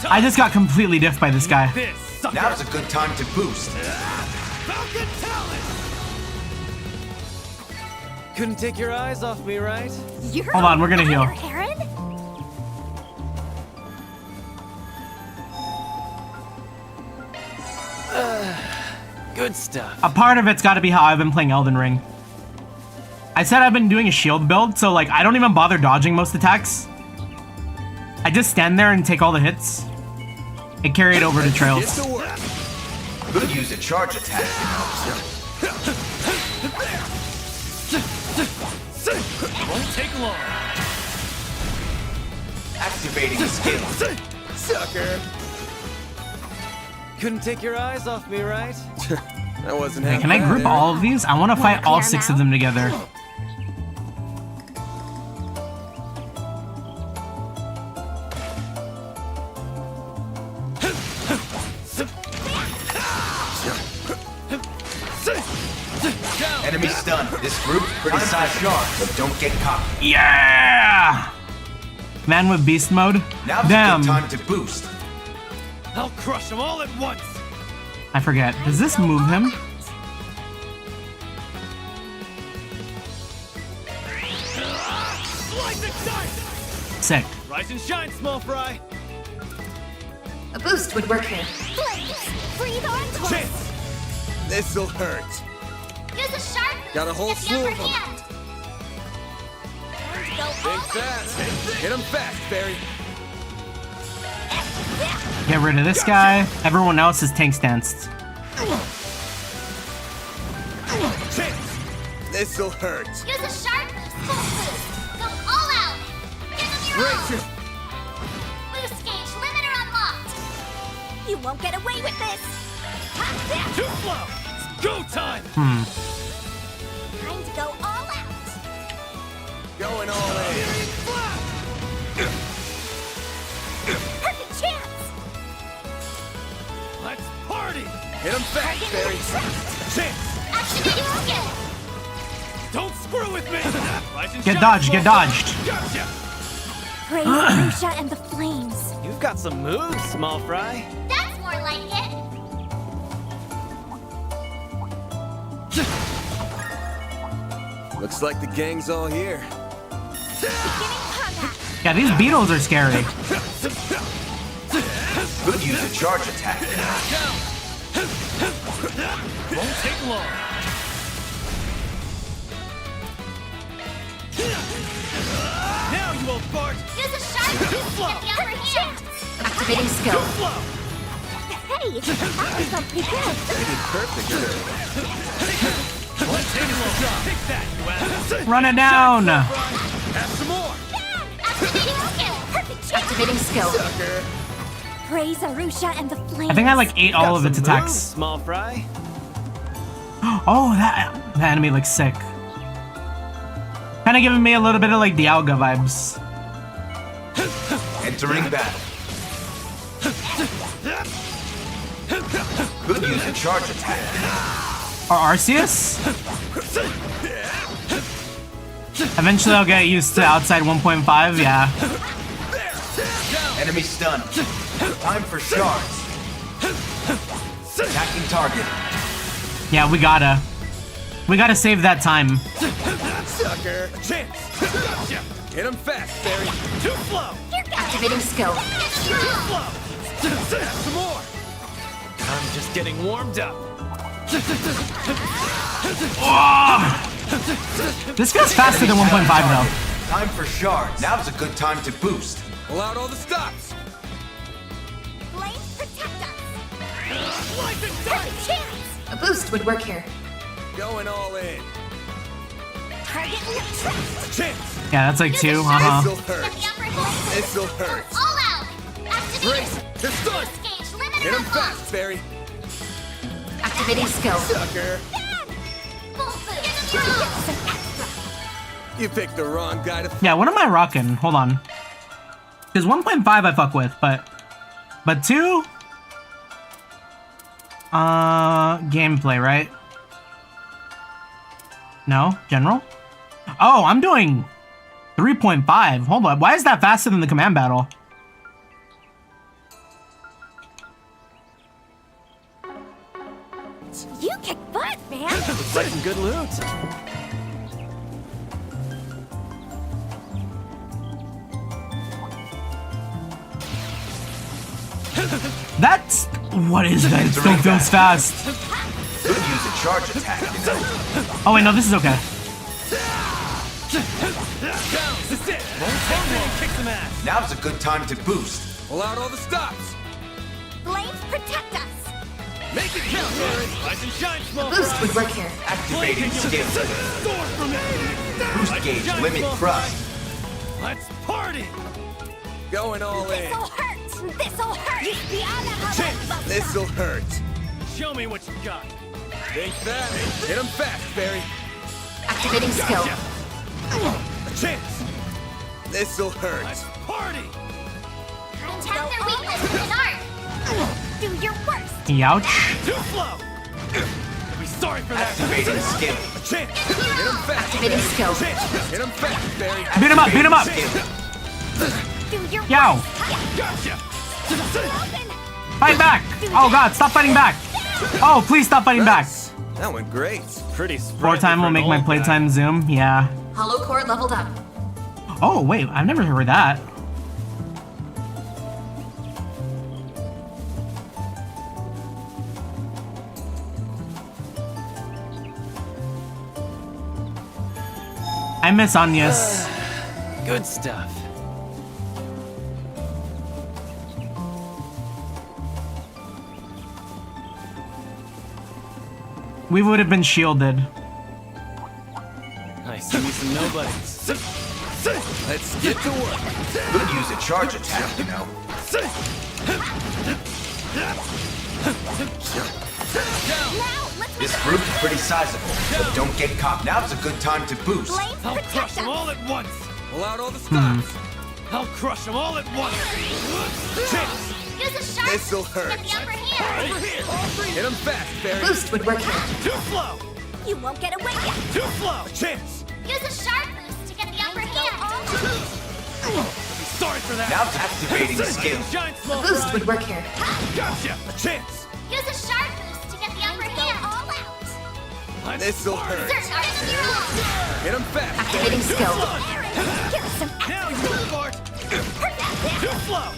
I just got completely diffed by this guy. Now's a good time to boost. Falcon talent. Couldn't take your eyes off me, right? Hold on, we're gonna heal. Aaron? Good stuff. A part of it's gotta be how I've been playing Elden Ring. I said I've been doing a shield build, so like I don't even bother dodging most attacks. I just stand there and take all the hits. It carried over to Trails. Could use a charge attack. Won't take long. Activating skill. Sucker. Couldn't take your eyes off me, right? That wasn't Okay, can I group all of these? I want to fight all 6 of them together. Enemy stunned. This group's pretty sharp, so don't get caught. Yeah! Man with beast mode? Now's Damn. a good time to boost. I'll crush them all at once. I forget. Does this move him? Slice and dice. Sick. Rise and shine, small fry. A boost would work here. Breathe on close. Chance. This'll hurt. Use a sharp move Got a whole to get the slew upper of 'em. hand. Big fast. Hit him fast, Barry. Get rid of this guy. Everyone else is tank stanced. Chance. This'll hurt. Use a sharp move, full boost. Go all out. Give them your Brace all. your... Boost gauge limiter unlocked. You won't get away with this. Too slow. It's go time. Time to go all out. Going all in. Perfect chance. Let's party. Hit him fast, Barry. Chance. Activating skill. Don't screw with me. Rise and Get shine, dodged, small get fry. dodged. Gotcha. Praise Arusha and the flames. You've got some moves, small fry. That's more like it. Looks like the gang's all here. Yeah, these beetles are scary. Could use a charge attack. Won't take long. Now you old fart. Use a sharp move to get the upper hand. Activating skill. Slow. Hey, that felt pretty good. Perfect. Won't take long. Take that, you ass. Run it down. Have some more. Activating skill. Perfect chance. Activating skill. Sucker. Praise Arusha and the flames. I think I like ate all Got of its some attacks. moves, small fry. Oh, that enemy looks sick. Kind of giving me a little bit of like Dialga vibes. Entering battle. Could use a charge attack. Or Arceus? Eventually I'll get used to outside 1.5, yeah. Enemy stunned. Time for shards. Attacking target. Yeah, we gotta save that time. Sucker. Chance. Gotcha. Hit him fast, Barry. Too slow. Activating skill. Too slow. Have some more. I'm just getting warmed up. This feels faster than 1.5 though. Time for shards. Now's a good time to boost. Pull out all the stops. Flames protect us. Like the Perfect chance. A boost would work here. Going all in. Target trust. Chance. Yeah, that's like 2, This'll Get hurt. the upper hand. This'll hurt. All out. Activating Brace. They're stunned. boost gauge limiter Hit him unlocked. fast, Barry. Activating skill. Sucker. Full boost. Give them your all. You picked the wrong guy to... Yeah, what am I rocking? Hold on. Because 1.5 I fuck with, but 2? Gameplay, right? No? General? Oh, I'm doing 3.5. Hold on. Why is that faster than the command battle? You kick butt, man! Looks like some good loot. That's... What is that? It still feels fast. Could use a charge attack, you know. Oh wait, no, this is okay. This is it. Kick some ass. Now's a good time to boost. Pull out all the stops. Flames protect us! Make it count, Barry. Rise and shine, Smoke. Boost would work here. Activating skill. Store for me. Boost gauge limit crushed. Let's party. Going all in. This'll hurt! This'll hurt! This'll hurt. Show me what you got. Think that. Hit him fast, Barry. Activating skill. A chance. This'll hurt. Let's party. Attack their weakness with an art. Do your worst! Youch. Too slow. You'll be sorry for that. Activating skill. A chance. Hit him fast. Activating skill. Hit him fast, Barry. Beat him up, beat him up! Do your Yow! Gotcha. Fight back! Oh god, stop fighting back! Oh, please stop fighting back! That went great. Pretty More time will make my playtime zoom, yeah. Hollow core leveled up. Oh, wait, I've never heard that. I miss Agnes. Good stuff. We would have been shielded. I see some nobodies. Let's get to work. Could use a charge attack, you know. This group's pretty sizable, but don't get caught. Now's a good time to boost. I'll crush them all at once. Pull out all the stops. I'll crush them all at once. Chance. Use a sharp This'll boost hurt. to get the upper hand. Over here. Hit him fast, Barry. Boost would work here. Too slow. You won't get away yet! Too slow. A chance. Use a sharp boost to get the upper hand. Sorry for that. Now activating skill. Shine A slow. boost would work here. Gotcha. A chance. Use a sharp boost to get the upper hand. All out. This'll hurt. Hit him fast. Activating skill. Here's some Now you go, Bart. Too slow.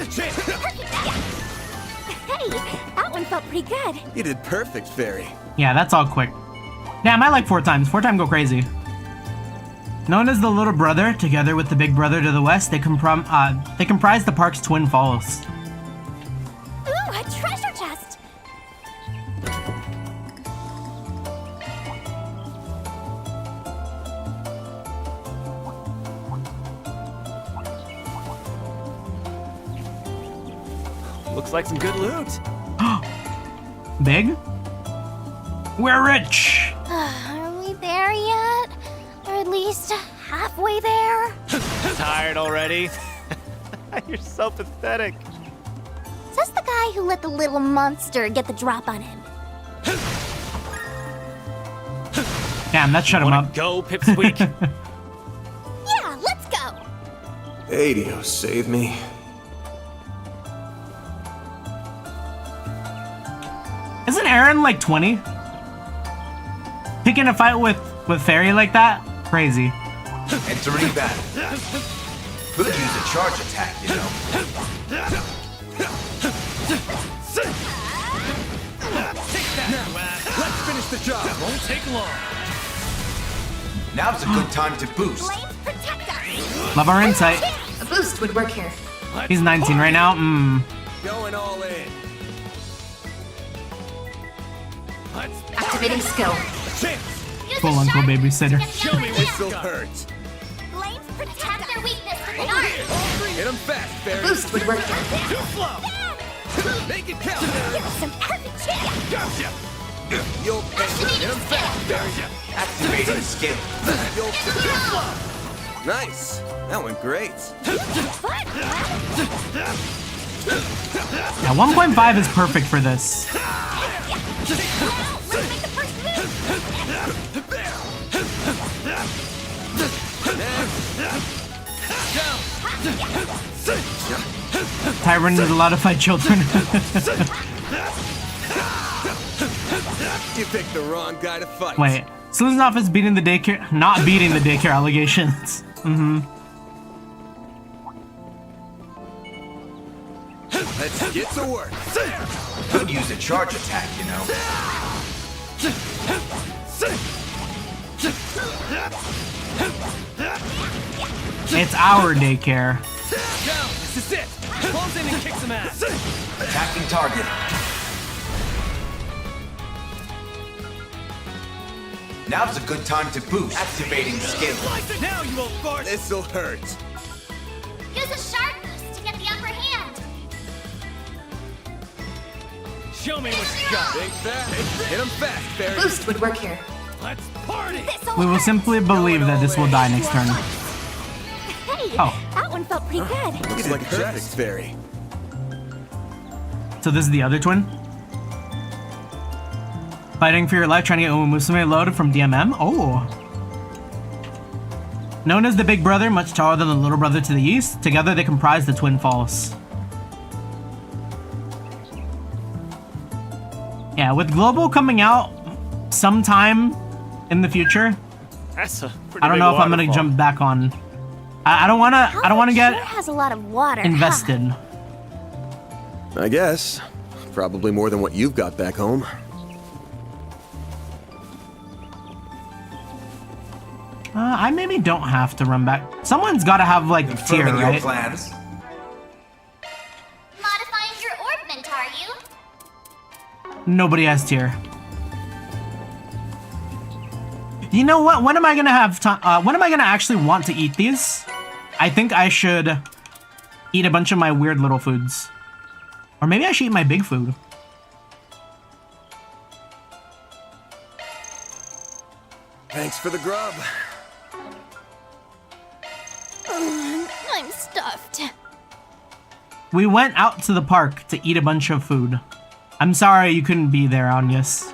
Chance. Hey, that one felt pretty good. You did perfect, Barry. Yeah, that's all quick. Damn, I like 4 times. 4 times go crazy. Known as the little brother, together with the big brother to the west, they comprise the park's Twin Falls. Ooh, a treasure chest! Looks like some good loot. Big? We're rich! Are we there yet? Or at least halfway there? Tired already? You're so pathetic. Says the guy who let the little monster get the drop on him. Damn, that shut him Wanna up. go, Pipsqueak? Yeah, let's go! Adio, save me. Isn't Aaron like 20? Picking a fight with Fairy like that? Crazy. Entering battle. Could use a charge attack, you know. Let's finish the job. Won't take long. Now's a good time to boost. Flames protect us! Love our insight. A boost would work here. He's 19 right now. Going all in. Activating skill. Chance. Cool uncle babysitter. Show me this'll hurt. Flames Attack protect their us! weakness with an art. Hit him fast, Barry. Boost would work here. Too slow. Make it count. Here's some perfect chance! Gotcha. You'll pay. Hit him fast, Barry. Activating skill. You'll too slow. Nice. That went great. Yeah, 1.5 is perfect for this. let's make the first Tyrant is allowed to fight children. You picked the wrong guy to fight. Wait, Solutions Office beating the daycare, not beating the daycare allegations. Let's get to work. Could use a charge attack, you know. It's our daycare. Go! This is it! Close in and kick some ass! Attacking target. Now's a good time to boost. Activating skill. Now you won't fart! This'll hurt. Use a sharp boost to get the upper hand. Show me what you got! Big fat. Hit him fast, Barry. Boost would work here. Let's party! We will simply believe that this will die next turn. Hey, Oh. that one felt pretty good. Looks like a perfect fairy. So this is the other twin? Fighting for your life, trying to get Umusume loaded from DMM? Oh. Known as the big brother, much taller than the little brother to the east, together they comprise the Twin Falls. Yeah, with Global coming out sometime in the future, That's a pretty I don't know if I'm gonna jump back on. I don't wanna get Sure has a lot of water. invested. I guess. Probably more than what you've got back home. I maybe don't have to run back. Someone's gotta have like tier, Confirming your right? plans. Modifying your orbment, are you? Nobody has tier. You know what? When am I gonna have time? When am I gonna actually want to eat these? I think I should eat a bunch of my weird little foods. Or maybe I should eat my big food. Thanks for the grub. I'm stuffed. We went out to the park to eat a bunch of food. I'm sorry you couldn't be there, Agnes.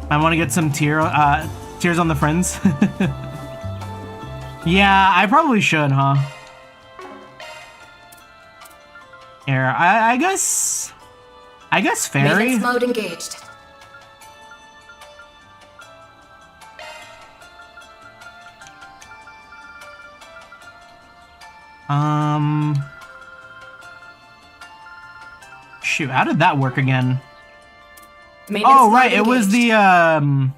I want to get some tears on the friends. Yeah, I probably should, huh? Here, I guess fairy. Maintenance mode engaged. Shoot, how did that work again? Maintenance Oh, mode right, it was engaged.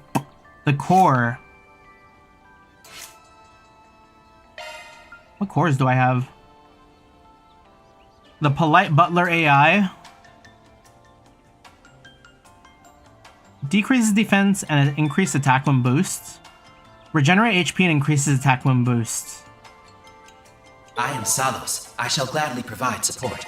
the core. What cores do I have? The Polite Butler AI. Decreases defense and increased attack when boosts. Regenerate HP and increases attack when boosts. I am Salos. I shall gladly provide support.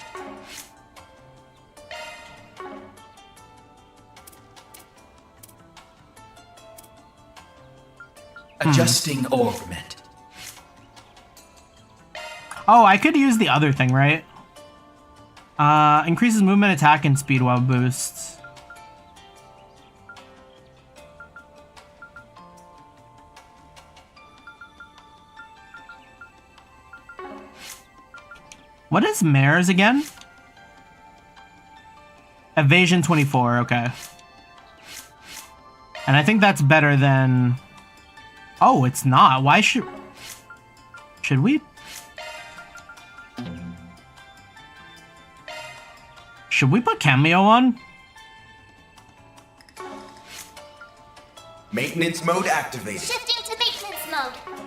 Adjusting orbment. Oh, I could use the other thing, right? Increases movement, attack, and speed while boosts. What is Mare's again? Evasion 24, okay. And I think that's better than... Oh, it's not. Why should we? Should we put Cameo on? Maintenance mode activated. Shifting to maintenance mode.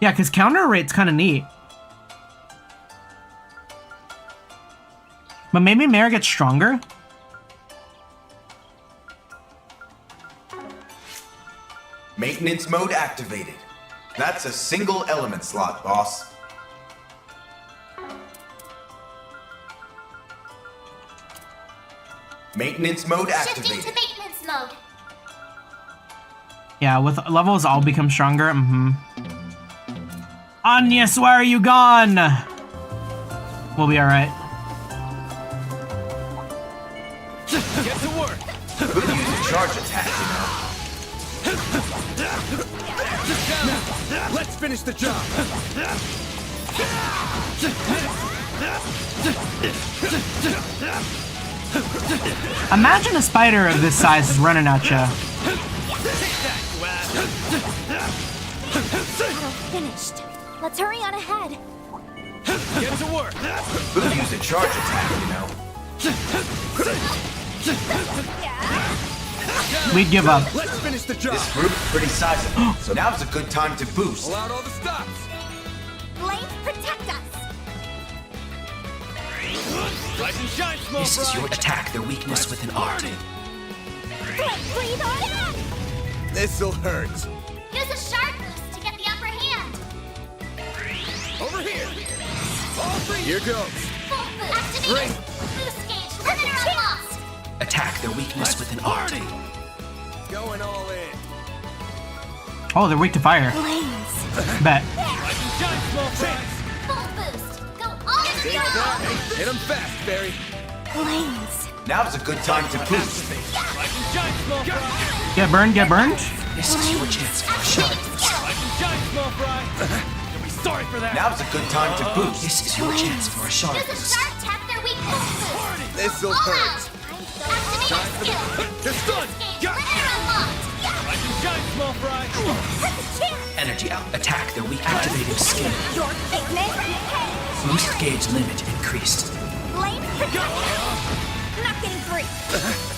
Yeah, because counter rate's kind of neat. But maybe Mare gets stronger? Maintenance mode activated. That's a single element slot, boss. Maintenance mode Shifting activated. to maintenance mode. mode. Yeah, with levels, I'll become stronger. Agnes, why are you gone? We'll be alright. Get to work. Could use a charge attack, you know. Let's finish the job. Imagine a spider of this size is running at you. Battle finished. Let's hurry on ahead. Get to work. Could use a charge attack, you know. We'd give up. Let's finish the job. This group's pretty sizable, so now's a good time to boost. Pull out all the stops. Blades protect us. Rise and shine, small This is fry. your attack, their weakness with an art. Breathe on in. This'll hurt. Use a sharp boost to get the upper hand. Over here. All three. Here goes. Full boost. Activate. Boost gauge. Limiter unlocked. Attack, their weakness with an art. Going all in. Oh, they're weak to fire. Flames. Bet. Rise and shine, small fry. Full boost. Go all in. Take that. Hit him fast, Barry. Flames. Now's a good time to boost. Rise and shine, small fry. Get burned, get burned. This is your chance for a shot. Rise and shine, small fry. You'll be sorry for that. Now's a good time to boost. This is your chance for a shot. Use a sharp tap their weak boost. This'll All hurt. out. Activate skill. They're stunned. Gauge. Limiter unlocked. Rise and shine, small fry. Energy out. Attack, their weak activating skill. Your fitness. Boost gauge limit increased. Blades protect us. Not getting free.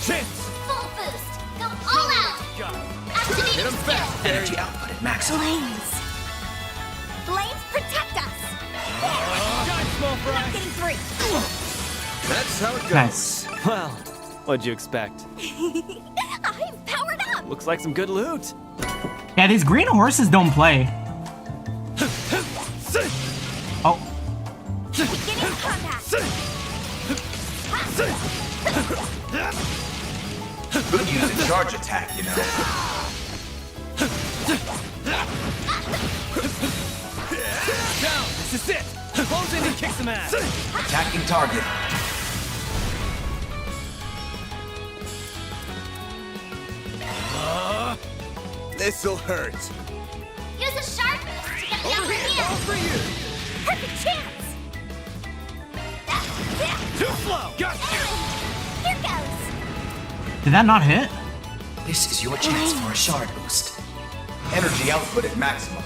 Chance. Full boost. Go all out. Activate Hit him skill. fast, Barry. Energy output at maximum. Flames. Blades protect us. Shine, small fry. Not getting free. That's how it goes. Nice. Well, what'd you expect? I'm powered up. Looks like some good loot. Yeah, these green horses don't play. Oh, Beginning combat. Could use a charge attack, you know. Down. This is it. Close in and kick some ass. Attacking target. This'll hurt. Use a sharp boost to get the upper All hand. for you. Perfect chance. Too slow. Got you. Here goes. did that not hit? This is your chance for a shard boost. Energy output at maximum.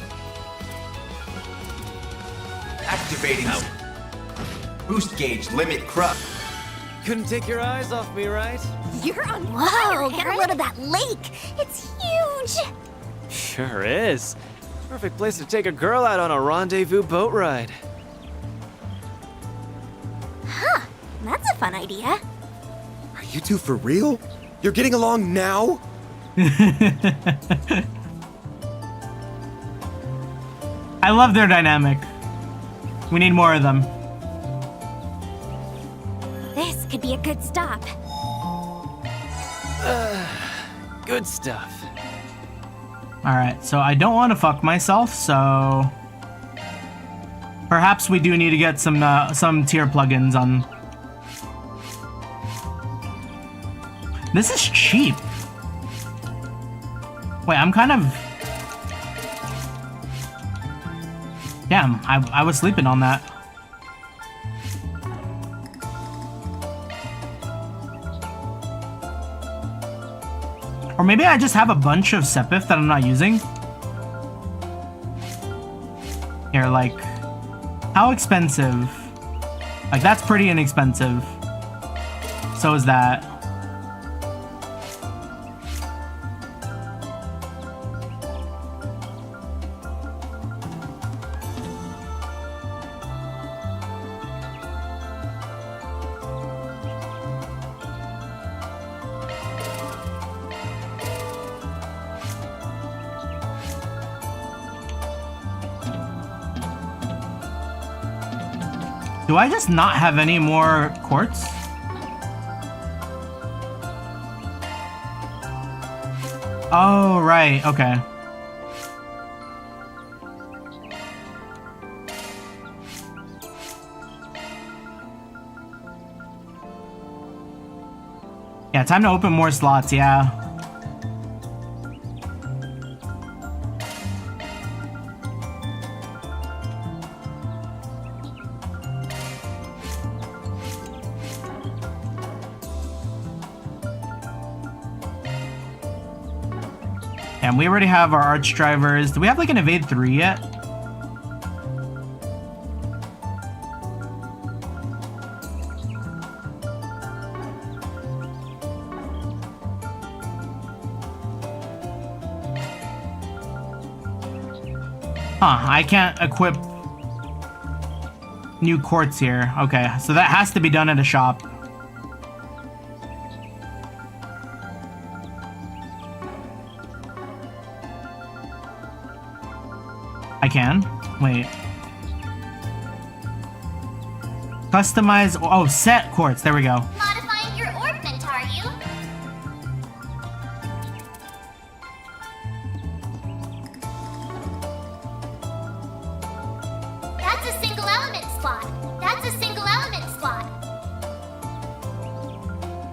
Activating. Boost gauge limit crush. Couldn't take your eyes off me, right? You're on Whoa, fire, get a Aaron. load of that lake. It's huge. Sure is. Perfect place to take a girl out on a rendezvous boat ride. That's a fun idea. Are you two for real? You're getting along now? I love their dynamic. We need more of them. This could be a good stop. Good stuff. Alright, so I don't want to fuck myself, so... Perhaps we do need to get some tier plugins on... This is cheap. Wait, I'm kind of... Damn, I was sleeping on that. Or maybe I just have a bunch of Sepith that I'm not using. Here, like... How expensive? Like, that's pretty inexpensive. So is that. Do I just not have any more quartz? Oh, right. Okay. Yeah, time to open more slots, yeah. And we already have our arch drivers. Do we have like an evade 3 yet? Huh, I can't equip new quartz here. Okay, so that has to be done at a shop. I can? Wait. Customize... Oh, set quartz. There we go. Modifying your orbment, are you? That's a single element slot. That's a single element slot.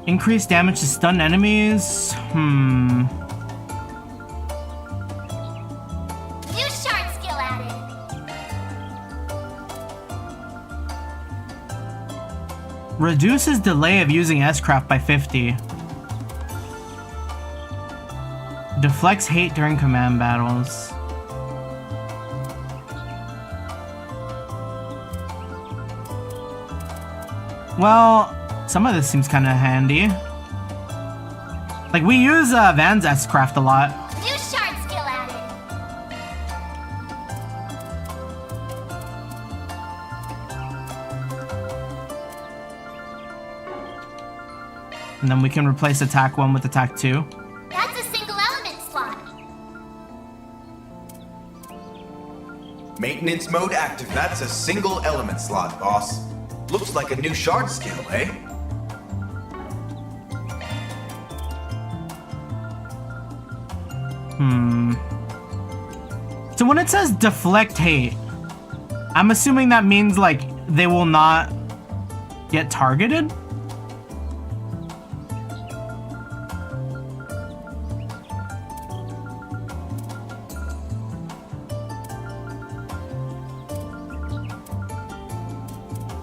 Increase damage to stun enemies? New shard skill added. Reduces delay of using S-Craft by 50. Deflects hate during command battles. Well, some of this seems kind of handy. Like, we use Van's S-Craft a lot. New shard skill added. And then we can replace attack 1 with attack 2. That's a single element slot. Maintenance mode active. That's a single element slot, boss. Looks like a new shard skill, eh? So when it says deflect hate, I'm assuming that means like they will not get targeted?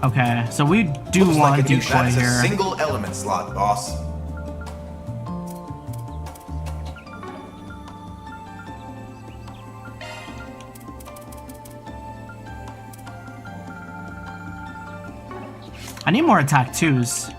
Okay, so we do Looks want like to a new decoy That's here. a single element slot, boss. I need more attack 2s.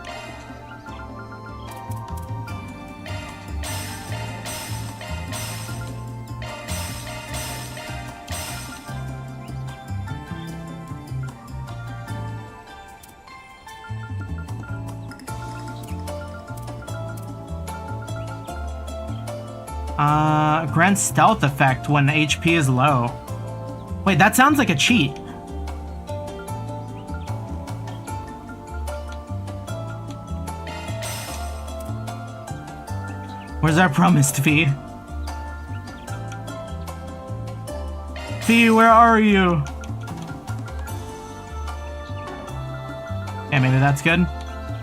Grants stealth effect when HP is low. Wait, that sounds like a cheat. Where's our promised Fee? Fee, where are you? Yeah, maybe that's good.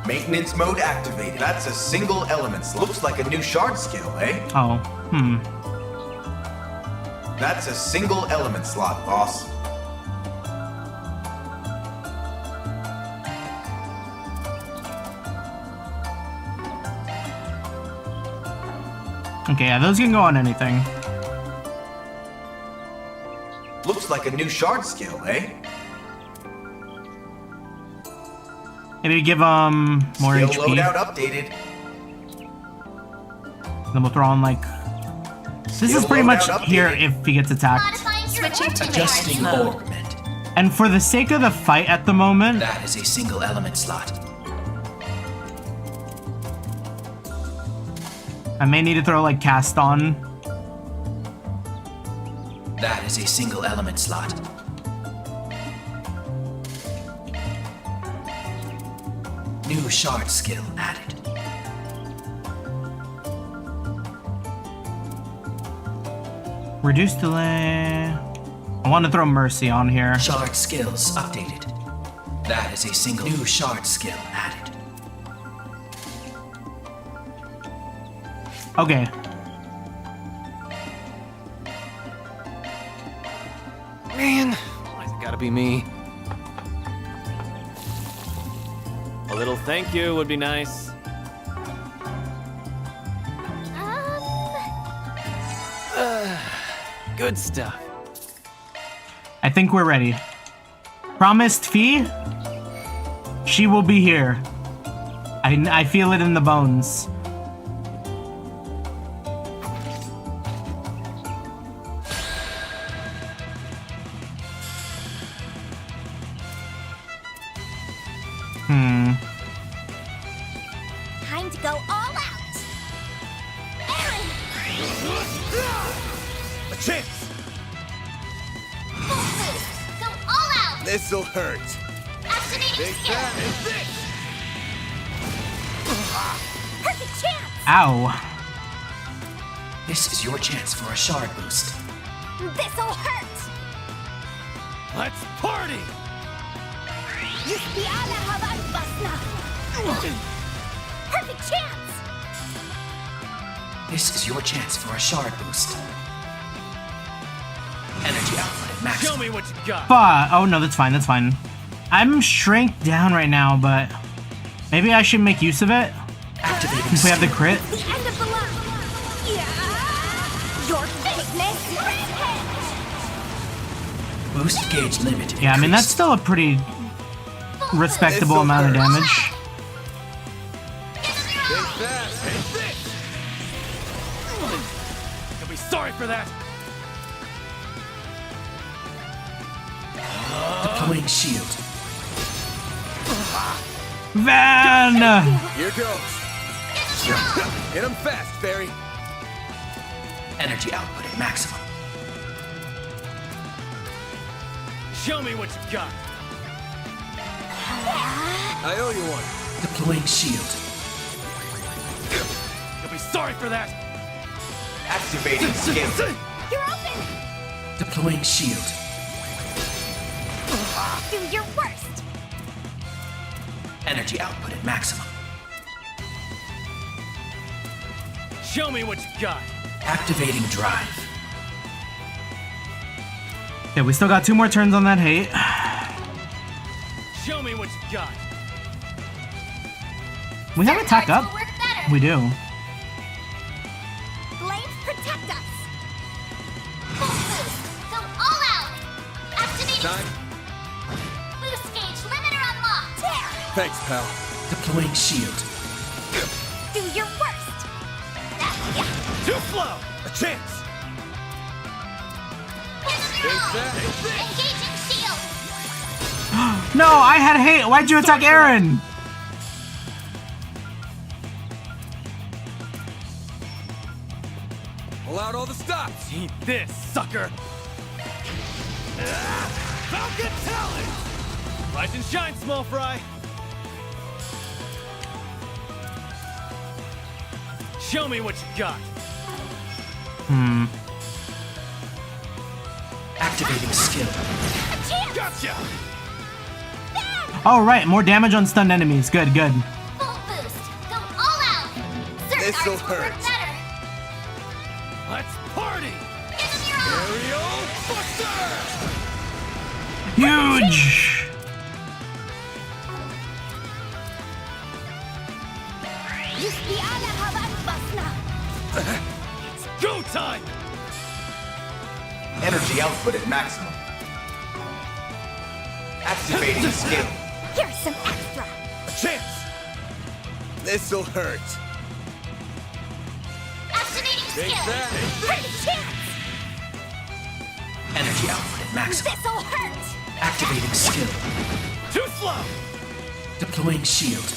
Maintenance mode activated. That's a single element. Looks like a new shard skill, eh? Oh, That's a single element slot, boss. Okay, yeah, those can go on anything. Looks like a new shard skill, eh? Maybe give more Skill HP. loadout updated. Then we'll throw on like... This is pretty much here if he gets attacked. Switching to Adjusting orbment. And for the sake of the fight at the moment, That is a single element slot. I may need to throw like cast on. That is a single element slot. New shard skill added. Reduce delay. I want to throw Mercy on here. Shard skills updated. That is a single new shard skill added. Okay. Man, why's it gotta be me? A little thank you would be nice. Good stuff. I think we're ready. Promised fee? She will be here. I feel it in the bones. Time to go all out. Aaron! A chance! Full boost. Go all out. This'll hurt. Activating Take skill. that and this! Perfect chance. Ow. This is your chance for a shard boost. This'll hurt. Let's party! Yuspiana Havan Basna. Perfect chance. This is your chance for a shard boost. Energy output at max. Show me what you got. But oh no, that's fine. That's fine. I'm shrink down right now, but maybe I should make use of it Activating since we have the crit. The end of the line. Yeah. Your fitness rampage. boost gauge limit. Yeah, I mean that's still a pretty respectable amount of damage. You'll be sorry for that. Deploying shield. Van! Here goes. Hit him fast, Fairy. Energy output at maximum. Show me what you got. I owe you one. Deploying shield. You'll be sorry for that. Activating skill. You're open. Deploying shield. Do your worst. Energy output at maximum. Show me what you got. Activating drive. Okay, we still got 2 more turns on that hate. Show me what you got. We have attack up. Will work better. We do. Blades protect us. Full boost. Go all out. Activating. Time. Boost gauge limiter unlocked. There. Thanks, pal. Deploying shield. Do your worst. Too slow. A chance. Engaging shield. No, I had hate. Why'd you attack Aaron? Pull out all the stops. Eat this, sucker. Falcon talent. Rise and shine, small fry. Show me what you got. Activating skill. Gotcha. All right, more damage on stunned enemies. Good, good. Full boost. Go all out. This'll Arts will work hurt. better. Let's party. Aerial Buster! Huge. Yuspiana Havan Basna. It's go time. Energy output at maximum. Activating skill. Here's some extra. A chance. This'll hurt. Activating Take skill. that. Perfect chance. Energy output at maximum. This'll hurt. Activating skill. Too slow. Deploying shield.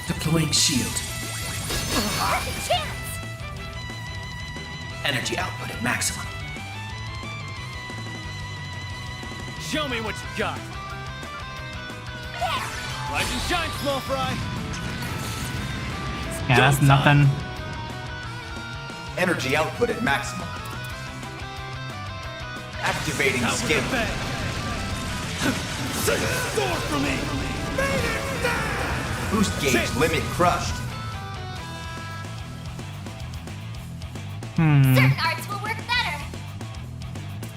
Deploying shield. Perfect chance. Energy output at maximum. Show me what you got. There. Rise and shine, small fry. Yeah, that's nothing. Energy output at maximum. Activating Out with skill. the bang. Sing a store for me. Boost gauge limit crushed. Certain arts will work better.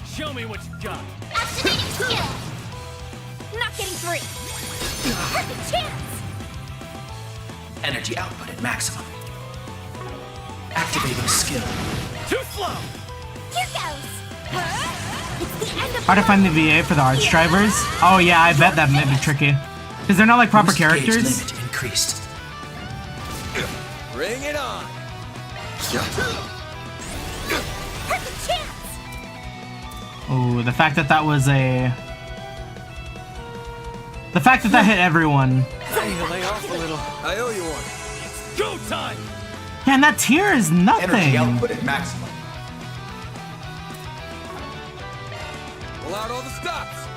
Show me what you got. Activating skill. Not getting free. Perfect chance. Energy output at maximum. Activating skill. Too slow. Here goes. It's the end of Hard to find the VA for the arch drivers. Oh yeah, I bet that might be tricky. Because they're not like proper Boost gauge characters. limit increased. Bring it on. perfect chance. Oh, the fact that that was a... The fact that that hit everyone. I need to lay off a little. I owe you one. It's go time. Yeah, and that tier is Energy nothing. output at maximum. Pull out all the stops.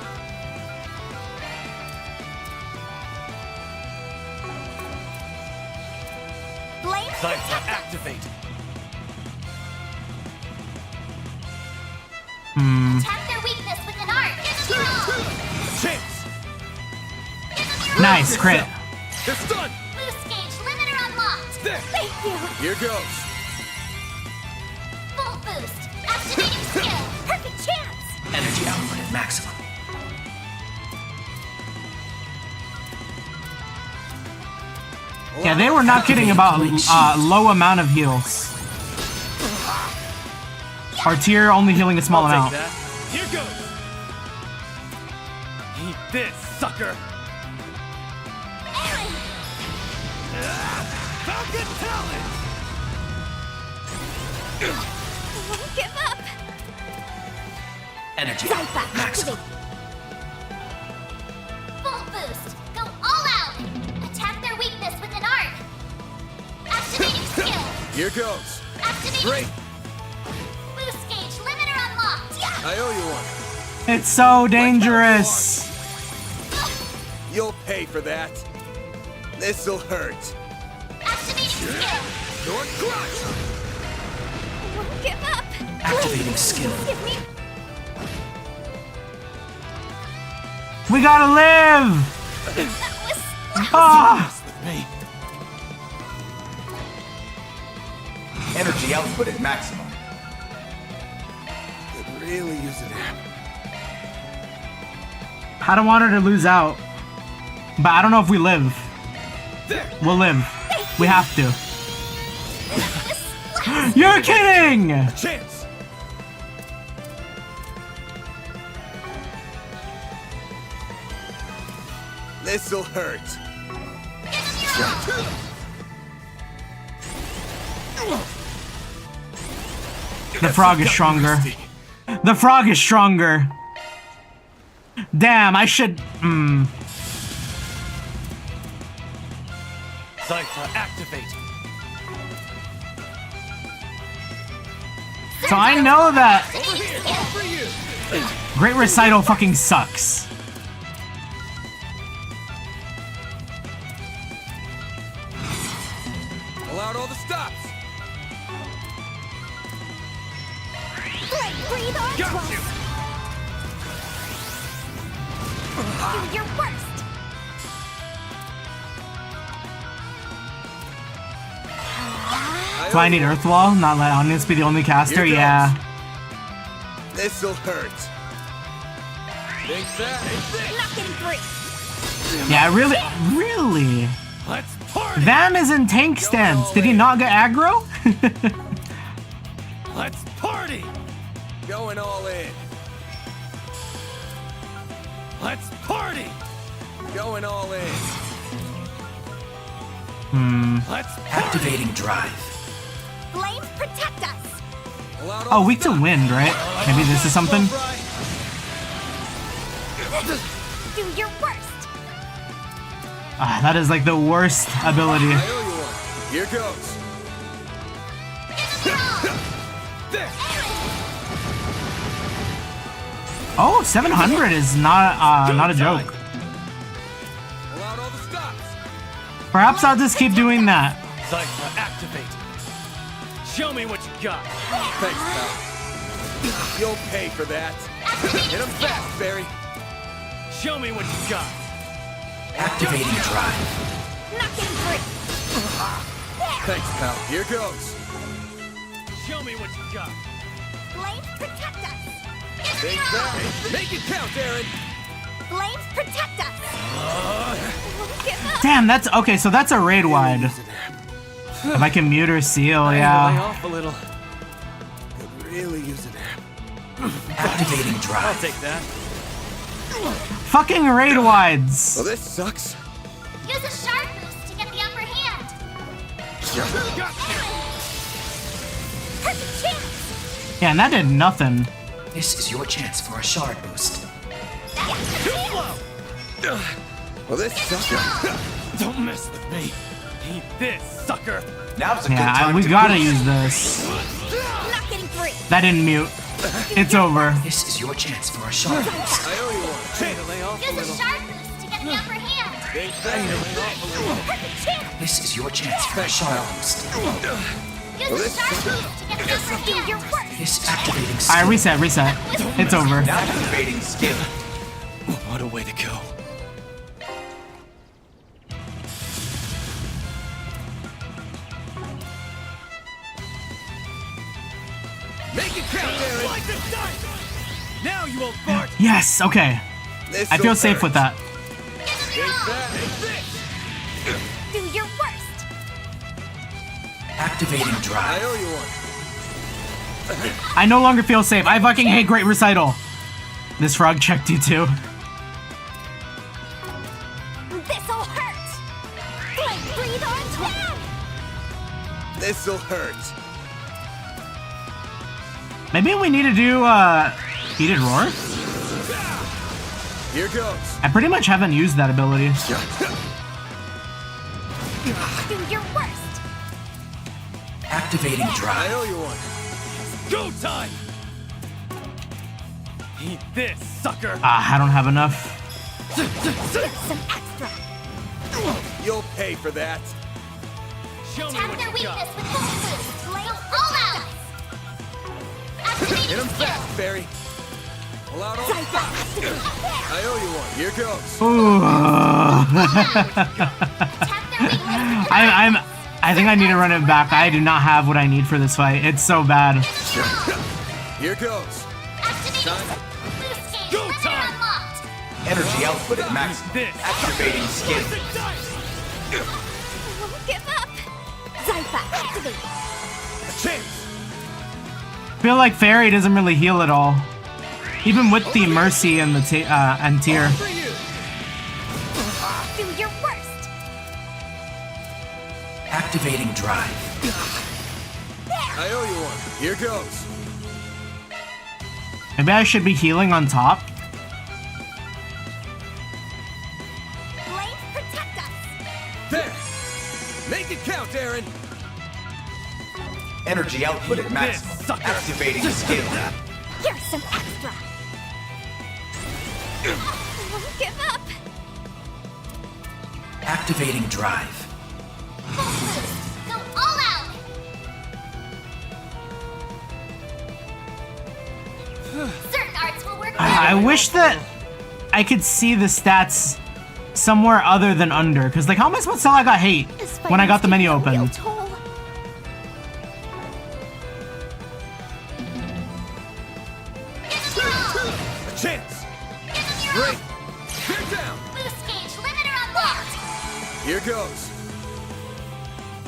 Blame Cypher activate. Attack their weakness with an art. Give them your all. Chance. Nice, crit. It's done. Boost gauge limiter unlocked. There. Thank you. Here goes. Full boost. Activating skill. Perfect chance. Energy output at maximum. Yeah, they were not kidding about low amount of heals. Our tier only healing a small I'll amount. take that. Here goes. Eat this, sucker. Falcon talent. Won't give up. Energy Cypher output maximum. activate. Full boost. Go all out. Attack their weakness with an art. Activating skill. Here goes. Activating. Great. Boost gauge limiter unlocked. I owe you one. It's so dangerous. You'll pay for that. This'll hurt. Activating skill. Your crush. Won't give up. Activating skill. Give me. We gotta live. That was. Ah. Me. Energy output at maximum. Could really use an app. I don't want her to lose out. But I don't know if we live. There. We'll live. We have to. You're kidding! Chance. This'll hurt. The frog is stronger. The frog is stronger. Damn, I should... Cypher activate. So I know that Over here. All for you. Great Recital fucking sucks. Pull out all the stops. Breathe on. Got you. Do your worst. Do I need Earthwall? Not let Onions be the only caster? Here goes. Yeah. This'll hurt. Think that. Not getting free. Yeah, really? Let's party. Vam is in tank stance. Did he not get aggro? Let's party. Going all in. Let's party. Going all in. Let's party. Activating drive. Flames protect us. Pull out all Oh, the weak to stops. wind, right? Maybe this is something? Do your worst. Ah, that is like the worst ability. I owe you one. Here goes. There. Oh, 700 is not a joke. Pull out all the stops. Perhaps I'll just keep doing that. Cypher activate. Show me what you got. Thanks, pal. You'll pay for that. Hit him fast, Barry. Show me what you got. Activating drive. Not getting free. Thanks, pal. Here goes. Show me what you got. Flames protect us. Take that. Make it count, Aaron. Flames protect us. Give up. Damn, that's okay. So that's a raid wide. If I can mute or seal, Lay yeah. off a little. Could really use it. Activating I'll drive. take that. Fucking raid wides. Well, this sucks. Use a shard boost to get the upper hand. Perfect chance. Yeah, and that did nothing. This is your chance for a shard boost. Well, this sucks. Don't mess with me. Eat this, sucker. Now's a good Yeah, time we to gotta boost. use this. Not getting free. That didn't mute. It's over. This is your chance for a shard boost. I owe you one. Try to lay off a Use a little. shard boost to get the upper hand. Take that. Perfect chance. This is your chance for a shard boost. Use a shard boost to get the upper hand. Do your work. This activating skill. Alright, reset. It's over. Now activating skill. What a way to go. Make it count, Aaron. Now you won't fart. Yes, okay. I feel safe with that. Take that. Do your worst. Activating I drive. owe you one. I no longer feel safe. I fucking hate Great Recital. This frog checked you too. This'll hurt. Flame breathe on down. This'll hurt. Maybe we need to do Heated Roar? Here goes. I pretty much haven't used that ability. Do your worst. Activating I drive. owe you one. Go time. Eat this, sucker. Ah, I don't have enough. Some extra. You'll pay for that. Show me Tap what their you got. weakness with Holy Boost. Lay them all out. Activating Hit him skill. fast, Barry. Pull out all the stops. I owe you one. Here goes. Ooh. Tap their weakness. I think I need to run it back. I do not have what I need for this fight. It's so bad. Here goes. Activating boost gauge. Go Limiter time. unlocked. Energy output at maximum. This. Activating skill. Give up. Zypha, activate. A chance. I feel like Fairy doesn't really heal at all. Even with the Mercy and the and Tear. For you. Do your worst. Activating drive. I owe you one. Here goes. Maybe I should be healing on top. Flames protect us. There. Make it count, Aaron. Energy output at maximum. This sucker. Activating skill. Here's some extra. Give up. Activating drive. Full boost. Go all out. Certain arts will work I wish that I could see the stats somewhere other than under. Because, like, how am I supposed to tell I got hate when I got the menu open? A chance. Great. Get down. Boost gauge limiter unlocked. Here goes.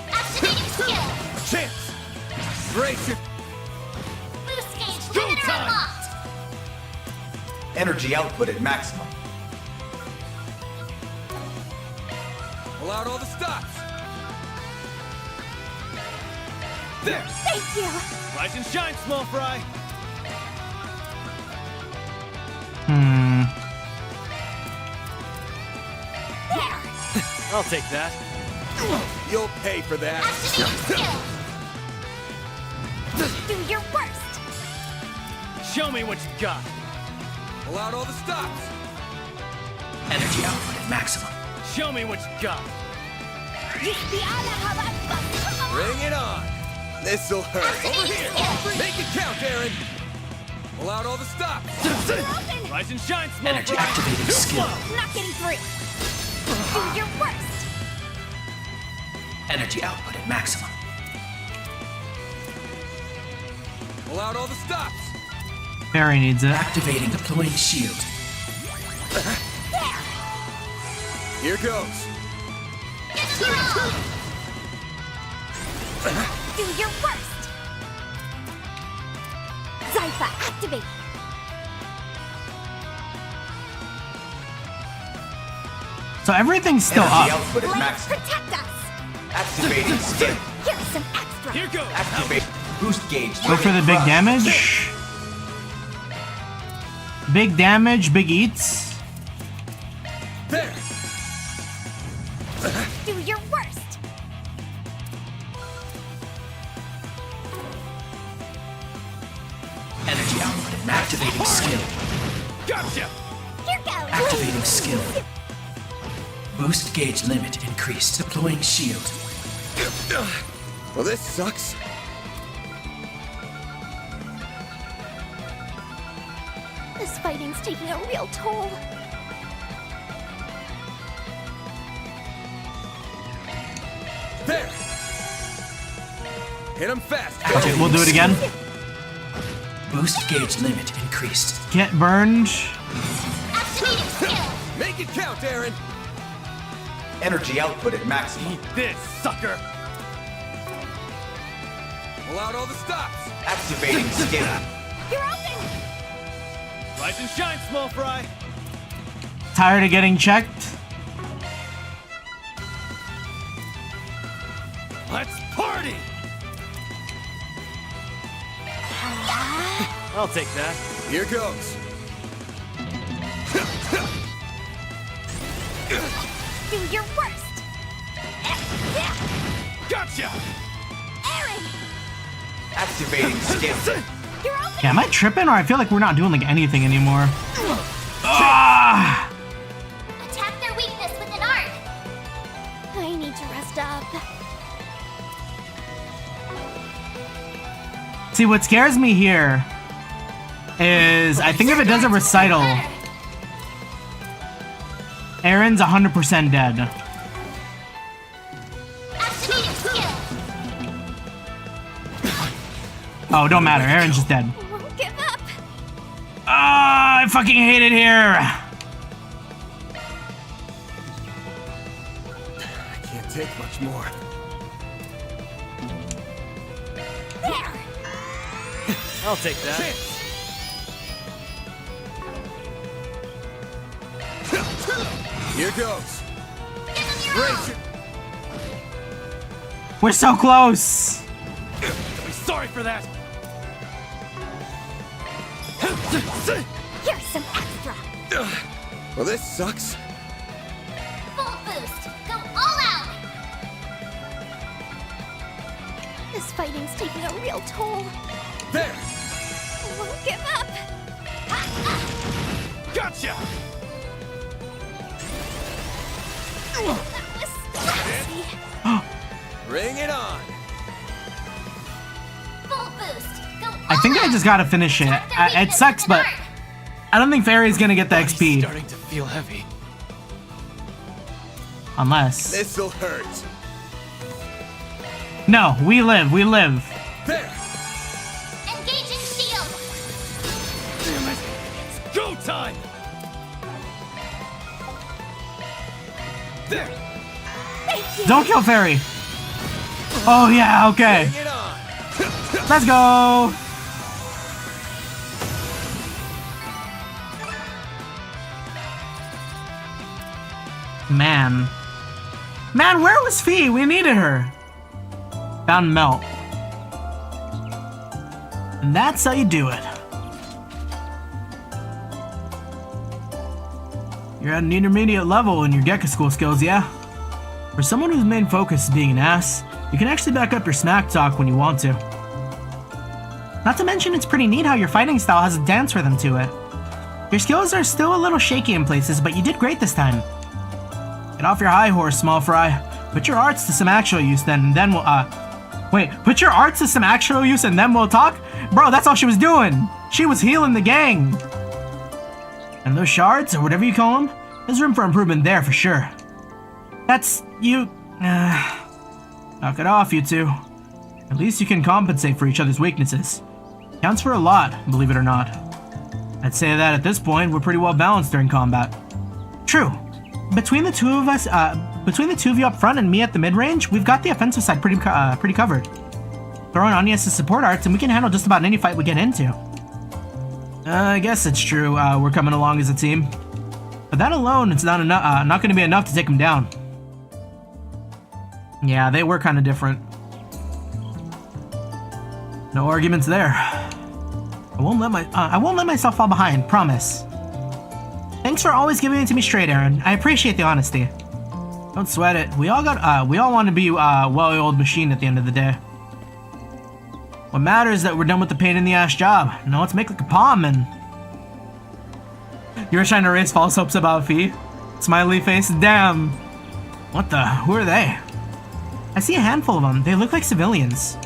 Activating skill. A chance. Great. Boost gauge Go limiter time. unlocked. Energy output at maximum. Pull out all the stops. There. Thank you. Rise and shine, small fry. There. I'll take that. You'll pay for that. Activating skill. Do your worst. Show me what you got. Pull out all the stops. Energy output at maximum. Show me what you got. Bring it on. This'll hurt. Over here. Make it count, Aaron. Pull out all the stops. Rise and shine, small Energy fry. activating skill. Not getting through. Do your worst. Energy output at maximum. Pull out all the stops. Barry needs it. Activating deploying shield. Here goes. Do your worst. Zypha, activate. So everything's still Energy up. output at Blades, maximum. protect us. Activating skill. Here's some extra. Here goes. Activate. Boost gauge. Go for the big damage. Big damage, big eats. There. Do your worst. Energy output at activating skill. Gotcha. Here goes. Activating skill. Boost gauge limit increased. Deploying shield. Well, this sucks. This fighting's taking a real toll. There. Hit him fast. Okay, we'll do it again. Boost gauge limit increased. Get burned. Activating skill. Make it count, Aaron. Energy output at maximum. Eat this, sucker. Pull out all the stops. Activating skill. You're open. Rise and shine, small fry. Tired of getting checked? Let's party. I'll take that. Here goes. Do your worst. Gotcha. Aaron, Activating skill. you're open. Yeah, am I tripping or I feel like we're not doing like anything anymore? Ah! Attack their weakness with an arc. I need to rest up. See, what scares me here is I think if it does a recital, Aaron's 100% dead. Activating skill. Oh, don't matter. Aaron's just dead. Won't give up. Ah, I fucking hate it here. I can't take much more. There. I'll take that. Chance. Here goes. Brace it. We're so close. I'm sorry for that. Here's some extra. Well, this sucks. Full boost. Go all out. This fighting's taking a real toll. There. Won't give up. Gotcha. That was classy. Bring it on. Full boost. Go all I think I out. just gotta finish it. Attack their It weakness sucks, with an but arc. I don't think Fairy's gonna get the Body's XP. starting to feel heavy. Unless. This'll hurt. No, we live, we live. There. Engaging shield. Damn it. It's go time. There. Thank you. Don't kill Fairy. Oh yeah, okay. Bring it on. Let's go. Man. Man, where was Fee? We needed her. Found Melt. And that's how you do it. You're at an intermediate level in your Gekka School skills, yeah? For someone whose main focus is being an ass, you can actually back up your smack talk when you want to. Not to mention, it's pretty neat how your fighting style has a dance rhythm to it. Your skills are still a little shaky in places, but you did great this time. Get off your high horse, small fry. Put your arts to some actual use, then we'll, wait, put your arts to some actual use and then we'll talk? Bro, that's all she was doing. She was healing the gang. And those shards, or whatever you call them, there's room for improvement there for sure. That's you. Knock it off, you two. At least you can compensate for each other's weaknesses. Counts for a lot, believe it or not. I'd say that at this point, we're pretty well balanced during combat. True. Between the two of us, between the two of you up front and me at the mid-range, we've got the offensive side pretty covered. Throw in Anya's support arts and we can handle just about any fight we get into. I guess it's true, we're coming along as a team. But that alone, it's not going to be enough to take them down. Yeah, they were kind of different. No arguments there. I won't let myself fall behind, promise. Thanks for always giving it to me straight, Aaron. I appreciate the honesty. Don't sweat it. We all want to be a well-oiled machine at the end of the day. What matters is that we're done with the pain-in-the-ass job. Now let's make like a palm and... You were trying to raise false hopes about Fee? Smiley face, damn. What the? Who are they? I see a handful of them. They look like civilians.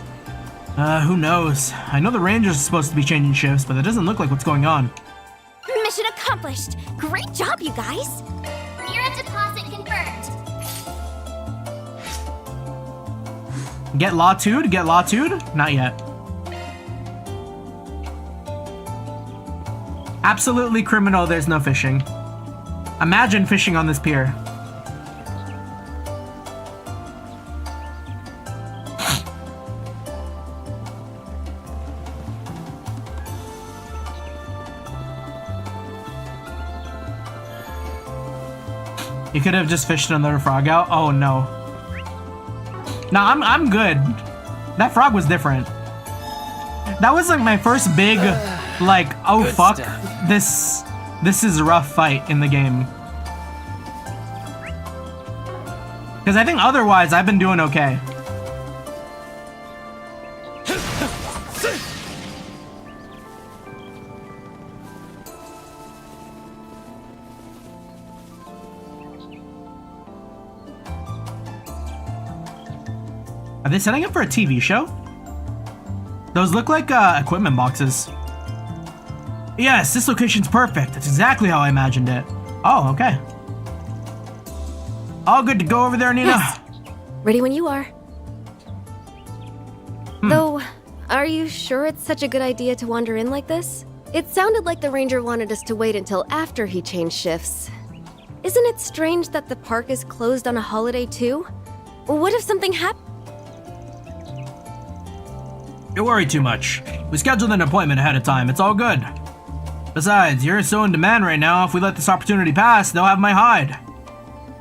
Who knows? I know the Rangers are supposed to be changing shifts, but that doesn't look like what's going on. Mission accomplished. Great job, you guys. Mira deposit confirmed. Get lawtude? Get lawtude? Not yet. Absolutely criminal, there's no fishing. Imagine fishing on this pier. You could have just fished another frog out. Oh no. No, I'm good. That frog was different. That was like my first big, like, oh Good fuck, stuff. this is a rough fight in the game. Because I think otherwise I've been doing okay. Are they setting up for a TV show? Those look like equipment boxes. Yes, this location's perfect. That's exactly how I imagined it. Oh, okay. All good to go over there, Nina? Yes. Ready when you are. Though, are you sure it's such a good idea to wander in like this? It sounded like the ranger wanted us to wait until after he changed shifts. Isn't it strange that the park is closed on a holiday too? What if something happened? Don't worry too much. We scheduled an appointment ahead of time. It's all good. Besides, you're so in demand right now, if we let this opportunity pass, they'll have my hide.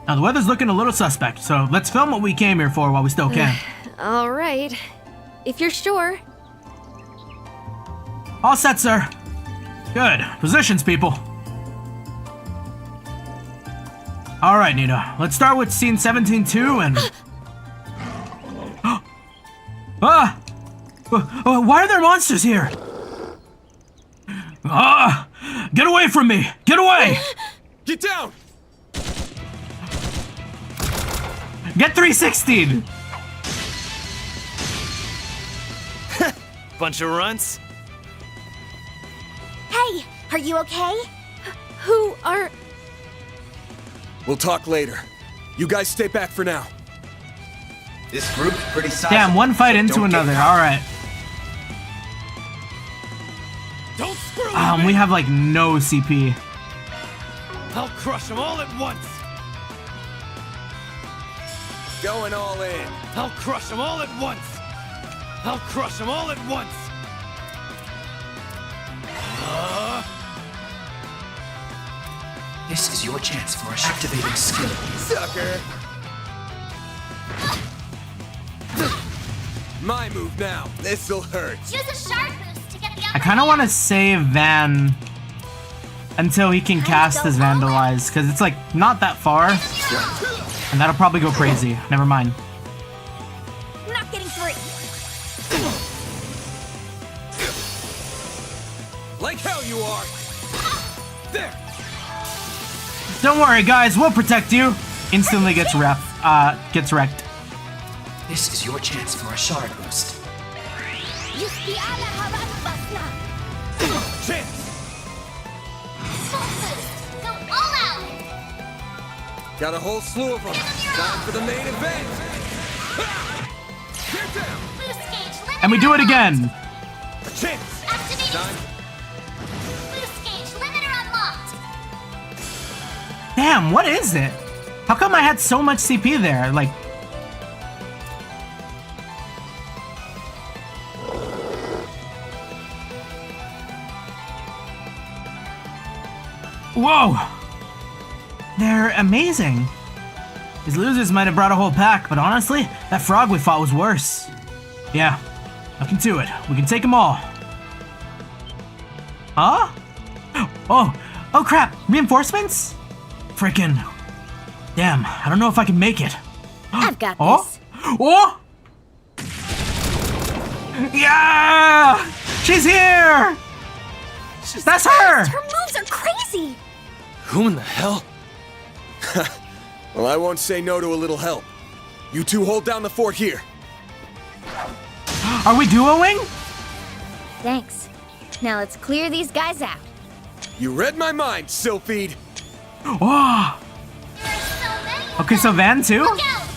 Now, the weather's looking a little suspect, so let's film what we came here for while we still can. All right. If you're sure. All set, sir. Good. Positions, people. All right, Nina. Let's start with scene 17-2 and... Ah! Why are there monsters here? Ah! Get away from me! Get away! Get down! Get 316! Bunch of runts. Hey, are you okay? Who are... We'll talk later. You guys stay back for now. This group's pretty sizable. Damn, one fight so into don't get another. caught. Alright. Don't screw with me. We have like no CP. I'll crush them all at once. Going all in. I'll crush them all at once. I'll crush them all at once. This is your chance for activating skill. Sucker! My move now. This'll hurt. Use a shard boost to get the I upper kind of hand. want to save Van until he can cast his Vandalize, because it's like not that far. And that'll probably go crazy. Never mind. Not getting free. Like hell you are. There. Don't worry, guys. We'll protect you. Instantly gets wrecked. This is your chance for a shard boost. Chance! Full boost! Go all out! Got a whole slew of them. Time for the main event! Get down! Boost gauge limiter And we do it unlocked. again. A chance! Activating. Time. Boost gauge limiter unlocked. Damn, what is it? How come I had so much CP there? Like... Whoa! They're amazing. These losers might have brought a whole pack, but honestly, that frog we fought was worse. Yeah, looking to it. We can take them all. Huh? Oh crap! Reinforcements? Frickin'. Damn, I don't know if I can make it. I've got Oh? this. Oh! Yeah! She's here! That's her! Her moves are crazy! Who in the hell? Well, I won't say no to a little help. You two hold down the fort here. Are we duoing? Thanks. Now let's clear these guys out. You read my mind, Sylphid. Oh! There are so many of Okay, so them. Van too? Look out!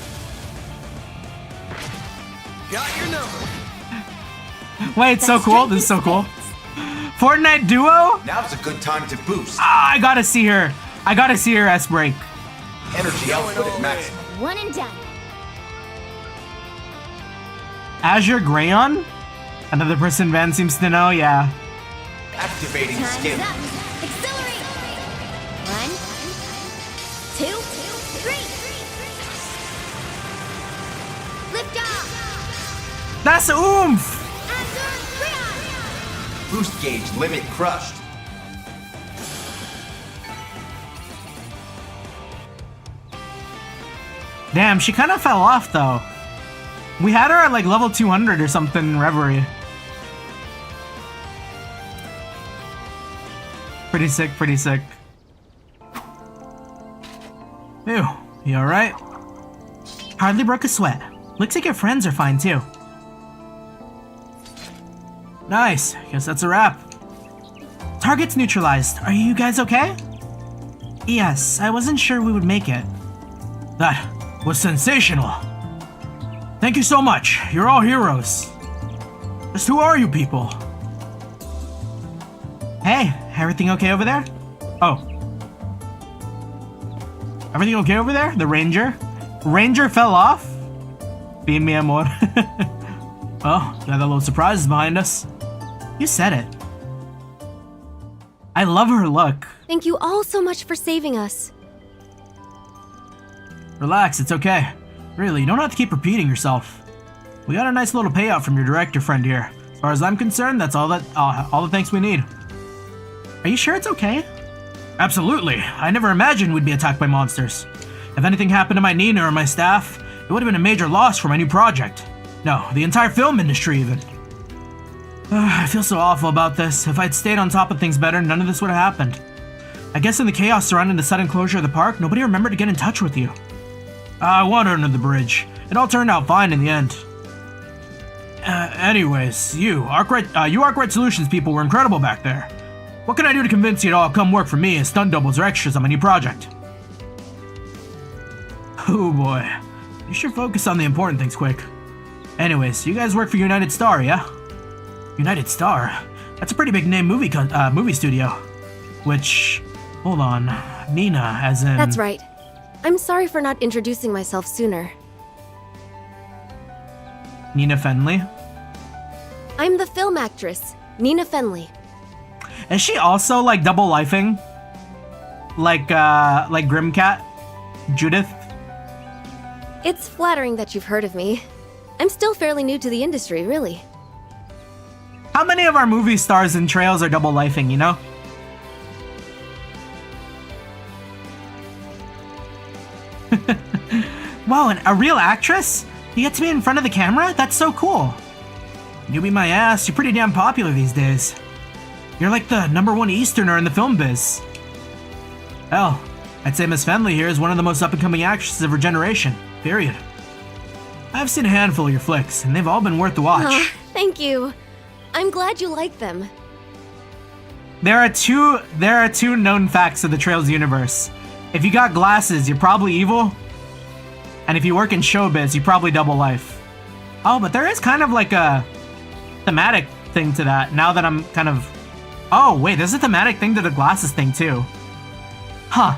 Got your number. Wait, it's so cool. This is so cool. Fortnite duo? Now's a good time to boost. Ah, I gotta see her. I gotta see her S-Break. Energy output at maximum. One and done. Azure Grayon? Another person Van seems to know, yeah. Activating Time's skin. up. Accelerate. 1, 2, 3. Lift off. That's oomph! Boost gauge limit crushed. Damn, she kind of fell off though. We had her at like level 200 or something in Reverie. Pretty sick, pretty sick. Ew, you alright? Hardly broke a sweat. Looks like your friends are fine too. Nice, guess that's a wrap. Target's neutralized. Are you guys okay? Yes, I wasn't sure we would make it. That was sensational. Thank you so much. You're all heroes. Just who are you people? Hey, everything okay over there? Oh. Everything okay over there? The ranger? Ranger fell off? Bien mi amor. Well, got that little surprise behind us. You said it. I love her look. Thank you all so much for saving us. Relax, it's okay. Really, you don't have to keep repeating yourself. We got a nice little payout from your director friend here. As far as I'm concerned, that's all the thanks we need. Are you sure it's okay? Absolutely. I never imagined we'd be attacked by monsters. If anything happened to my Nina or my staff, it would have been a major loss for my new project. No, the entire film industry even. I feel so awful about this. If I'd stayed on top of things better, none of this would have happened. I guess in the chaos surrounding the sudden closure of the park, nobody remembered to get in touch with you. I wandered under the bridge. It all turned out fine in the end. Anyways, you Arkride Solutions people were incredible back there. What can I do to convince you to all come work for me as stunt doubles or extras on my new project? Oh boy. You should focus on the important things quick. Anyways, you guys work for United Star, yeah? United Star? That's a pretty big name movie studio. Which, hold on, Nina as in... That's right. I'm sorry for not introducing myself sooner. Nina Fenley? I'm the film actress, Nina Fenley. Is she also like double lifing? Like Grimcat? Judith? It's flattering that you've heard of me. I'm still fairly new to the industry, really. How many of our movie stars and trails are double lifing, you know? Wow, a real actress? You get to be in front of the camera? That's so cool. You beat my ass, you're pretty damn popular these days. You're like the #1 Easterner in the film biz. Hell, I'd say Miss Fenley here is one of the most up-and-coming actresses of her generation, period. I've seen a handful of your flicks, and they've all been worth the watch. Thank you. I'm glad you like them. There are two known facts of the Trails universe. If you got glasses, you're probably evil. And if you work in showbiz, you probably double life. Oh, but there is kind of like a thematic thing to that. Now that I'm kind of... Oh, wait, there's a thematic thing to the glasses thing too. Huh.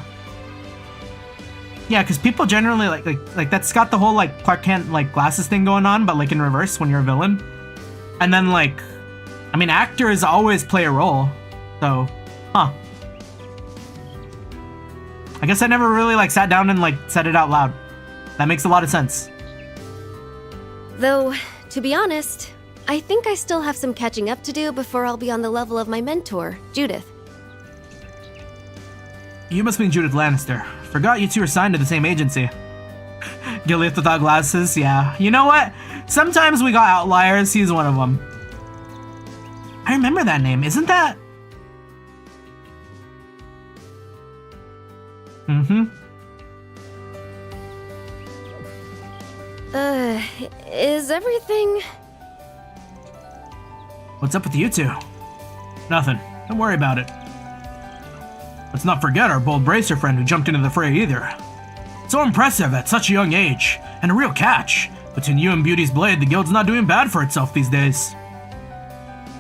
Yeah, because people generally like that's got the whole like Clark Kent like glasses thing going on, but like in reverse when you're a villain. And then like, I mean, actors always play a role. So, huh. I guess I never really like sat down and like said it out loud. That makes a lot of sense. Though, to be honest, I think I still have some catching up to do before I'll be on the level of my mentor, Judith. You must mean Judith Lannister. Forgot you two are signed to the same agency. Gilead without glasses, yeah. You know what? Sometimes we got outliers, he's one of them. I remember that name, isn't that? Mm-hmm. Is everything... What's up with you two? Nothing. Don't worry about it. Let's not forget our bold bracer friend who jumped into the fray either. So impressive at such a young age, and a real catch. Between you and Beauty's Blade, the guild's not doing bad for itself these days.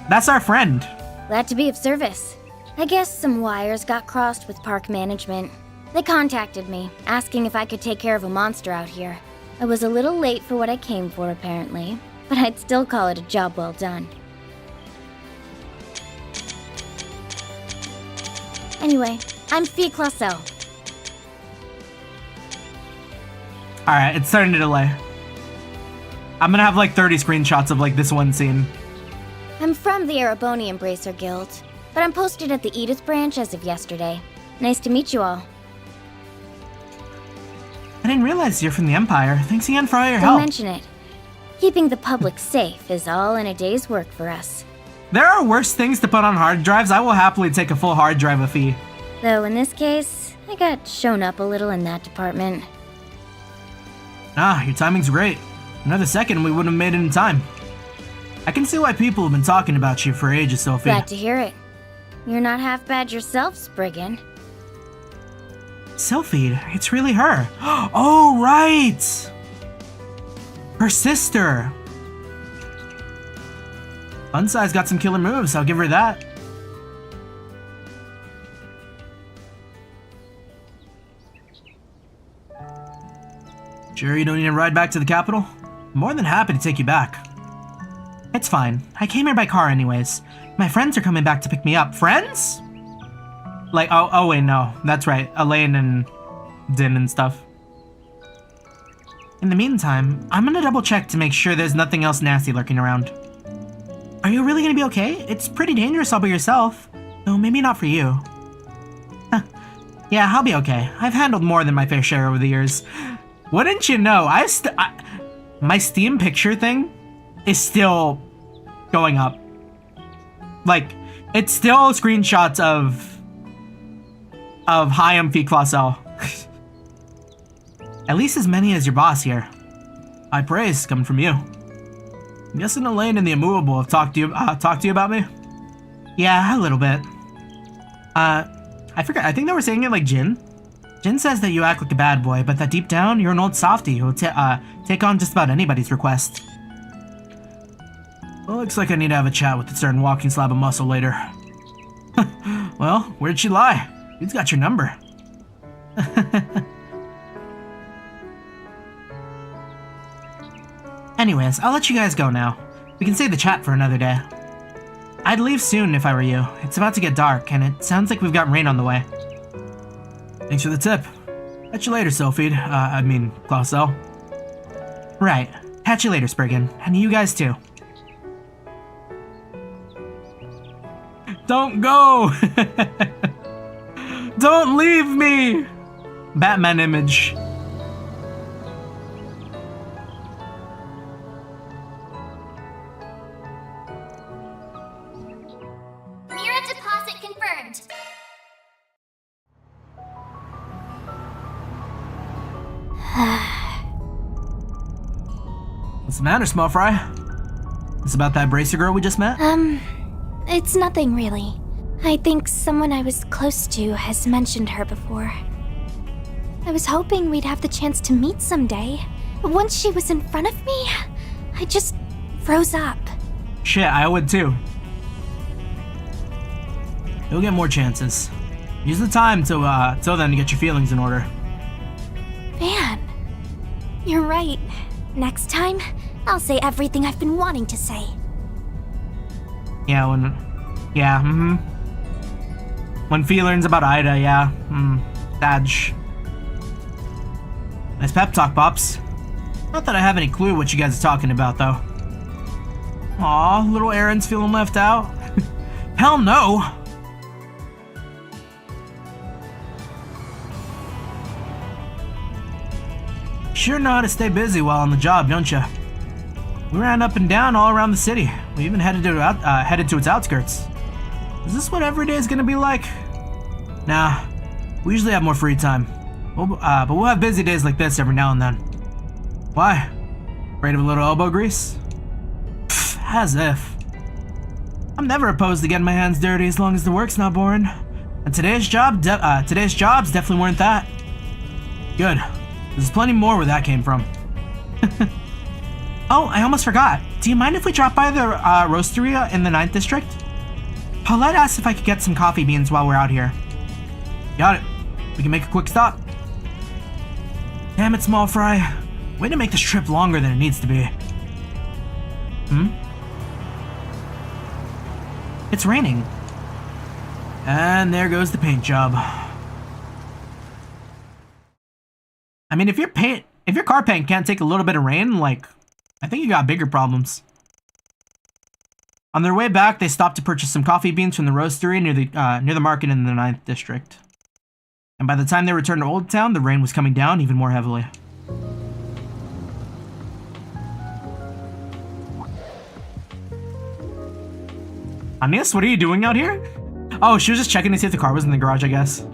That's our friend. Glad to be of service. I guess some wires got crossed with park management. They contacted me, asking if I could take care of a monster out here. I was a little late for what I came for, apparently, but I'd still call it a job well done. Anyway, I'm Fille Clausel. Alright, it's starting to delay. I'm gonna have like 30 screenshots of like this one scene. I'm from the Erebonian Bracer Guild, but I'm posted at the Edith branch as of yesterday. Nice to meet you all. I didn't realize you're from the Empire. Thanks again for all your Don't help. mention it. Keeping the public safe is all in a day's work for us. There are worse things to put on hard drives. I will happily take a full hard drive fee. Though in this case, I got shown up a little in that department. Ah, your timing's great. Another second, we wouldn't have made it in time. I can see why people have been talking about you for ages, Sophie. Glad to hear it. You're not half bad yourself, Spriggan. Sophie, it's really her. Oh, right! Her sister. Funsai's got some killer moves, I'll give her that. Sure you don't need to ride back to the capital? I'm more than happy to take you back. It's fine. I came here by car anyways. My friends are coming back to pick me up. Friends? Like, oh wait, no. That's right. Elaine and Din and stuff. In the meantime, I'm gonna double check to make sure there's nothing else nasty lurking around. Are you really gonna be okay? It's pretty dangerous all by yourself. No, maybe not for you. Yeah, I'll be okay. I've handled more than my fair share over the years. Wouldn't you know, my Steam picture thing is still going up. Like, it's still screenshots of hi, I'm Fille Clausel. At least as many as your boss here. High praise coming from you. I'm guessing Elaine and the Immovable have talked to you about me? Yeah, a little bit. I forgot, I think they were saying it like Jin. Jin says that you act like a bad boy, but that deep down, you're an old softie who'll take on just about anybody's request. Well, looks like I need to have a chat with the certain walking slab of muscle later. Well, where'd she lie? Who's got your number? Anyways, I'll let you guys go now. We can save the chat for another day. I'd leave soon if I were you. It's about to get dark, and it sounds like we've got rain on the way. Thanks for the tip. Catch you later, Sophie. Clausel. Right. Catch you later, Spriggan. And you guys too. Don't go! Don't leave me! Batman image. Mira deposit confirmed. What's the matter, small fry? It's about that bracer girl we just met? It's nothing really. I think someone I was close to has mentioned her before. I was hoping we'd have the chance to meet someday. But once she was in front of me, I just froze up. Shit, I would too. You'll get more chances. Use the time till then to get your feelings in order. Man, you're right. Next time, I'll say everything I've been wanting to say. Yeah, when Fee learns about Ida, yeah, Dodge. Nice pep talk, Pops. Not that I have any clue what you guys are talking about, though. Aw, little Aaron's feeling left out. Hell no! Sure know how to stay busy while on the job, don't ya? We ran up and down all around the city. We even headed to its outskirts. Is this what every day is gonna be like? Nah, we usually have more free time. But we'll have busy days like this every now and then. Why? Afraid of a little elbow grease? Pfft, as if. I'm never opposed to getting my hands dirty as long as the work's not boring. And today's jobs definitely weren't that. Good. There's plenty more where that came from. Oh, I almost forgot. Do you mind if we drop by the roasteria in the 9th district? Paulette asked if I could get some coffee beans while we're out here. Got it. We can make a quick stop. Damn it, small fry. Way to make this trip longer than it needs to be. It's raining. And there goes the paint job. I mean, if your car paint can't take a little bit of rain, like, I think you got bigger problems. On their way back, they stopped to purchase some coffee beans from the roastery near the market in the 9th district. And by the time they returned to Old Town, the rain was coming down even more heavily. Agnes, what are you doing out here? Oh, she was just checking to see if the car was in the garage, I guess.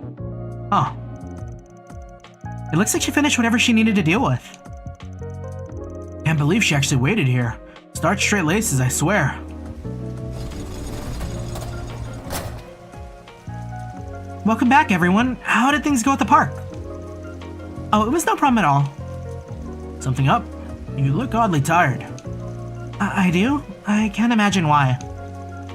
Huh. It looks like she finished whatever she needed to deal with. Can't believe she actually waited here. Starched straight laces, I swear. Welcome back, everyone. How did things go at the park? Oh, it was no problem at all. Something up? You look oddly tired. I do? I can't imagine why.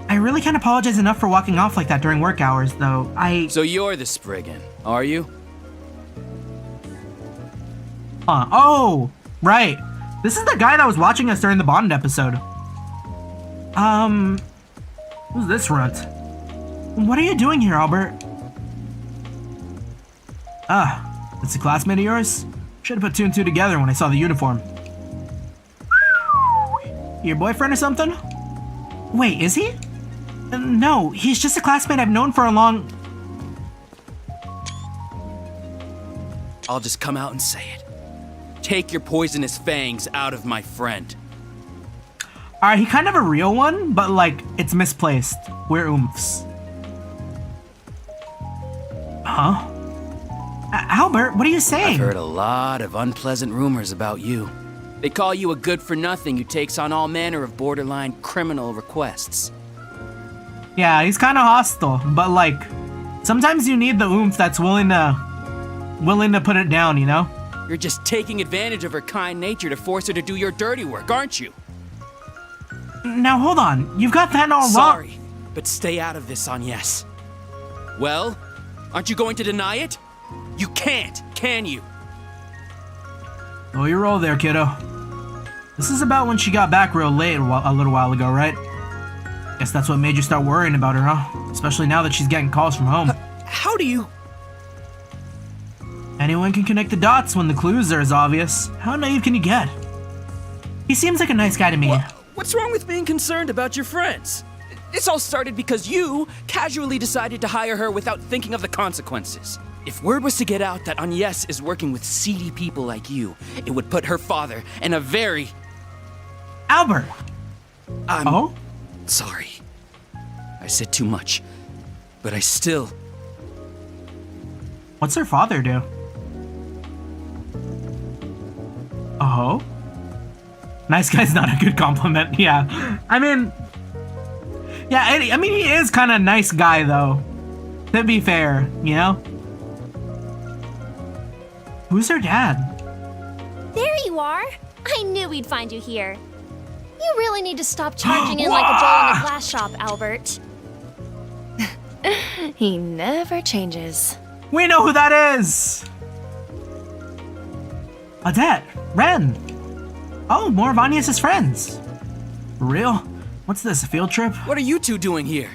I really can't apologize enough for walking off like that during work hours, though. So you're the Spriggan, are you? Oh, right. This is the guy that was watching us during the Bond episode. Who's this runt? What are you doing here, Albert? It's a classmate of yours? Should have put 2 and 2 together when I saw the uniform. Your boyfriend or something? Wait, is he? No, he's just a classmate I've known for a long... I'll just come out and say it. Take your poisonous fangs out of my friend. Alright, he kind of a real one, but like, it's misplaced. We're oomphs. Huh? Albert, what are you saying? I've heard a lot of unpleasant rumors about you. They call you a good-for-nothing who takes on all manner of borderline criminal requests. Yeah, he's kind of hostile, but like, sometimes you need the oomph that's willing to put it down, you know? You're just taking advantage of her kind nature to force her to do your dirty work, aren't you? Now hold on, you've got that all wrong. Sorry, but stay out of this, Agnes. Well, aren't you going to deny it? You can't, can you? Oh, you roll there, kiddo. This is about when she got back real late a little while ago, right? Guess that's what made you start worrying about her, huh? Especially now that she's getting calls from home. How do you... Anyone can connect the dots when the clues are as obvious. How naive can you get? He seems like a nice guy to me. What's wrong with being concerned about your friends? This all started because you casually decided to hire her without thinking of the consequences. If word was to get out that Agnes is working with seedy people like you, it would put her father in a very... Albert! I'm sorry. I said too much, but I still... What's her father do? Oh? Nice guy's not a good compliment, yeah. I mean... Yeah, I mean, he is kind of a nice guy, though. To be fair, you know? Who's her dad? There you are! I knew we'd find you here. You really need to stop charging in like a bull in a glass shop, Albert. He never changes. We know who that is! Odette, Ren. Oh, more of Agnes' friends. For real? What's this, a field trip? What are you two doing here?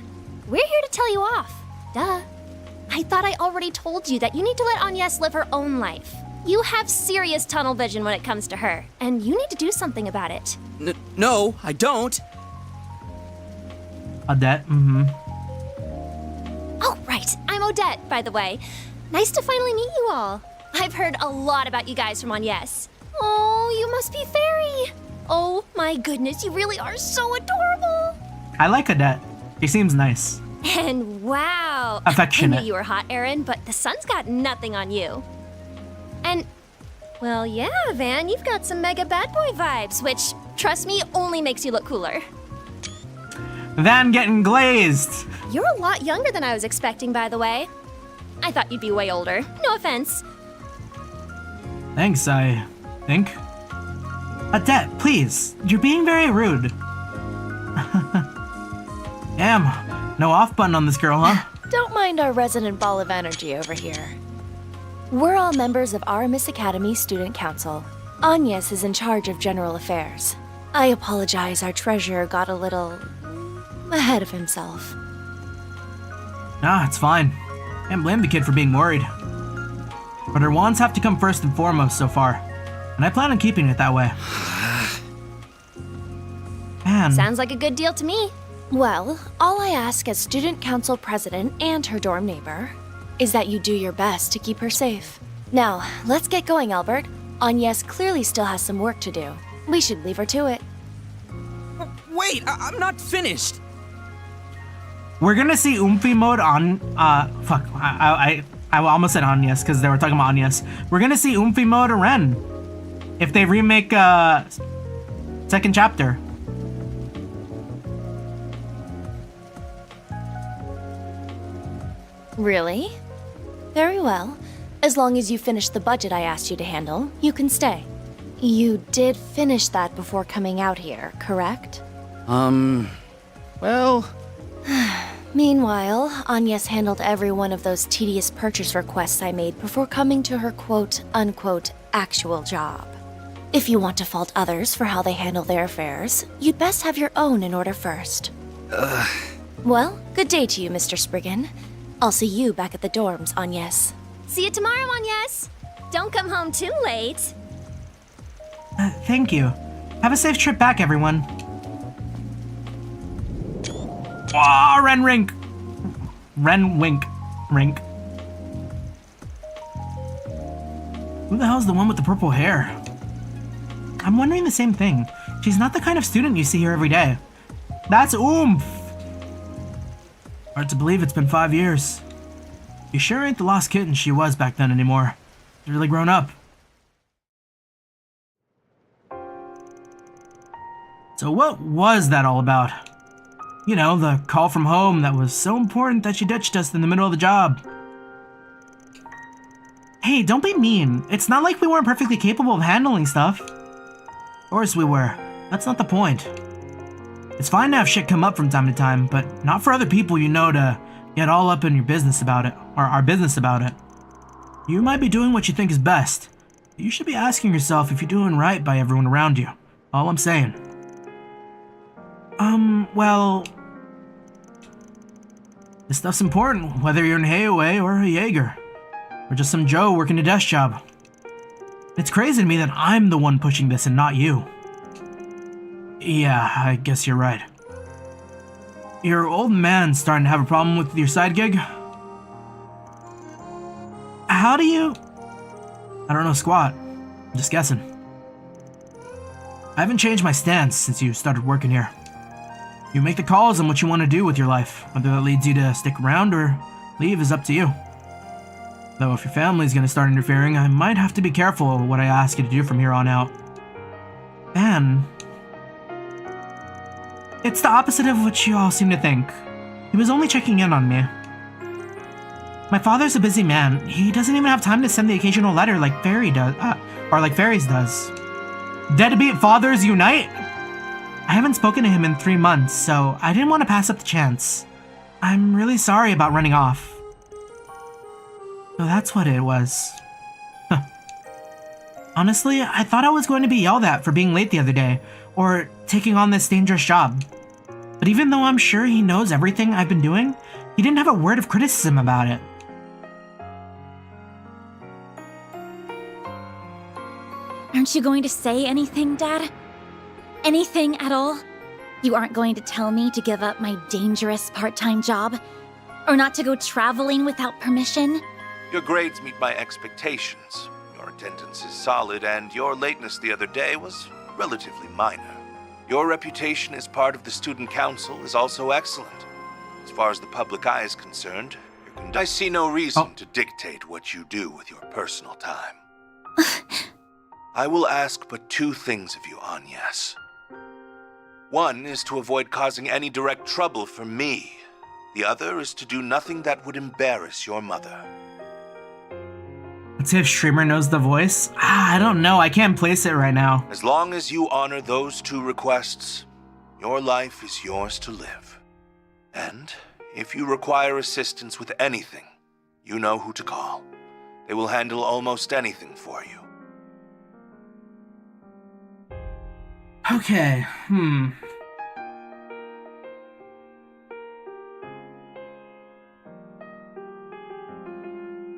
We're here to tell you off. Duh. I thought I already told you that you need to let Agnes live her own life. You have serious tunnel vision when it comes to her, and you need to do something about it. No, I don't. Odette, mm-hmm. Oh, right. I'm Odette, by the way. Nice to finally meet you all. I've heard a lot about you guys from Agnes. Oh, you must be fairy. Oh my goodness, you really are so adorable. I like Odette. She seems nice. And wow. Affectionate. I knew you were hot, Aaron, but the sun's got nothing on you. And, well, yeah, Van, you've got some mega bad boy vibes, which, trust me, only makes you look cooler. Van getting glazed. You're a lot younger than I was expecting, by the way. I thought you'd be way older. No offense. Thanks, I think. Odette, please. You're being very rude. Damn, no off button on this girl, huh? Don't mind our resident ball of energy over here. We're all members of Aramis Academy Student Council. Agnes is in charge of general affairs. I apologize, our treasurer got a little ahead of himself. Nah, it's fine. Can't blame the kid for being worried. But her wands have to come first and foremost so far. And I plan on keeping it that way. Man. Sounds like a good deal to me. Well, all I ask as student council president and her dorm neighbor is that you do your best to keep her safe. Now, let's get going, Albert. Agnes clearly still has some work to do. We should leave her to it. Wait, I'm not finished. We're gonna see Oomphy mode on, fuck, I almost said Agnes because they were talking about Agnes. We're gonna see Oomphy mode or Ren if they remake, second chapter. Really? Very well. As long as you finish the budget I asked you to handle, you can stay. You did finish that before coming out here, correct? Well... Meanwhile, Agnes handled every one of those tedious purchase requests I made before coming to her quote-unquote actual job. If you want to fault others for how they handle their affairs, you'd best have your own in order first. Well, good day to you, Mr. Spriggan. I'll see you back at the dorms, Agnes. See you tomorrow, Agnes. Don't come home too late. Thank you. Have a safe trip back, everyone. Oh, Ren Wink. Who the hell's the one with the purple hair? I'm wondering the same thing. She's not the kind of student you see here every day. That's Oomph! Hard to believe it's been 5 years. She sure ain't the lost kitten she was back then anymore. She's really grown up. So what was that all about? You know, the call from home that was so important that she ditched us in the middle of the job. Hey, don't be mean. It's not like we weren't perfectly capable of handling stuff. Of course we were. That's not the point. It's fine to have shit come up from time to time, but not for other people you know to get all up in your business about it, or our business about it. You might be doing what you think is best. But you should be asking yourself if you're doing right by everyone around you. All I'm saying. Well... This stuff's important, whether you're an Heiaway or a Jaeger. Or just some Joe working a desk job. It's crazy to me that I'm the one pushing this and not you. Yeah, I guess you're right. Your old man's starting to have a problem with your side gig? How do you... I don't know squat. I'm just guessing. I haven't changed my stance since you started working here. You make the calls on what you want to do with your life. Whether that leads you to stick around or leave is up to you. Though if your family's gonna start interfering, I might have to be careful of what I ask you to do from here on out. And... It's the opposite of what you all seem to think. He was only checking in on me. My father's a busy man. He doesn't even have time to send the occasional letter like Fairy does, or like Fairies does. Deadbeat fathers unite! I haven't spoken to him in 3 months, so I didn't want to pass up the chance. I'm really sorry about running off. So that's what it was. Huh. Honestly, I thought I was going to be yelled at for being late the other day, or taking on this dangerous job. But even though I'm sure he knows everything I've been doing, he didn't have a word of criticism about it. Aren't you going to say anything, Dad? Anything at all? You aren't going to tell me to give up my dangerous part-time job? Or not to go traveling without permission? Your grades meet my expectations. Your attendance is solid, and your lateness the other day was relatively minor. Your reputation as part of the student council is also excellent. As far as the public eye is concerned, I see no reason to dictate what you do with your personal time. I will ask but 2 things of you, Agnes. One is to avoid causing any direct trouble for me. The other is to do nothing that would embarrass your mother. Let's see if Streamer knows the voice. I don't know. I can't place it right now. As long as you honor those 2 requests, your life is yours to live. And if you require assistance with anything, you know who to call. They will handle almost anything for you. Okay,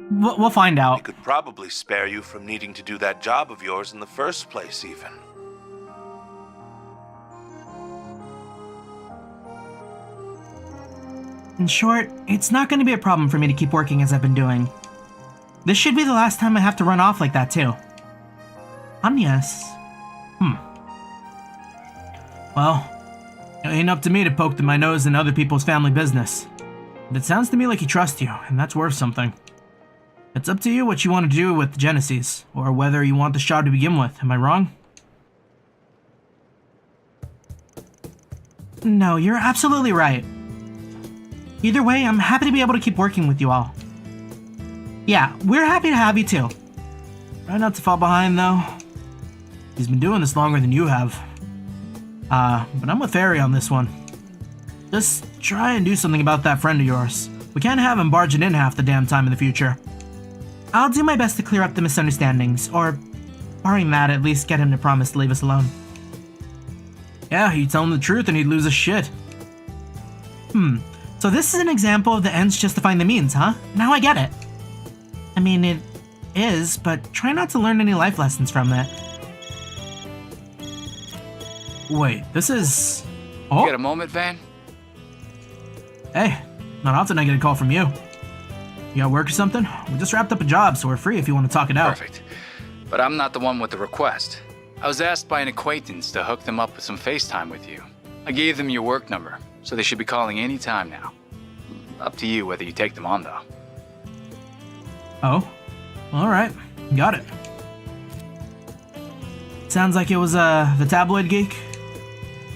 We'll find out. We could probably spare you from needing to do that job of yours in the first place, even. In short, it's not going to be a problem for me to keep working as I've been doing. This should be the last time I have to run off like that, too. Agnes. Well, it ain't up to me to poke my nose in other people's family business. But it sounds to me like he trusts you, and that's worth something. It's up to you what you want to do with the Genesis, or whether you want the job to begin with. Am I wrong? No, you're absolutely right. Either way, I'm happy to be able to keep working with you all. Yeah, we're happy to have you too. Try not to fall behind, though. He's been doing this longer than you have. But I'm with Fairy on this one. Just try and do something about that friend of yours. We can't have him barging in half the damn time in the future. I'll do my best to clear up the misunderstandings, or, barring that, at least get him to promise to leave us alone. Yeah, you tell him the truth and he'd lose his shit. So this is an example of the ends justifying the means, huh? Now I get it. I mean, it is, but try not to learn any life lessons from it. Wait, this is... You got a moment, Van? Hey, not often I get a call from you. You got work or something? We just wrapped up a job, so we're free if you want to talk it out. Perfect. But I'm not the one with the request. I was asked by an acquaintance to hook them up with some FaceTime with you. I gave them your work number, so they should be calling any time now. Up to you whether you take them on, though. Oh, alright. Got it. Sounds like it was, the tabloid geek.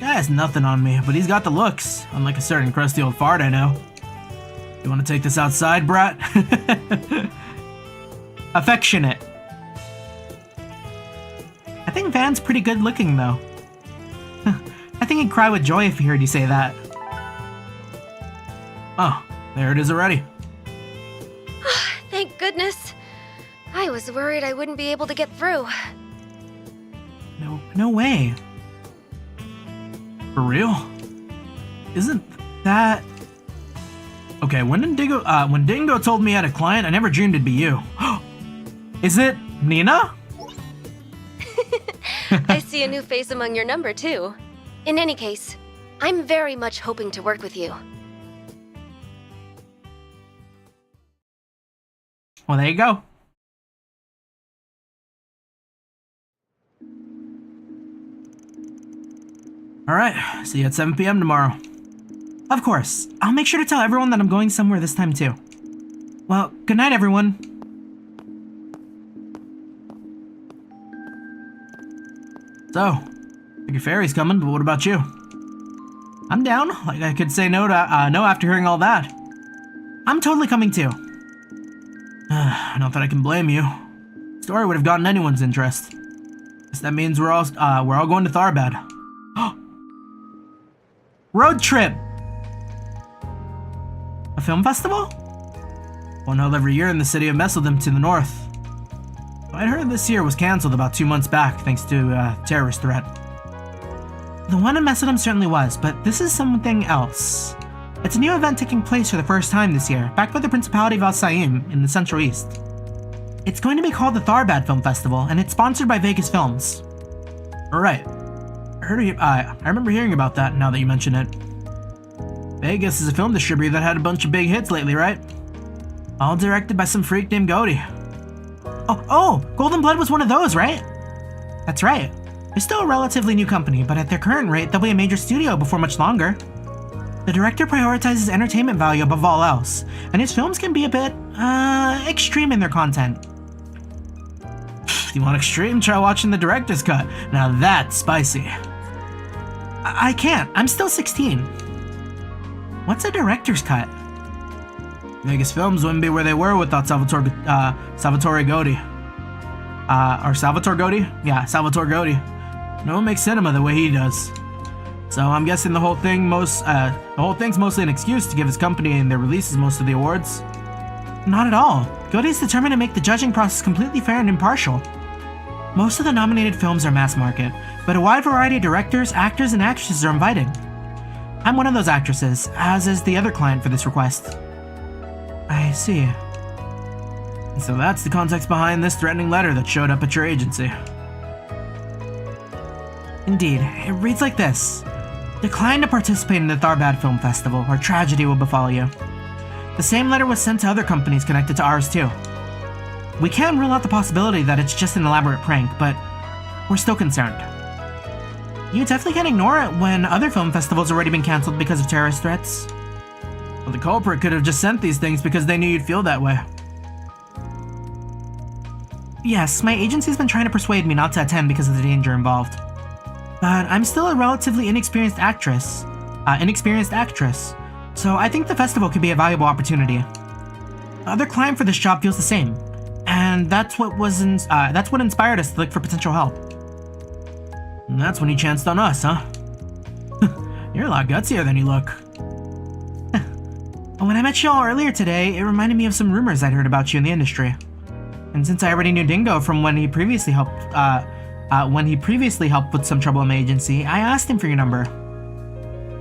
Guy has nothing on me, but he's got the looks, unlike a certain crusty old fart I know. You want to take this outside, brat? Affectionate. I think Van's pretty good looking, though. I think he'd cry with joy if he heard you say that. Oh, there it is already. Thank goodness. I was worried I wouldn't be able to get through. No way. For real? Isn't that... Okay, when Dingo told me I had a client, I never dreamed it'd be you. Is it Nina? I see a new face among your number, too. In any case, I'm very much hoping to work with you. Well, there you go. Alright, see you at 7 p.m. tomorrow. Of course, I'll make sure to tell everyone that I'm going somewhere this time too. Well, good night, everyone. So, your fairy's coming, but what about you? I'm down. Like I could say no after hearing all that. I'm totally coming too. Not that I can blame you. Story would have gotten anyone's interest. Guess that means we're all going to Tharbad. Road trip. A film festival? One held every year in the city of Messeldom to the north. I'd heard this year was cancelled about 2 months back thanks to a terrorist threat. The one in Messeldom certainly was, but this is something else. It's a new event taking place for the first time this year, backed by the Principality of Al-Saim in the Central East. It's going to be called the Tharbad Film Festival, and it's sponsored by Vegas Films. Alright. I remember hearing about that now that you mention it. Vegas is a film distributor that had a bunch of big hits lately, right? All directed by some freak named Goaty. Oh, Golden Blood was one of those, right? That's right. They're still a relatively new company, but at their current rate, they'll be a major studio before much longer. The director prioritizes entertainment value above all else, and his films can be a bit, extreme in their content. If you want extreme, try watching the director's cut. Now that's spicy. I can't. I'm still 16. What's a director's cut? Vegas Films wouldn't be where they were without Salvatore Goaty. Or Salvatore Goaty? Yeah, Salvatore Goaty. No one makes cinema the way he does. So I'm guessing the whole thing's mostly an excuse to give his company and their releases most of the awards. Not at all. Goaty's determined to make the judging process completely fair and impartial. Most of the nominated films are mass market, but a wide variety of directors, actors, and actresses are invited. I'm one of those actresses, as is the other client for this request. I see. So that's the context behind this threatening letter that showed up at your agency. Indeed, it reads like this. Decline to participate in the Tharbad Film Festival, or tragedy will befall you. The same letter was sent to other companies connected to ours too. We can't rule out the possibility that it's just an elaborate prank, but we're still concerned. You definitely can't ignore it when other film festivals have already been cancelled because of terrorist threats. Well, the culprit could have just sent these things because they knew you'd feel that way. Yes, my agency's been trying to persuade me not to attend because of the danger involved. But I'm still a relatively inexperienced actress, so I think the festival could be a valuable opportunity. The other client for this job feels the same, and that's what inspired us to look for potential help. And that's when you chanced on us, huh? You're a lot gutsier than you look. When I met you all earlier today, it reminded me of some rumors I'd heard about you in the industry. And since I already knew Dingo from when he previously helped with some trouble in my agency, I asked him for your number.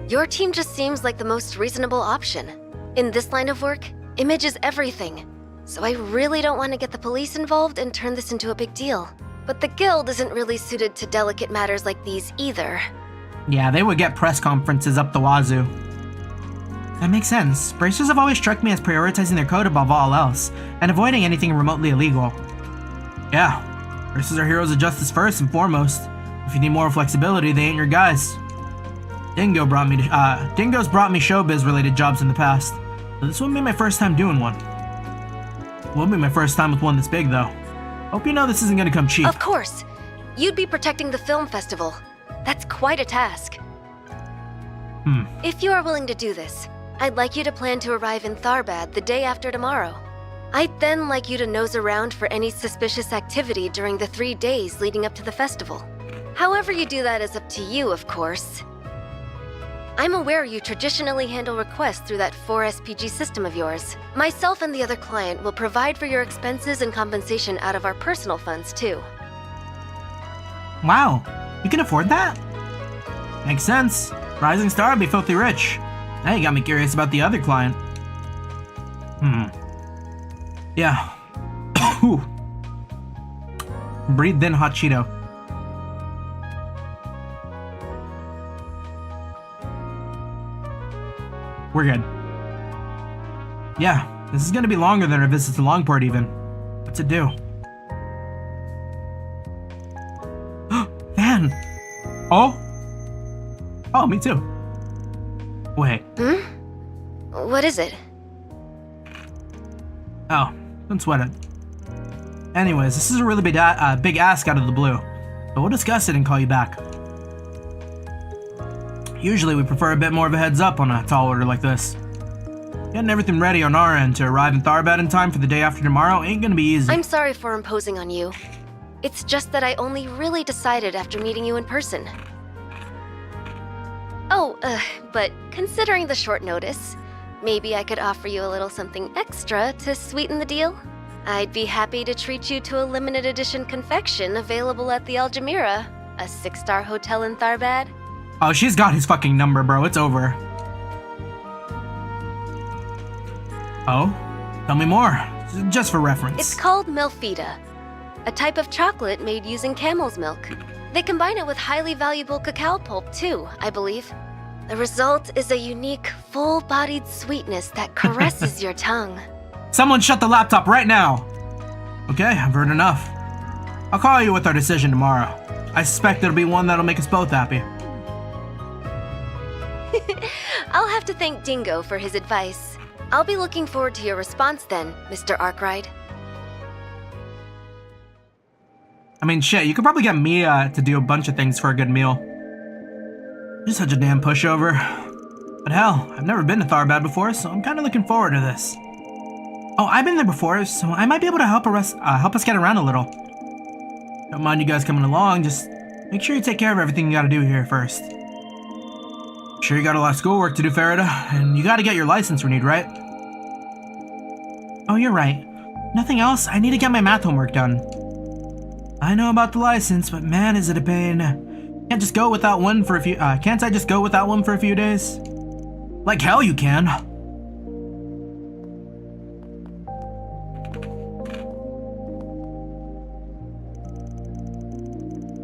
Your team just seems like the most reasonable option. In this line of work, image is everything. So I really don't want to get the police involved and turn this into a big deal. But the guild isn't really suited to delicate matters like these either. Yeah, they would get press conferences up the wazoo. That makes sense. Bracers have always struck me as prioritizing their code above all else, and avoiding anything remotely illegal. Yeah, bracers are heroes of justice first and foremost. If you need more flexibility, they ain't your guys. Dingo's brought me showbiz-related jobs in the past, so this wouldn't be my first time doing one. It will be my first time with one this big, though. Hope you know this isn't gonna come cheap. Of course. You'd be protecting the film festival. That's quite a task. If you are willing to do this, I'd like you to plan to arrive in Tharbad the day after tomorrow. I'd then like you to nose around for any suspicious activity during the 3 days leading up to the festival. However you do that is up to you, of course. I'm aware you traditionally handle requests through that 4SPG system of yours. Myself and the other client will provide for your expenses and compensation out of our personal funds, too. Wow, you can afford that? Makes sense. Rising star would be filthy rich. Now you got me curious about the other client. Yeah. Breathe in hot Cheeto. We're good. Yeah, this is gonna be longer than our visit to Longport even. What's it do? Van! Oh? Oh, me too. Wait. What is it? Oh, don't sweat it. Anyways, this is a really big ask out of the blue, but we'll discuss it and call you back. Usually we prefer a bit more of a heads up on a tall order like this. Getting everything ready on our end to arrive in Tharbad in time for the day after tomorrow ain't gonna be easy. I'm sorry for imposing on you. It's just that I only really decided after meeting you in person. Oh, but considering the short notice, maybe I could offer you a little something extra to sweeten the deal? I'd be happy to treat you to a limited edition confection available at the Algemira, a 6-star hotel in Tharbad. Oh, she's got his fucking number, bro. It's over. Oh? Tell me more. Just for reference. It's called Melfita, a type of chocolate made using camel's milk. They combine it with highly valuable cacao pulp too, I believe. The result is a unique, full-bodied sweetness that caresses your tongue. Someone shut the laptop right now! Okay, I've heard enough. I'll call you with our decision tomorrow. I suspect it'll be one that'll make us both happy. I'll have to thank Dingo for his advice. I'll be looking forward to your response then, Mr. Arkride. I mean, shit, you could probably get Mia to do a bunch of things for a good meal. You're such a damn pushover. But hell, I've never been to Tharbad before, so I'm kind of looking forward to this. Oh, I've been there before, so I might be able to help us get around a little. Don't mind you guys coming along, just make sure you take care of everything you gotta do here first. Sure you got a lot of schoolwork to do, Farida, and you gotta get your license renewed, right? Oh, you're right. Nothing else, I need to get my math homework done. I know about the license, but man, is it a pain. Can't I just go without one for a few days? Like hell you can.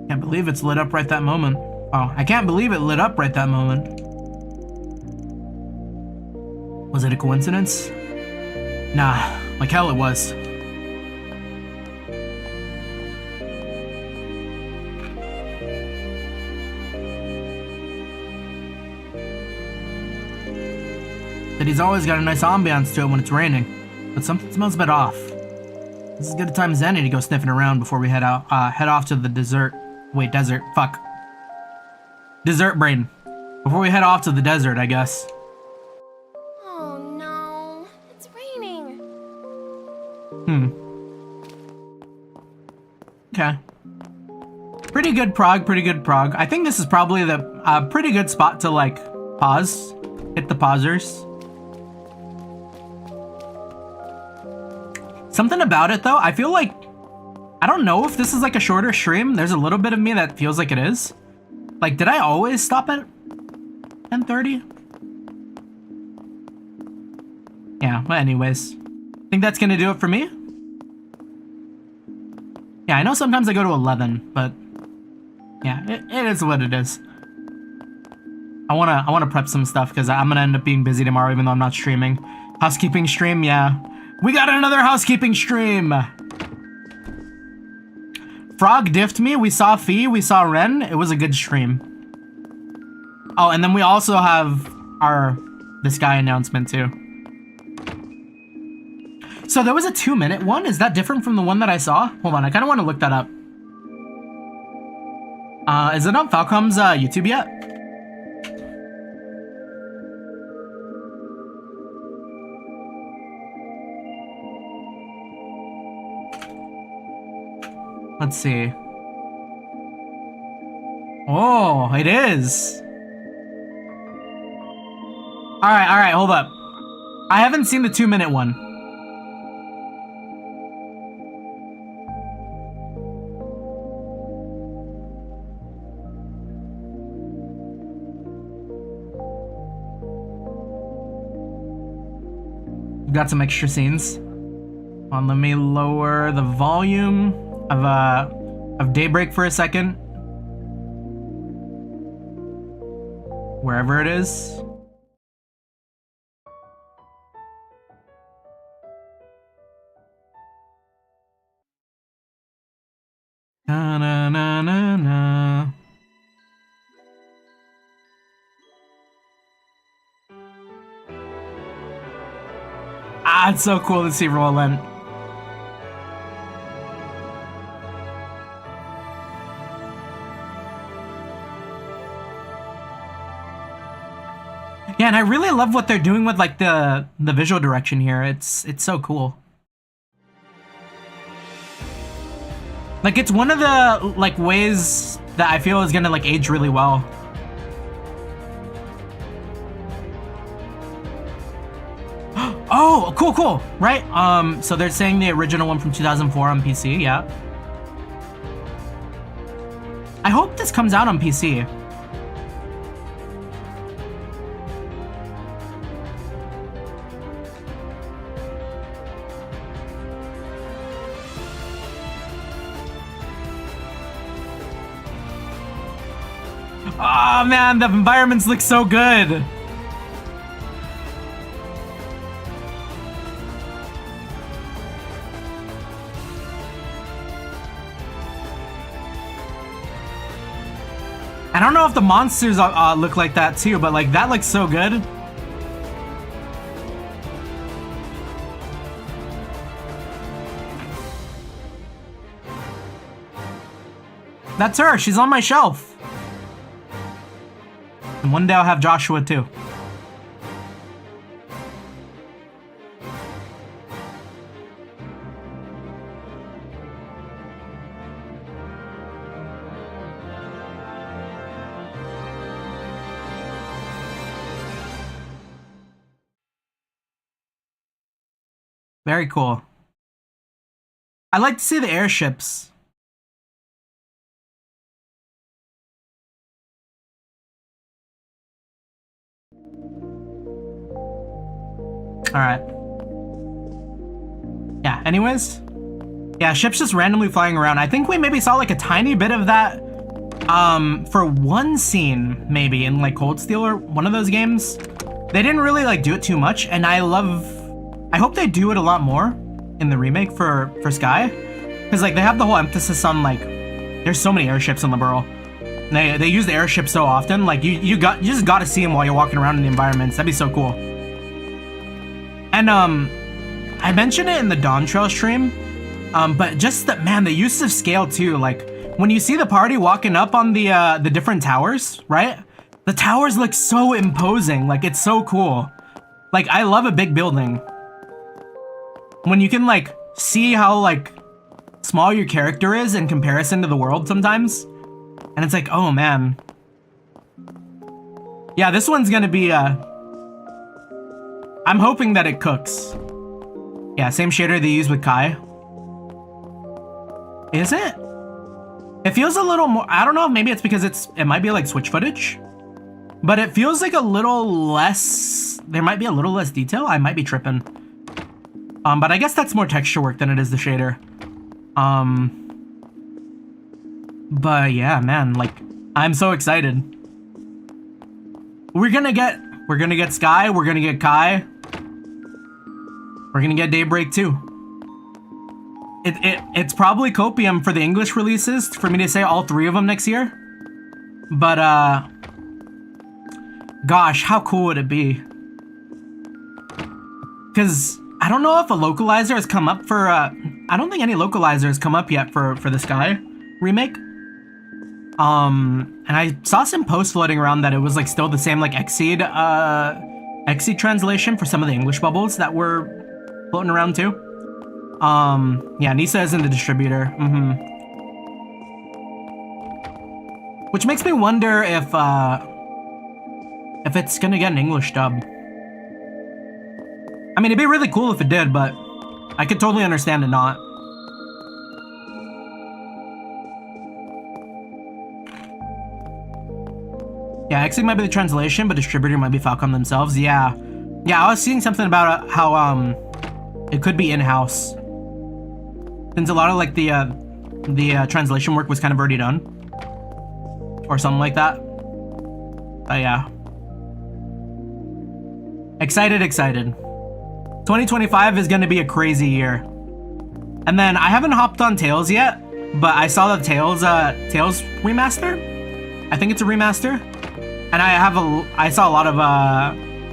Can't believe it's lit up right that moment. Oh, I can't believe it lit up right that moment. Was it a coincidence? Nah, like hell it was. City's always got a nice ambiance to it when it's raining, but something smells a bit off. This is as good a time as any to go sniffing around before we head off to the desert. Wait, desert. Fuck. Desert brain. Before we head off to the desert, I guess. Oh no, it's raining. Okay. Pretty good prog. I think this is probably the pretty good spot to like pause. Hit the pausers. Something about it though, I feel like, I don't know if this is like a shorter stream. There's a little bit of me that feels like it is. Like, did I always stop at 10:30? Yeah, but anyways. Think that's gonna do it for me? Yeah, I know sometimes I go to 11, but yeah, it is what it is. I wanna prep some stuff because I'm gonna end up being busy tomorrow even though I'm not streaming. Housekeeping stream, yeah. We got another housekeeping stream! Frog diffed me, we saw Fee, we saw Ren. It was a good stream. Oh, and then we also have this guy announcement too. So there was a 2-minute one? Is that different from the one that I saw? Hold on, I kind of want to look that up. Is it on Falcom's YouTube yet? Let's see. Oh, it is. Alright, hold up. I haven't seen the 2-minute one. Got some extra scenes. Hold on, let me lower the volume of Daybreak for a second. Wherever it is. Na na na na na. Ah, it's so cool to see Roland. I really love what they're doing with like the visual direction here. It's so cool. Like it's one of the like ways that I feel is gonna like age really well. Oh, cool, right? So they're saying the original one from 2004 on PC, yeah. I hope this comes out on PC. Oh man, the environments look so good. I don't know if the monsters look like that too, but like that looks so good. That's her, she's on my shelf. And one day I'll have Joshua too. Very cool. I like to see the airships. Alright. Yeah, anyways. Yeah, ships just randomly flying around. I think we maybe saw like a tiny bit of that for one scene, maybe, in like Cold Steel or one of those games. They didn't really like do it too much, and I hope they do it a lot more in the remake for Sky. Because like they have the whole emphasis on like there's so many airships in Liberl. They use the airship so often, like you just gotta see them while you're walking around in the environments. That'd be so cool. And I mentioned it in the Dawn Trail stream, but just that, man, the use of scale too. Like when you see the party walking up on the different towers, right? The towers look so imposing. Like it's so cool. Like I love a big building. When you can like see how like small your character is in comparison to the world sometimes, and it's like, oh man. Yeah, this one's gonna be I'm hoping that it cooks. Yeah, same shader they use with Kai. Is it? It feels a little more, I don't know, maybe it's because it might be like Switch footage, but it feels like a little less, there might be a little less detail. I might be tripping. But I guess that's more texture work than it is the shader. But yeah, man, like I'm so excited. We're gonna get Sky, we're gonna get Kai. We're gonna get Daybreak too. It's probably copium for the English releases for me to say all three of them next year. But gosh, how cool would it be? Cause I don't know if a localizer has come up for I don't think any localizer has come up yet for the Sky remake. And I saw some posts floating around that it was like still the same like Exceed translation for some of the English bubbles that were floating around too. Yeah, Nisa isn't the distributor. Which makes me wonder if it's gonna get an English dub. I mean, it'd be really cool if it did, but I could totally understand it not. Yeah, Exceed might be the translation, but distributor might be Falcom themselves. Yeah, I was seeing something about how it could be in-house, since a lot of like the translation work was kind of already done, or something like that. But yeah, excited. 2025 is going to be a crazy year. And then I haven't hopped on Tales yet, but I saw the Tales remaster. I think it's a remaster. And I saw a lot of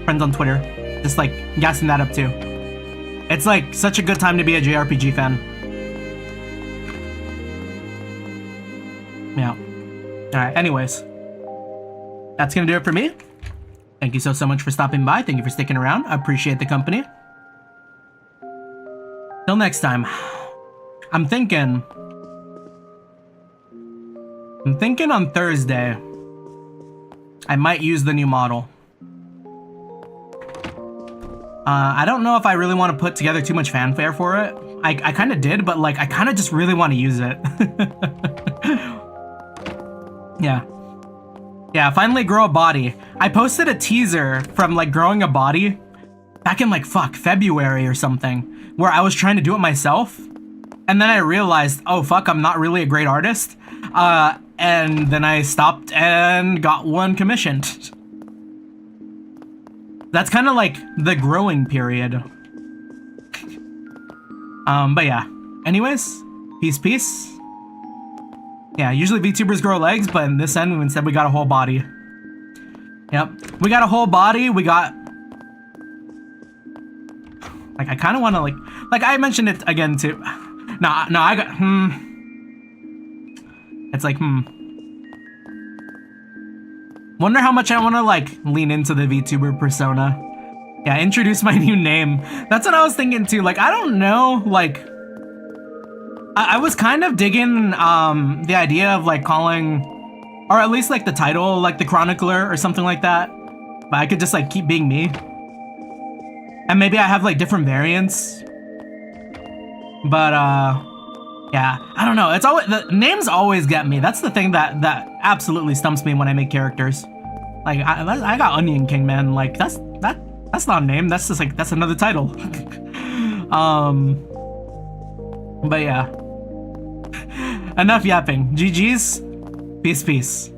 friends on Twitter just like gassing that up too. It's like such a good time to be a JRPG fan. Yeah. All right. Anyways, that's gonna do it for me. Thank you so much for stopping by. Thank you for sticking around. I appreciate the company. Till next time. I'm thinking on Thursday, I might use the new model. I don't know if I really want to put together too much fanfare for it. I kind of did, but like I kind of just really want to use it. Yeah, finally grow a body. I posted a teaser from like growing a body back in like February or something, where I was trying to do it myself. And then I realized, oh fuck, I'm not really a great artist. And then I stopped and got one commissioned. That's kind of like the growing period. But yeah. Anyways, peace. Yeah, usually VTubers grow legs, but in this end, instead we got a whole body. Yep, we got a whole body. We got... Like, I kind of want to, like I mentioned it again, too. No, I got, It's like, Wonder how much I want to, like, lean into the VTuber persona. Yeah, introduce my new name. That's what I was thinking, too. Like, I don't know, like... I was kind of digging, the idea of, like, calling... Or at least, like, the title, like, the Chronicler or something like that. But I could just, like, keep being me. And maybe I have, like, different variants. But, yeah, I don't know. It's always... The names always get me. That's the thing that absolutely stumps me when I make characters. Like, I got Onion King, man. Like, that's not a name. That's just, like, that's another title. But, yeah. Enough yapping. GG's. Peace.